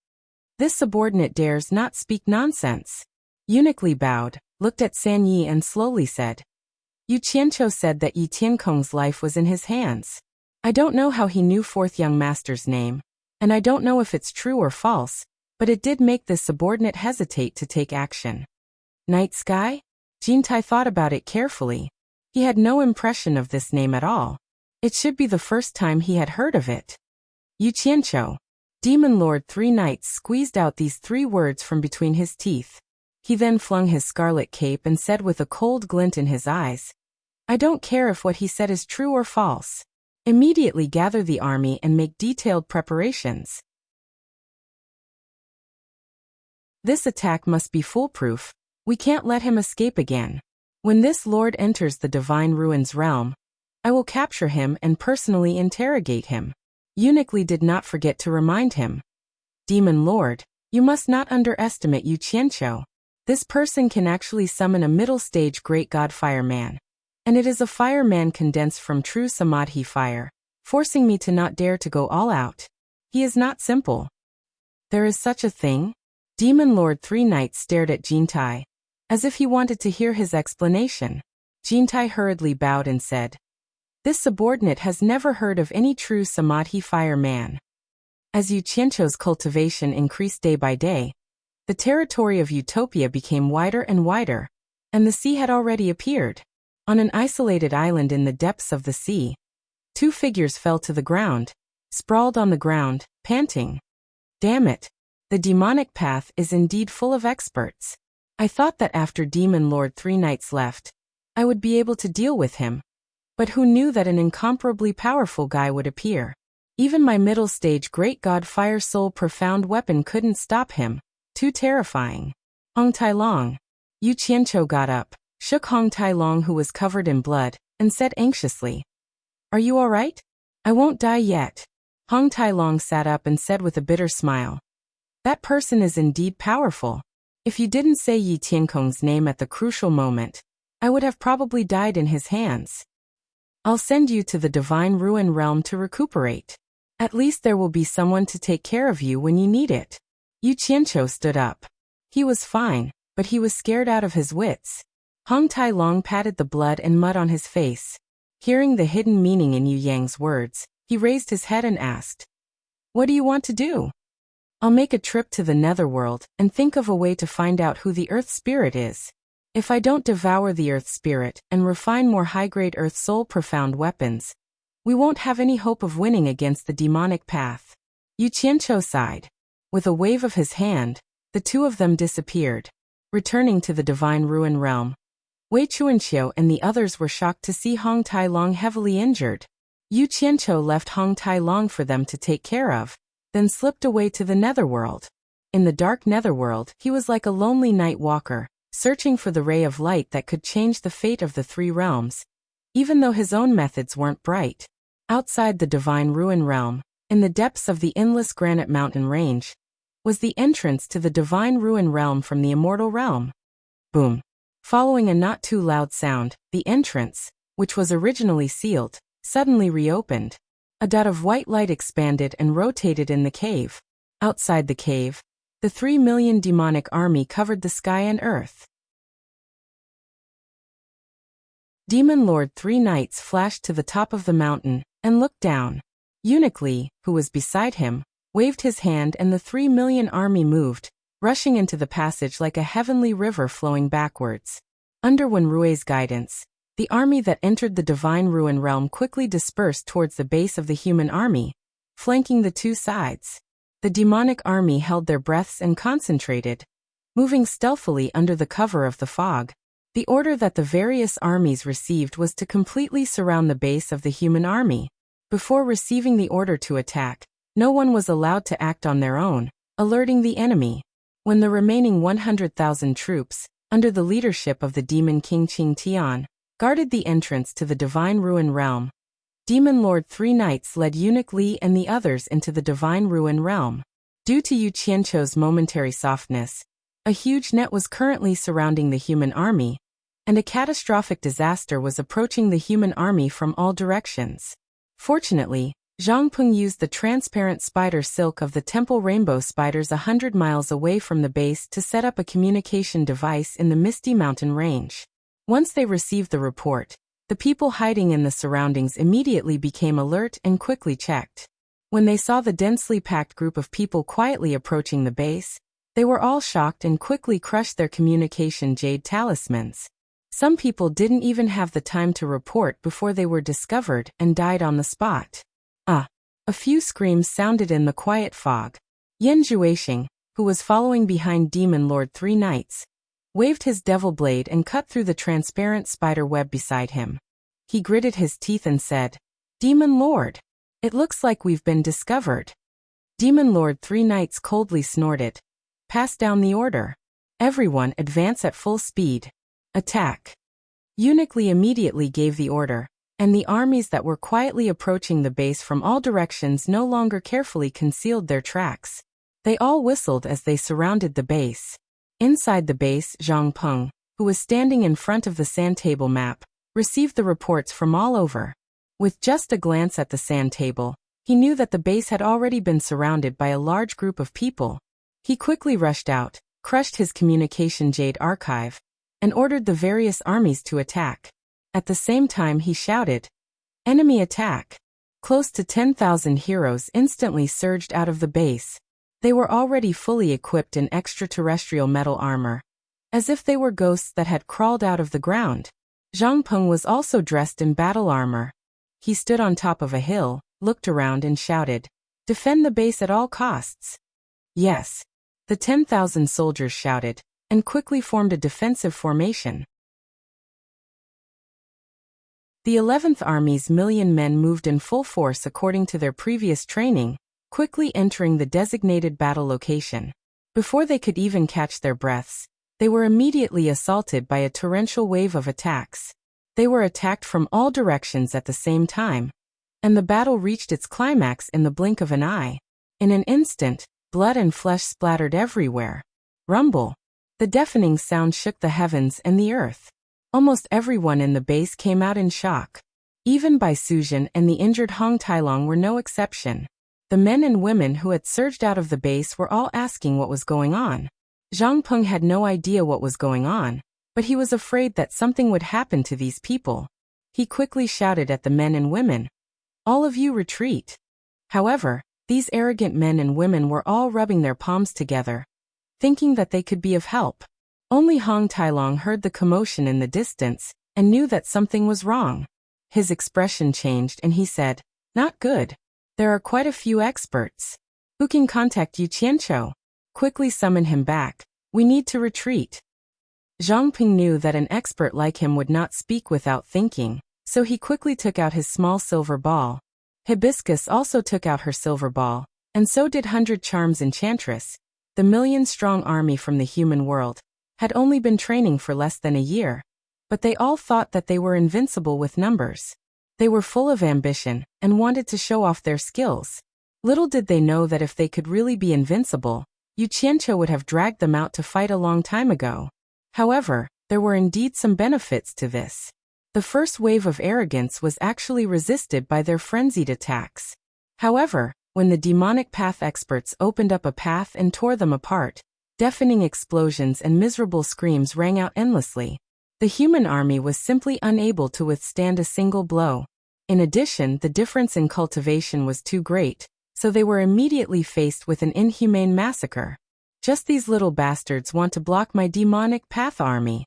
This subordinate dares not speak nonsense. Eunuch Li bowed, looked at San Yi and slowly said, Yu Qianqiu said that Yi Tiankong's life was in his hands. I don't know how he knew fourth young master's name, and I don't know if it's true or false, but it did make this subordinate hesitate to take action. Night Sky? Jintai thought about it carefully. He had no impression of this name at all. It should be the first time he had heard of it. Yu Qianqiu. Demon Lord Three Knights squeezed out these 3 words from between his teeth. He then flung his scarlet cape and said with a cold glint in his eyes, I don't care if what he said is true or false. Immediately gather the army and make detailed preparations. This attack must be foolproof. We can't let him escape again. When this lord enters the Divine Ruins realm, I will capture him and personally interrogate him. Eunuch Li did not forget to remind him. Demon Lord, you must not underestimate Yu Qianqiu. This person can actually summon a middle-stage great god fireman. And it is a fireman condensed from true Samadhi fire, forcing me to not dare to go all out. He is not simple. There is such a thing? Demon Lord Three Knights stared at Jintai, as if he wanted to hear his explanation. Jintai hurriedly bowed and said, This subordinate has never heard of any true Samadhi fireman. As Yu Qianqiu's cultivation increased day by day, the territory of Utopia became wider and wider, and the sea had already appeared. On an isolated island in the depths of the sea, 2 figures fell to the ground, sprawled on the ground, panting. Damn it! The demonic path is indeed full of experts. I thought that after Demon Lord Three Knights left, I would be able to deal with him. But who knew that an incomparably powerful guy would appear? Even my middle stage Great God Fire Soul profound weapon couldn't stop him. Too terrifying. Hong Tailong. Yu Qianqiu got up, shook Hong Tailong who was covered in blood, and said anxiously, Are you all right? I won't die yet. Hong Tailong sat up and said with a bitter smile, That person is indeed powerful. If you didn't say Yi Tiankong's name at the crucial moment, I would have probably died in his hands. I'll send you to the Divine Ruin Realm to recuperate. At least there will be someone to take care of you when you need it. Yu Qianqiu stood up. He was fine, but he was scared out of his wits. Hong Tai Long patted the blood and mud on his face. Hearing the hidden meaning in Yu Yang's words, he raised his head and asked, "What do you want to do?" "I'll make a trip to the netherworld and think of a way to find out who the Earth Spirit is. If I don't devour the Earth Spirit and refine more high-grade Earth Soul profound weapons, we won't have any hope of winning against the demonic path." Yu Qianqiu sighed. With a wave of his hand, the two of them disappeared, returning to the Divine Ruin Realm. Wei Chuanqiu and the others were shocked to see Hong Tai Long heavily injured. Yu Qianqiu left Hong Tai Long for them to take care of, then slipped away to the netherworld. In the dark netherworld, he was like a lonely night walker, searching for the ray of light that could change the fate of the three realms, even though his own methods weren't bright. Outside the Divine Ruin Realm, in the depths of the endless granite mountain range, was the entrance to the Divine Ruin Realm from the Immortal Realm. Boom. Following a not too loud sound, the entrance, which was originally sealed, suddenly reopened. A dot of white light expanded and rotated in the cave. Outside the cave, the 3 million demonic army covered the sky and earth. Demon Lord 3 Knights flashed to the top of the mountain and looked down. Eunuch Li, who was beside him, waved his hand and the 3 million army moved, rushing into the passage like a heavenly river flowing backwards. Under Wen Rui's guidance, the army that entered the Divine Ruin Realm quickly dispersed towards the base of the human army, flanking the two sides. The demonic army held their breaths and concentrated, moving stealthily under the cover of the fog. The order that the various armies received was to completely surround the base of the human army. Before receiving the order to attack, no one was allowed to act on their own, alerting the enemy. When the remaining 100,000 troops, under the leadership of the Demon King Qing Tian, guarded the entrance to the Divine Ruin Realm, Demon Lord 3 Knights led Eunuch Li and the others into the Divine Ruin Realm. Due to Yu Qianqiu's momentary softness, a huge net was currently surrounding the human army, and a catastrophic disaster was approaching the human army from all directions. Fortunately, Zhang Peng used the transparent spider silk of the temple rainbow spiders 100 miles away from the base to set up a communication device in the misty mountain range. Once they received the report, the people hiding in the surroundings immediately became alert and quickly checked. When they saw the densely packed group of people quietly approaching the base, they were all shocked and quickly crushed their communication jade talismans. Some people didn't even have the time to report before they were discovered and died on the spot. A few screams sounded in the quiet fog. Yan Zhuixing, who was following behind Demon Lord 3 Knights, waved his devil blade and cut through the transparent spider web beside him. He gritted his teeth and said, "Demon Lord, it looks like we've been discovered." Demon Lord 3 Knights coldly snorted. "Pass down the order. Everyone advance at full speed. Attack." Eunuch Li immediately gave the order, and the armies that were quietly approaching the base from all directions no longer carefully concealed their tracks. They all whistled as they surrounded the base. Inside the base, Zhang Peng, who was standing in front of the sand table map, received the reports from all over. With just a glance at the sand table, he knew that the base had already been surrounded by a large group of people. He quickly rushed out, crushed his communication jade archive, and ordered the various armies to attack. At the same time he shouted, "Enemy attack!" Close to 10,000 heroes instantly surged out of the base. They were already fully equipped in extraterrestrial metal armor, as if they were ghosts that had crawled out of the ground. Zhang Peng was also dressed in battle armor. He stood on top of a hill, looked around and shouted, "Defend the base at all costs." "Yes." The 10,000 soldiers shouted, and quickly formed a defensive formation. The 11th Army's million men moved in full force according to their previous training, quickly entering the designated battle location. Before they could even catch their breaths, they were immediately assaulted by a torrential wave of attacks. They were attacked from all directions at the same time, and the battle reached its climax in the blink of an eye. In an instant, blood and flesh splattered everywhere. Rumble. The deafening sound shook the heavens and the earth. Almost everyone in the base came out in shock. Even Bai Suzhen and the injured Hong Tailong were no exception. The men and women who had surged out of the base were all asking what was going on. Zhang Peng had no idea what was going on, but he was afraid that something would happen to these people. He quickly shouted at the men and women, "All of you retreat." However, these arrogant men and women were all rubbing their palms together, thinking that they could be of help. Only Hong Tailong heard the commotion in the distance and knew that something was wrong. His expression changed and he said, "Not good. There are quite a few experts. Who can contact Yu Qianqiu? Quickly summon him back. We need to retreat." Zhang Ping knew that an expert like him would not speak without thinking, so he quickly took out his small silver ball. Hibiscus also took out her silver ball, and so did 100 Charms Enchantress. The million-strong army from the human world had only been training for less than a year, but they all thought that they were invincible with numbers. They were full of ambition and wanted to show off their skills. Little did they know that if they could really be invincible, Yu Qianqiu would have dragged them out to fight a long time ago. However, there were indeed some benefits to this. The first wave of arrogance was actually resisted by their frenzied attacks. However, when the demonic path experts opened up a path and tore them apart, deafening explosions and miserable screams rang out endlessly. The human army was simply unable to withstand a single blow. In addition, the difference in cultivation was too great, so they were immediately faced with an inhumane massacre. Just these little bastards want to block my demonic path army.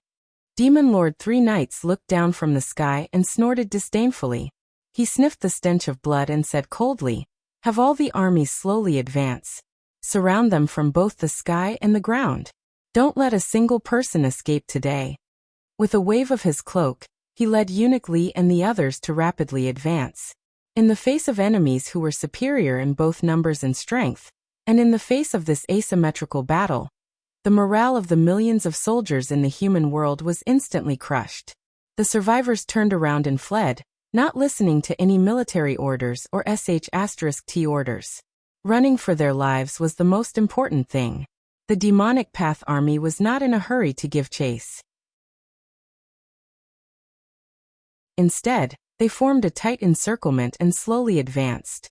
Demon Lord 3 Knights looked down from the sky and snorted disdainfully. He sniffed the stench of blood and said coldly, "Have all the armies slowly advance. Surround them from both the sky and the ground. Don't let a single person escape today." With a wave of his cloak, he led Eunuch Li and the others to rapidly advance. In the face of enemies who were superior in both numbers and strength, and in the face of this asymmetrical battle, the morale of the millions of soldiers in the human world was instantly crushed. The survivors turned around and fled, not listening to any military orders or *T orders. Running for their lives was the most important thing. The demonic path army was not in a hurry to give chase. Instead, they formed a tight encirclement and slowly advanced.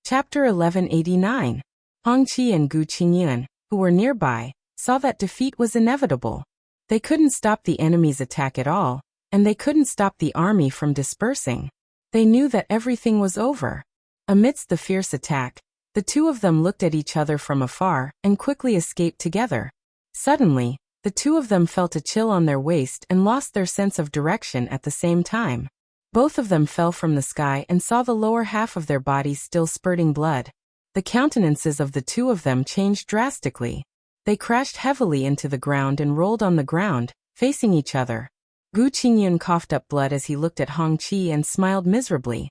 Chapter 1189. Hong Qi and Gu Qingyuan, who were nearby, saw that defeat was inevitable. They couldn't stop the enemy's attack at all, and they couldn't stop the army from dispersing. They knew that everything was over. Amidst the fierce attack, the two of them looked at each other from afar and quickly escaped together. Suddenly, the two of them felt a chill on their waist and lost their sense of direction at the same time. Both of them fell from the sky and saw the lower half of their bodies still spurting blood. The countenances of the two of them changed drastically. They crashed heavily into the ground and rolled on the ground, facing each other. Gu Qingyun coughed up blood as he looked at Hong Qi and smiled miserably.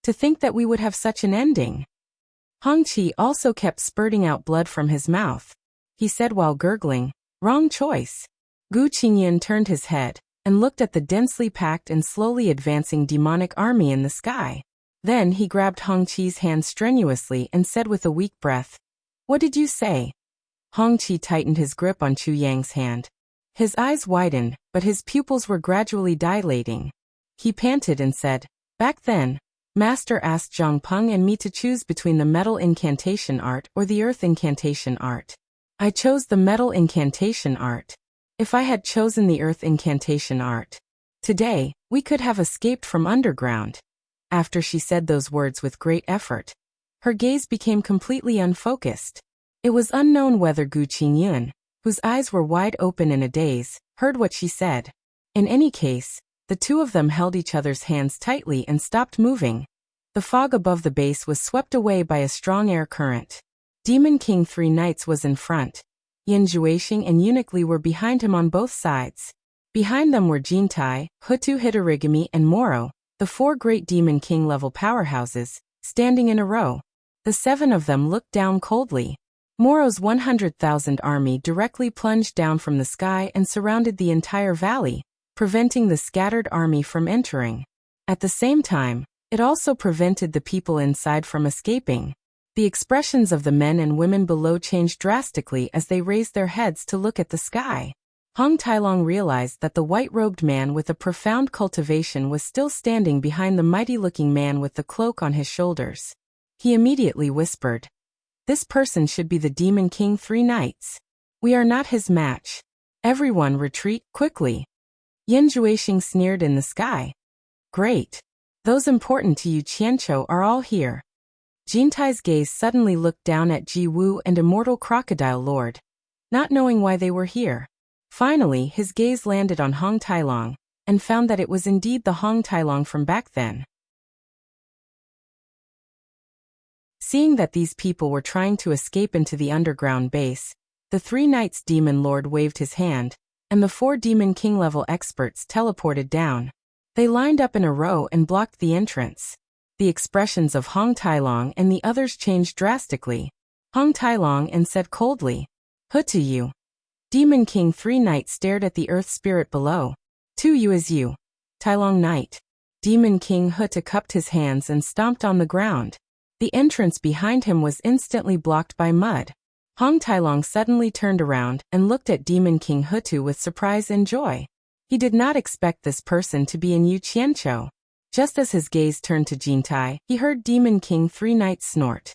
To think that we would have such an ending. Hong Qi also kept spurting out blood from his mouth. He said while gurgling, "Wrong choice." Gu Qingyun turned his head and looked at the densely packed and slowly advancing demonic army in the sky. Then he grabbed Hong Qi's hand strenuously and said with a weak breath, "What did you say?" Hong Qi tightened his grip on Chu Yang's hand. His eyes widened, but his pupils were gradually dilating. He panted and said, "Back then, Master asked Zhang Peng and me to choose between the metal incantation art or the earth incantation art. I chose the metal incantation art. If I had chosen the earth incantation art, today, we could have escaped from underground." After she said those words with great effort, her gaze became completely unfocused. It was unknown whether Gu Qingyun, whose eyes were wide open in a daze, heard what she said. In any case, the two of them held each other's hands tightly and stopped moving. The fog above the base was swept away by a strong air current. Demon King 3 Knights was in front. Yin Zhuixing and Eunuch Li were behind him on both sides. Behind them were Jintai, Hutu Hitorigami and Moro, the 4 great Demon King level powerhouses, standing in a row. The 7 of them looked down coldly. Moro's 100,000 army directly plunged down from the sky and surrounded the entire valley, preventing the scattered army from entering. At the same time, It also prevented the people inside from escaping. The expressions of the men and women below changed drastically as they raised their heads to look at the sky. Hong Tailong realized that the white-robed man with a profound cultivation was still standing behind the mighty-looking man with the cloak on his shoulders. He immediately whispered, "This person should be the Demon King 3 Knights. We are not his match. Everyone retreat, quickly." Yin Juexing sneered in the sky. "Great. Those important to you Qianqiu are all here." Jintai's gaze suddenly looked down at Ji Wu and Immortal Crocodile Lord, not knowing why they were here. Finally, his gaze landed on Hong Tailong, and found that it was indeed the Hong Tailong from back then. Seeing that these people were trying to escape into the underground base, the 3 Knights Demon Lord waved his hand, and the 4 Demon King level experts teleported down. They lined up in a row and blocked the entrance. The expressions of Hong Tailong and the others changed drastically. Hong Tailong and said coldly, "Hu to you." Demon King 3 Knights stared at the earth spirit below. "To you is you, Tailong Knight." Demon King Huta cupped his hands and stomped on the ground. The entrance behind him was instantly blocked by mud. Hong Tailong suddenly turned around and looked at Demon King Hutu with surprise and joy. He did not expect this person to be in Yu Qianqiu. Just as his gaze turned to Jintai, he heard Demon King 3 Knights snort.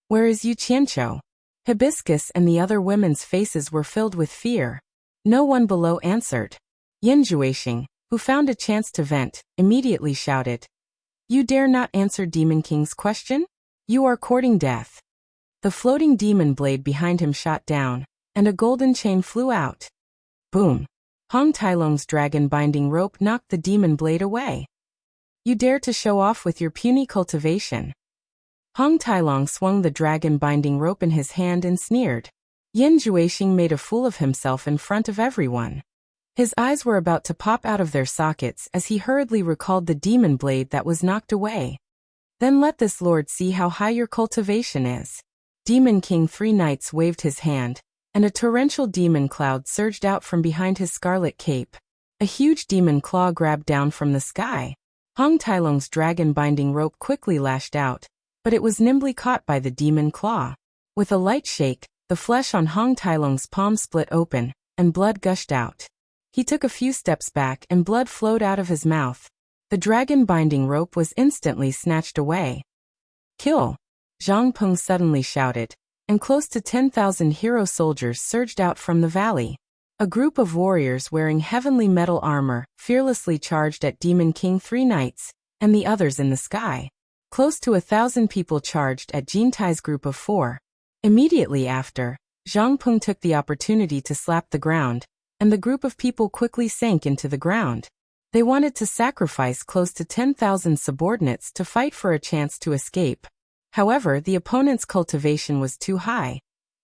"Where is Yu Qianqiu?" Hibiscus and the other women's faces were filled with fear. No one below answered. Yin Juexing, who found a chance to vent, immediately shouted, "You dare not answer Demon King's question? You are courting death." The floating demon blade behind him shot down, and a golden chain flew out. Boom! Hong Tailong's dragon binding rope knocked the demon blade away. "You dare to show off with your puny cultivation." Hong Tailong swung the dragon binding rope in his hand and sneered. Yin Juexing made a fool of himself in front of everyone. His eyes were about to pop out of their sockets as he hurriedly recalled the demon blade that was knocked away. "Then let this lord see how high your cultivation is." Demon King 3 Knights waved his hand, and a torrential demon cloud surged out from behind his scarlet cape. A huge demon claw grabbed down from the sky. Hong Tailong's dragon binding rope quickly lashed out, but it was nimbly caught by the demon claw. With a light shake, the flesh on Hong Tailong's palm split open, and blood gushed out. He took a few steps back and blood flowed out of his mouth. The dragon binding rope was instantly snatched away. "Kill!" Zhang Peng suddenly shouted, and close to 10,000 hero soldiers surged out from the valley. A group of warriors wearing heavenly metal armor fearlessly charged at Demon King 3 Knights, and the others in the sky. Close to 1,000 people charged at Jintai's group of 4. Immediately after, Zhang Peng took the opportunity to slap the ground, and the group of people quickly sank into the ground. They wanted to sacrifice close to 10,000 subordinates to fight for a chance to escape. However, the opponent's cultivation was too high.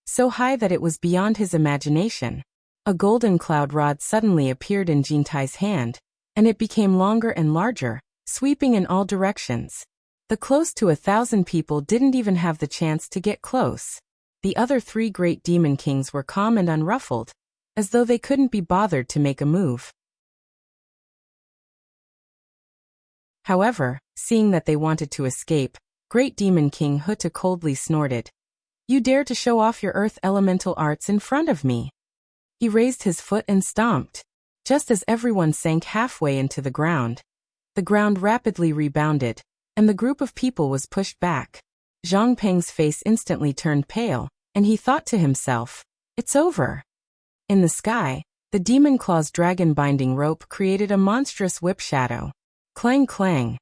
So high that it was beyond his imagination. A golden cloud rod suddenly appeared in Jintai's hand, and it became longer and larger, sweeping in all directions. The close to 1,000 people didn't even have the chance to get close. The other 3 great demon kings were calm and unruffled, as though they couldn't be bothered to make a move. However, seeing that they wanted to escape, Great Demon King Huta coldly snorted, "You dare to show off your earth elemental arts in front of me." He raised his foot and stomped. Just as everyone sank halfway into the ground rapidly rebounded, and the group of people was pushed back. Zhang Peng's face instantly turned pale, and he thought to himself, "It's over." In the sky, the demon claw's dragon binding rope created a monstrous whip shadow. Clang clang.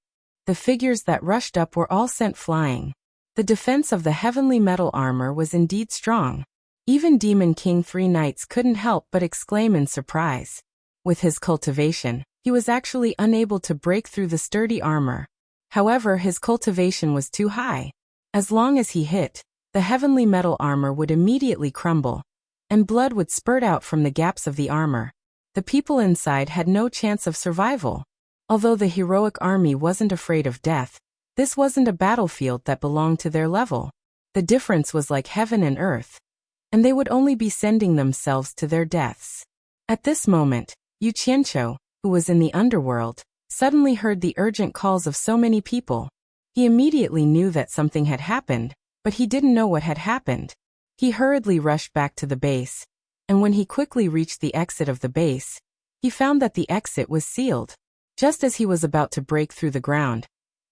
The figures that rushed up were all sent flying. The defense of the heavenly metal armor was indeed strong. Even Demon King 3 Knights couldn't help but exclaim in surprise. With his cultivation, he was actually unable to break through the sturdy armor. However, his cultivation was too high. As long as he hit, the heavenly metal armor would immediately crumble, and blood would spurt out from the gaps of the armor. The people inside had no chance of survival. Although the heroic army wasn't afraid of death, this wasn't a battlefield that belonged to their level. The difference was like heaven and earth, and they would only be sending themselves to their deaths. At this moment, Yu Qianqiu, who was in the underworld, suddenly heard the urgent calls of so many people. He immediately knew that something had happened, but he didn't know what had happened. He hurriedly rushed back to the base, and when he quickly reached the exit of the base, he found that the exit was sealed. Just as he was about to break through the ground,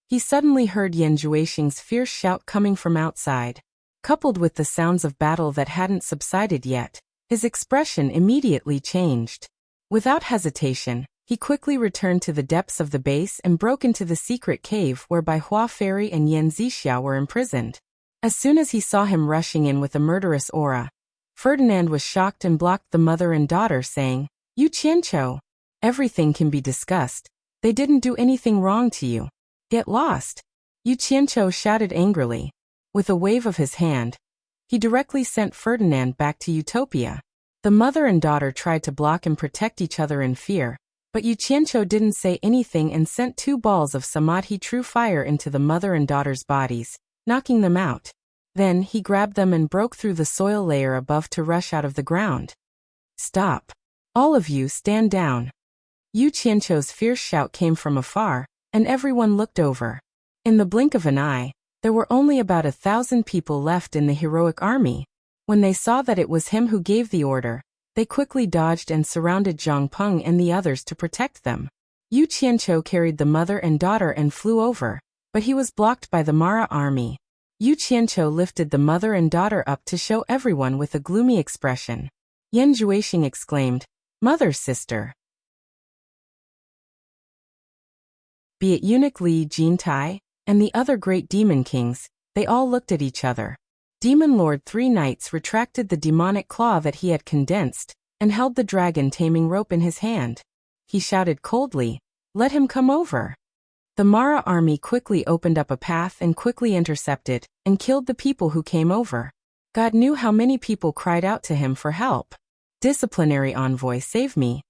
he suddenly heard Yan Juexing's fierce shout coming from outside. Coupled with the sounds of battle that hadn't subsided yet, his expression immediately changed. Without hesitation, he quickly returned to the depths of the base and broke into the secret cave whereby Hua Fairy and Yan Zixiao were imprisoned. As soon as he saw him rushing in with a murderous aura, Ferdinand was shocked and blocked the mother and daughter, saying, "You Qianqiu, everything can be discussed. They didn't do anything wrong to you. Get lost." Yu Qianqiu shouted angrily. With a wave of his hand, he directly sent Ferdinand back to Utopia. The mother and daughter tried to block and protect each other in fear, but Yu Qianqiu didn't say anything and sent 2 balls of Samadhi true fire into the mother and daughter's bodies, knocking them out. Then he grabbed them and broke through the soil layer above to rush out of the ground. "Stop. All of you stand down." Yu Qianqiu's fierce shout came from afar, and everyone looked over. In the blink of an eye, there were only about 1,000 people left in the heroic army. When they saw that it was him who gave the order, they quickly dodged and surrounded Zhang Peng and the others to protect them. Yu Qianqiu carried the mother and daughter and flew over, but he was blocked by the Mara army. Yu Qianqiu lifted the mother and daughter up to show everyone with a gloomy expression. Yan Juexing exclaimed, "Mother, sister." Be it eunuch Li Jintai and the other great demon kings, they all looked at each other. Demon Lord 3 Knights retracted the demonic claw that he had condensed, and held the dragon taming rope in his hand. He shouted coldly, "Let him come over." The Mara army quickly opened up a path and quickly intercepted, and killed the people who came over. God knew how many people cried out to him for help. "Disciplinary envoy, save me."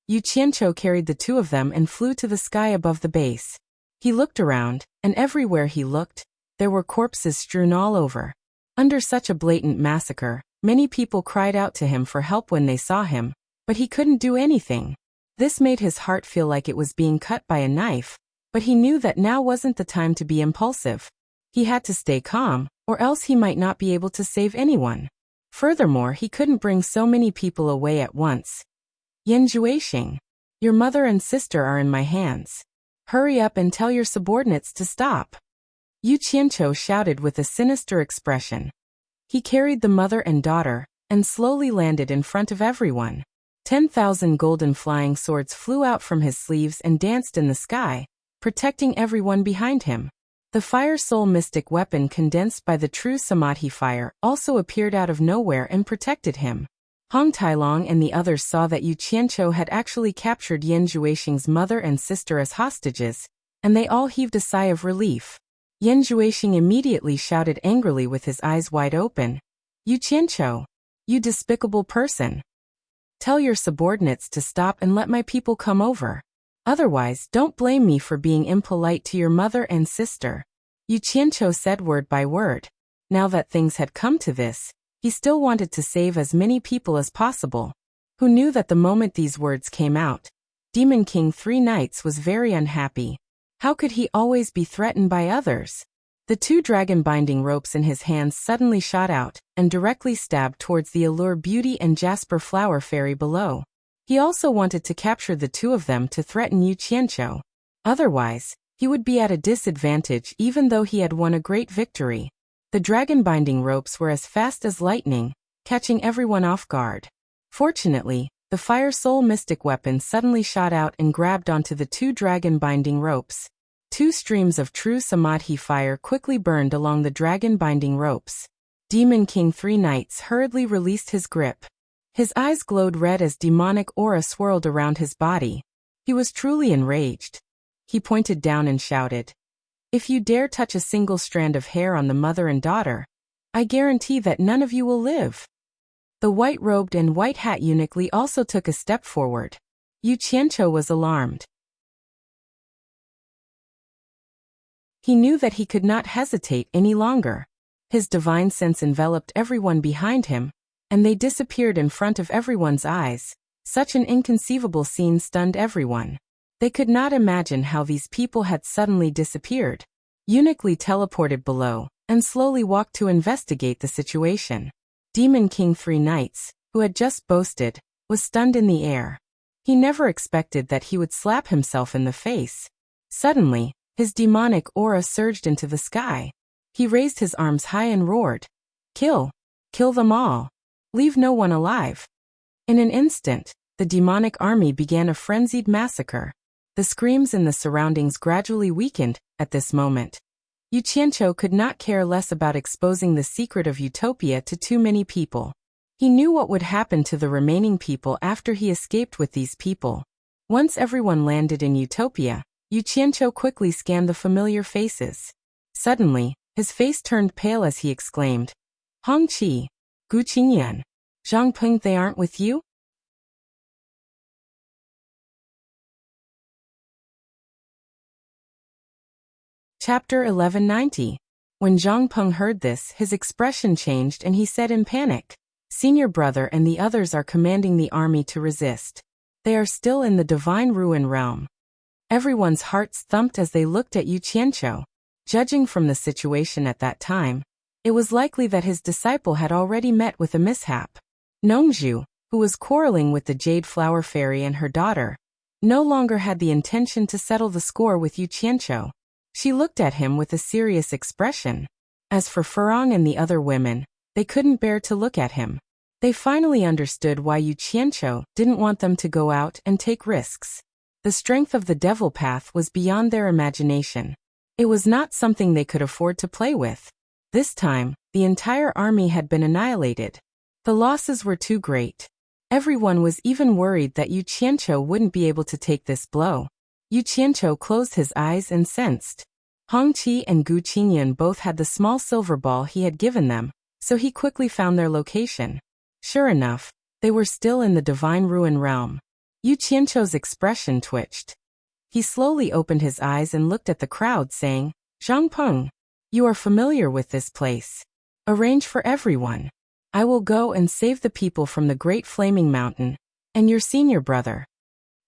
Yu Qianqiu carried the 2 of them and flew to the sky above the base. He looked around, and everywhere he looked, there were corpses strewn all over. Under such a blatant massacre, many people cried out to him for help when they saw him, but he couldn't do anything. This made his heart feel like it was being cut by a knife, but he knew that now wasn't the time to be impulsive. He had to stay calm, or else he might not be able to save anyone. Furthermore, he couldn't bring so many people away at once. "Yan Juexing, your mother and sister are in my hands. Hurry up and tell your subordinates to stop." Yu Qianqiu shouted with a sinister expression. He carried the mother and daughter, and slowly landed in front of everyone. 10,000 golden flying swords flew out from his sleeves and danced in the sky, protecting everyone behind him. The Fire Soul mystic weapon condensed by the true Samadhi fire also appeared out of nowhere and protected him. Hong Tailong and the others saw that Yu Qianqiu had actually captured Yan Juexing's mother and sister as hostages, and they all heaved a sigh of relief. Yan Juexing immediately shouted angrily with his eyes wide open, "Yu Qianqiu, you despicable person! Tell your subordinates to stop and let my people come over. Otherwise, don't blame me for being impolite to your mother and sister." Yu Qianqiu said word by word. Now that things had come to this, he still wanted to save as many people as possible. Who knew that the moment these words came out, Demon King 3 Knights was very unhappy. How could he always be threatened by others? The 2 dragon binding ropes in his hands suddenly shot out, and directly stabbed towards the Allure Beauty and Jasper Flower Fairy below. He also wanted to capture the 2 of them to threaten Yu Qianqiu. Otherwise, he would be at a disadvantage even though he had won a great victory. The dragon binding ropes were as fast as lightning, catching everyone off guard. Fortunately, the Fire Soul mystic weapon suddenly shot out and grabbed onto the 2 dragon binding ropes. 2 streams of true Samadhi fire quickly burned along the dragon binding ropes. Demon King 3 Knights hurriedly released his grip. His eyes glowed red as demonic aura swirled around his body. He was truly enraged. He pointed down and shouted, "If you dare touch a single strand of hair on the mother and daughter, I guarantee that none of you will live." The white-robed and white-hat eunuch Li also took a step forward. Yu Qianqiu was alarmed. He knew that he could not hesitate any longer. His divine sense enveloped everyone behind him, and they disappeared in front of everyone's eyes. Such an inconceivable scene stunned everyone. They could not imagine how these people had suddenly disappeared. Uniquely teleported below, and slowly walked to investigate the situation. Demon King 3 Knights, who had just boasted, was stunned in the air. He never expected that he would slap himself in the face. Suddenly, his demonic aura surged into the sky. He raised his arms high and roared, "Kill! Kill them all! Leave no one alive!" In an instant, the demonic army began a frenzied massacre. The screams in the surroundings gradually weakened. At this moment, Yu Qianqiu could not care less about exposing the secret of Utopia to too many people. He knew what would happen to the remaining people after he escaped with these people. Once everyone landed in Utopia, Yu Qianqiu quickly scanned the familiar faces. Suddenly, his face turned pale as he exclaimed, "Hong Qi, Gu Qingyan, Zhang Peng, they aren't with you?" Chapter 1190. When Zhang Peng heard this, his expression changed and he said in panic, "Senior brother and the others are commanding the army to resist. They are still in the divine ruin realm." Everyone's hearts thumped as they looked at Yu Qianqiu. Judging from the situation at that time, it was likely that his disciple had already met with a mishap. Nongzhu, who was quarreling with the Jade Flower Fairy and her daughter, no longer had the intention to settle the score with Yu Qianqiu. She looked at him with a serious expression. As for Furong and the other women, they couldn't bear to look at him. They finally understood why Yu Qianqiu didn't want them to go out and take risks. The strength of the devil path was beyond their imagination. It was not something they could afford to play with. This time, the entire army had been annihilated. The losses were too great. Everyone was even worried that Yu Qianqiu wouldn't be able to take this blow. Yu Qianqiu closed his eyes and sensed. Hong Qi and Gu Qingyan both had the small silver ball he had given them, so he quickly found their location. Sure enough, they were still in the divine ruin realm. Yu Qianqiu's expression twitched. He slowly opened his eyes and looked at the crowd, saying, "Zhang Peng, you are familiar with this place. Arrange for everyone. I will go and save the people from the great flaming mountain, and your senior brother."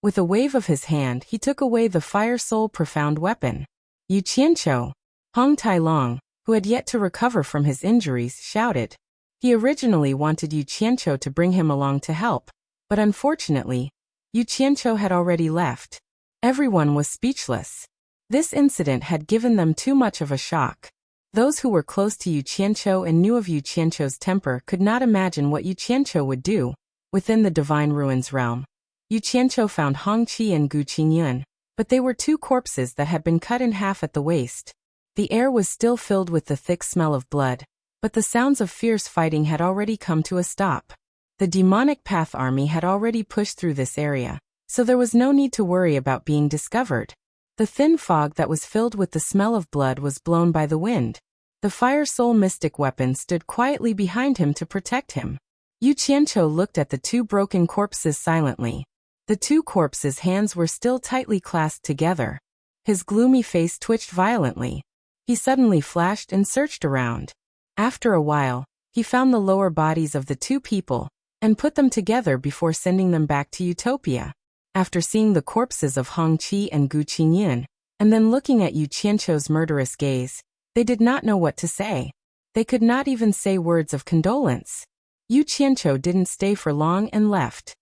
With a wave of his hand, he took away the Fire Soul profound weapon. Yu Qianqiu, Hong Tailong, who had yet to recover from his injuries, shouted. He originally wanted Yu Qianqiu to bring him along to help, but unfortunately, Yu Qianqiu had already left. Everyone was speechless. This incident had given them too much of a shock. Those who were close to Yu Qianqiu and knew of Yu Qianqiu's temper could not imagine what Yu Qianqiu would do. Within the Divine Ruins realm, Yu Qianqiu found Hong Qi and Gu Qingyun, but they were two corpses that had been cut in half at the waist. The air was still filled with the thick smell of blood, but the sounds of fierce fighting had already come to a stop. The demonic path army had already pushed through this area, so there was no need to worry about being discovered. The thin fog that was filled with the smell of blood was blown by the wind. The Fire Soul mystic weapon stood quietly behind him to protect him. Yu Qianqiu looked at the two broken corpses silently. The two corpses' hands were still tightly clasped together. His gloomy face twitched violently. He suddenly flashed and searched around. After a while, he found the lower bodies of the two people, and put them together before sending them back to Utopia. After seeing the corpses of Hong Qi and Gu Qingyun, and then looking at Yu Qianqiu's murderous gaze, they did not know what to say. They could not even say words of condolence. Yu Qianqiu didn't stay for long and left.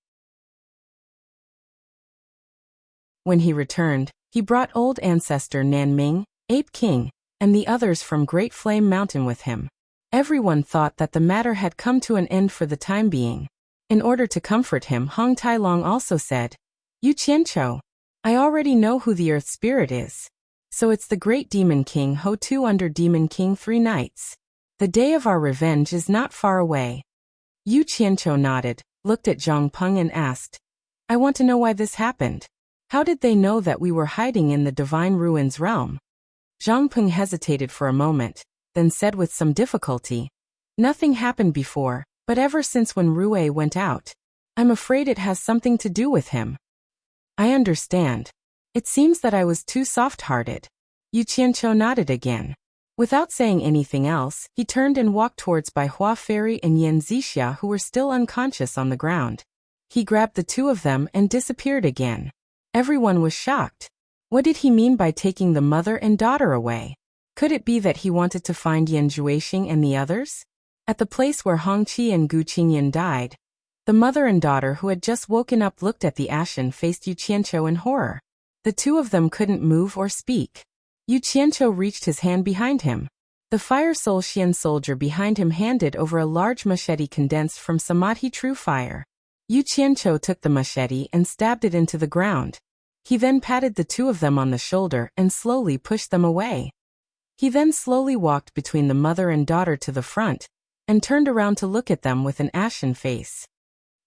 When he returned, he brought old ancestor Nanming, Ape King, and the others from Great Flame Mountain with him. Everyone thought that the matter had come to an end for the time being. In order to comfort him, Hong Tailong also said, Yu Qianqiu, I already know who the Earth Spirit is. So it's the great Demon King Ho Tu under Demon King 3 Knights. The day of our revenge is not far away. Yu Qianqiu nodded, looked at Zhang Peng and asked, I want to know why this happened. How did they know that we were hiding in the Divine Ruins realm? Zhang Peng hesitated for a moment, then said with some difficulty, Nothing happened before, but ever since when Rue went out. I'm afraid it has something to do with him. I understand. It seems that I was too soft-hearted. Yu Qianqiu nodded again. Without saying anything else, he turned and walked towards Bai Hua Fairy and Yan Zixia, who were still unconscious on the ground. He grabbed the two of them and disappeared again. Everyone was shocked. What did he mean by taking the mother and daughter away? Could it be that he wanted to find Yan Juexing and the others? At the place where Hong Qi and Gu Qingyan died, the mother and daughter who had just woken up looked at the ashen-faced Yu Qianqiu in horror. The two of them couldn't move or speak. Yu Qianqiu reached his hand behind him. The Fire Soul Xian soldier behind him handed over a large machete condensed from Samadhi True Fire. Yu Qianqiu took the machete and stabbed it into the ground. He then patted the two of them on the shoulder and slowly pushed them away. He then slowly walked between the mother and daughter to the front, and turned around to look at them with an ashen face.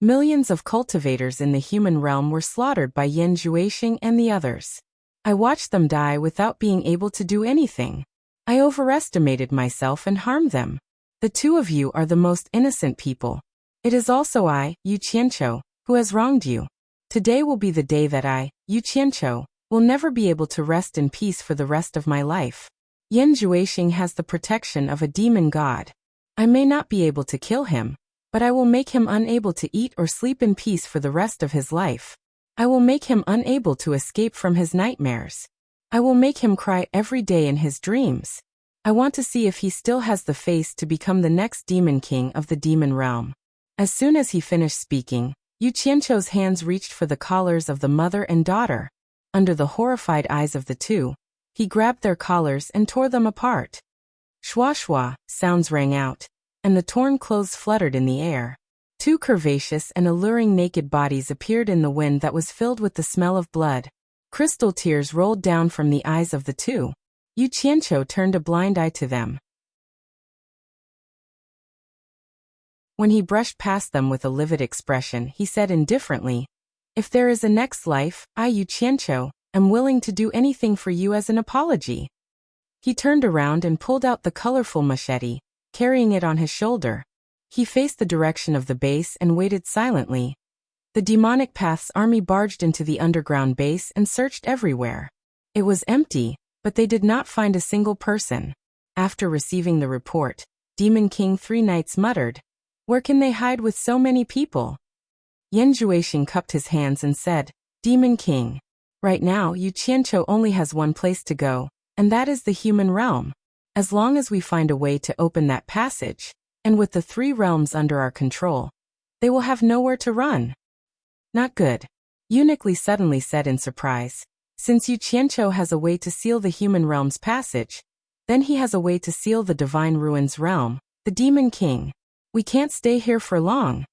Millions of cultivators in the human realm were slaughtered by Yan Juexing and the others. I watched them die without being able to do anything. I overestimated myself and harmed them. The two of you are the most innocent people. It is also I, Yu Qianqiu, who has wronged you. Today will be the day that I, Yu Qianqiu, will never be able to rest in peace for the rest of my life. Yan Juexing has the protection of a demon god. I may not be able to kill him, but I will make him unable to eat or sleep in peace for the rest of his life. I will make him unable to escape from his nightmares. I will make him cry every day in his dreams. I want to see if he still has the face to become the next demon king of the demon realm. As soon as he finished speaking, Yu Qianqiu's hands reached for the collars of the mother and daughter. Under the horrified eyes of the two, he grabbed their collars and tore them apart. Shwa shwa, sounds rang out, and the torn clothes fluttered in the air. Two curvaceous and alluring naked bodies appeared in the wind that was filled with the smell of blood. Crystal tears rolled down from the eyes of the two. Yu Qianqiu turned a blind eye to them. When he brushed past them with a livid expression, he said indifferently, "If there is a next life, I, Yu Qianqiu, am willing to do anything for you as an apology." He turned around and pulled out the colorful machete, carrying it on his shoulder. He faced the direction of the base and waited silently. The demonic path's army barged into the underground base and searched everywhere. It was empty, but they did not find a single person. After receiving the report, Demon King Three Knights muttered, "Where can they hide with so many people?" Yan Juexing cupped his hands and said, "Demon King, right now Yu Qianqiu only has one place to go, and that is the human realm. As long as we find a way to open that passage, and with the three realms under our control, they will have nowhere to run." "Not good," Eunuch Li suddenly said in surprise. "Since Yu Qianqiu has a way to seal the human realm's passage, then he has a way to seal the Divine Ruins realm, the Demon King. We can't stay here for long."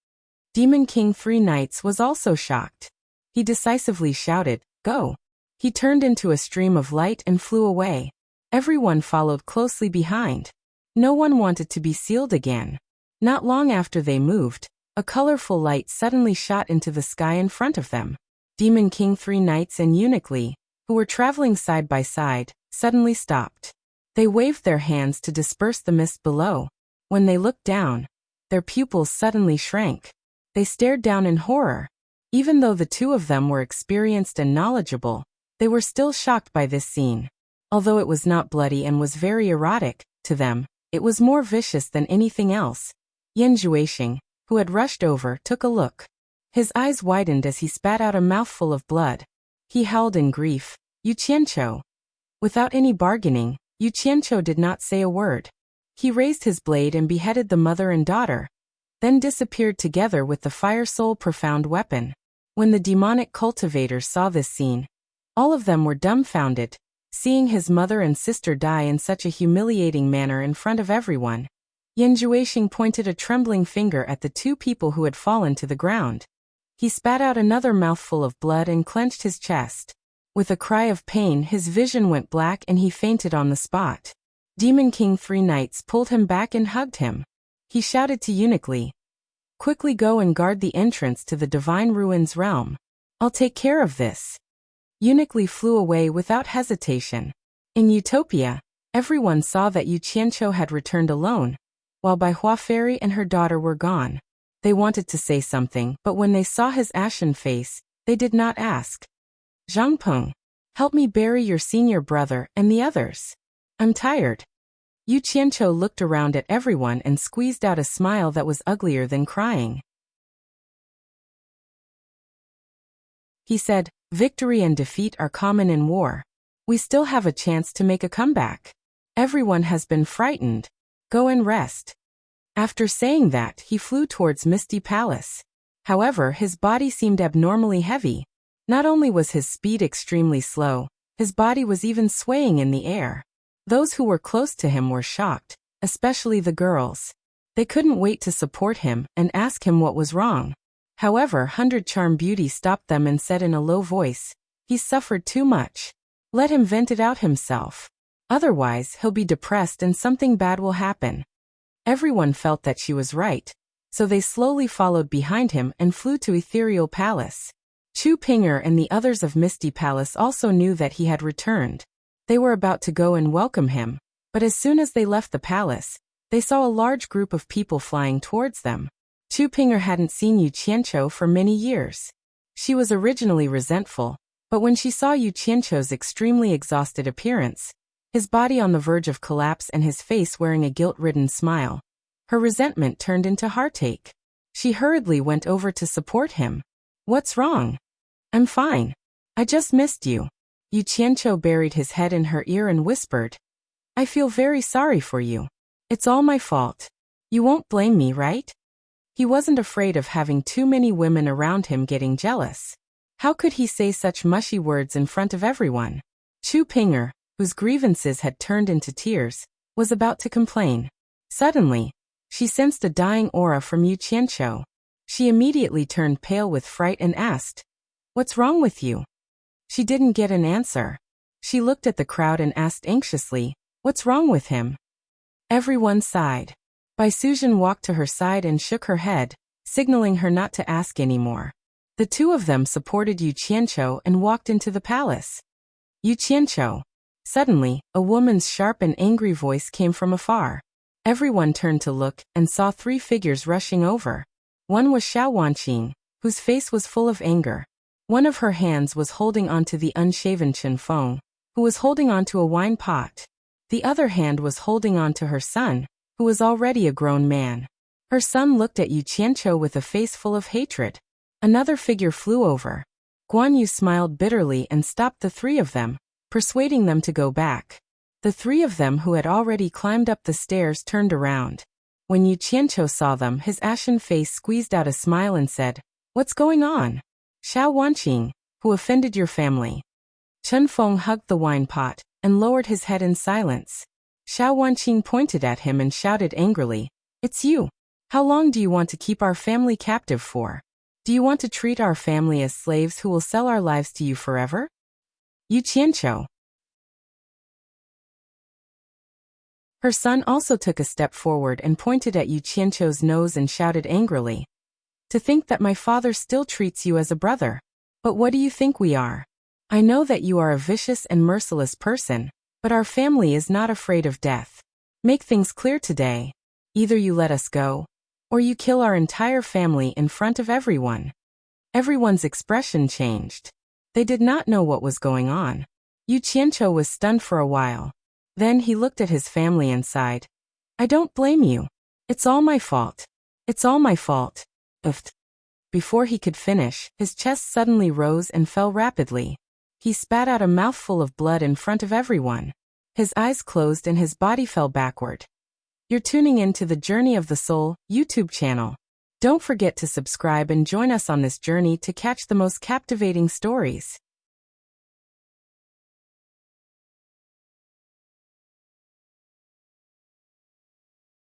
Demon King Three Knights was also shocked. He decisively shouted, "Go!" He turned into a stream of light and flew away. Everyone followed closely behind. No one wanted to be sealed again. Not long after they moved, a colorful light suddenly shot into the sky in front of them. Demon King Three Knights and Eunuch Li, who were traveling side by side, suddenly stopped. They waved their hands to disperse the mist below. When they looked down, their pupils suddenly shrank. They stared down in horror. Even though the two of them were experienced and knowledgeable, they were still shocked by this scene. Although it was not bloody and was very erotic, to them, it was more vicious than anything else. Yan Juexing, who had rushed over, took a look. His eyes widened as he spat out a mouthful of blood. He howled in grief, "Yu Qianqiu." Without any bargaining, Yu Qianqiu did not say a word. He raised his blade and beheaded the mother and daughter, then disappeared together with the Fire Soul profound weapon. When the demonic cultivators saw this scene, all of them were dumbfounded, seeing his mother and sister die in such a humiliating manner in front of everyone. Yan Juexing pointed a trembling finger at the two people who had fallen to the ground. He spat out another mouthful of blood and clenched his chest. With a cry of pain, his vision went black and he fainted on the spot. Demon King Three Knights pulled him back and hugged him. He shouted to Eunuch Li, "Quickly go and guard the entrance to the Divine Ruins realm. I'll take care of this." Eunuch Li flew away without hesitation. In Utopia, everyone saw that Yu Qianqiu had returned alone, while Bai Hua Fairy and her daughter were gone. They wanted to say something, but when they saw his ashen face, they did not ask. "Zhang Peng, help me bury your senior brother and the others. I'm tired." Yu Qianqiu looked around at everyone and squeezed out a smile that was uglier than crying. He said, Victory and defeat are common in war. We still have a chance to make a comeback. Everyone has been frightened. Go and rest." After saying that, he flew towards Misty Palace. However, his body seemed abnormally heavy. Not only was his speed extremely slow, his body was even swaying in the air. Those who were close to him were shocked, especially the girls. They couldn't wait to support him and ask him what was wrong. However, 100 Charm Beauty stopped them and said in a low voice, "He's suffered too much. Let him vent it out himself. Otherwise, he'll be depressed and something bad will happen." Everyone felt that she was right, so they slowly followed behind him and flew to Ethereal Palace. Chu Pinger and the others of Misty Palace also knew that he had returned. They were about to go and welcome him, but as soon as they left the palace, they saw a large group of people flying towards them. Chu Pinger hadn't seen Yu Qianqiu for many years. She was originally resentful, but when she saw Yu Qianqiu's extremely exhausted appearance, his body on the verge of collapse and his face wearing a guilt-ridden smile, her resentment turned into heartache. She hurriedly went over to support him. "What's wrong?" "I'm fine. I just missed you." Yu Qianqiu buried his head in her ear and whispered, "I feel very sorry for you. It's all my fault. You won't blame me, right?" He wasn't afraid of having too many women around him getting jealous. How could he say such mushy words in front of everyone? Chu Pinger, whose grievances had turned into tears, was about to complain. Suddenly, she sensed a dying aura from Yu Qianqiu. She immediately turned pale with fright and asked, "What's wrong with you?" She didn't get an answer. She looked at the crowd and asked anxiously, "What's wrong with him?" Everyone sighed. Bai Suzhen walked to her side and shook her head, signaling her not to ask anymore. The two of them supported Yu Qianqiu and walked into the palace. "Yu Qianqiu." Suddenly, a woman's sharp and angry voice came from afar. Everyone turned to look and saw 3 figures rushing over. One was Xiao Wanqing, whose face was full of anger. One of her hands was holding onto the unshaven Chen Feng, who was holding onto a wine pot. The other hand was holding onto her son, who was already a grown man. Her son looked at Yu Qianqiu with a face full of hatred. Another figure flew over. Guan Yu smiled bitterly and stopped the 3 of them, persuading them to go back. The 3 of them who had already climbed up the stairs turned around. When Yu Qianqiu saw them, his ashen face squeezed out a smile and said, "What's going on? Xiao Wanqing, who offended your family?" Chen Feng hugged the wine pot and lowered his head in silence. Xiao Wanqing pointed at him and shouted angrily, "It's you. How long do you want to keep our family captive for? Do you want to treat our family as slaves who will sell our lives to you forever?" Yu Qianqiu. Her son also took a step forward and pointed at Yu Qianqiu's nose and shouted angrily, "To think that my father still treats you as a brother. But what do you think we are? I know that you are a vicious and merciless person, but our family is not afraid of death. Make things clear today. Either you let us go, or you kill our entire family in front of everyone." Everyone's expression changed. They did not know what was going on. Yu Qianqiu was stunned for a while. Then he looked at his family and sighed, "I don't blame you. It's all my fault. It's all my fault." Uft. Before he could finish, his chest suddenly rose and fell rapidly. He spat out a mouthful of blood in front of everyone. His eyes closed and his body fell backward. You're tuning in to the Journey of the Soul YouTube channel. Don't forget to subscribe and join us on this journey to catch the most captivating stories.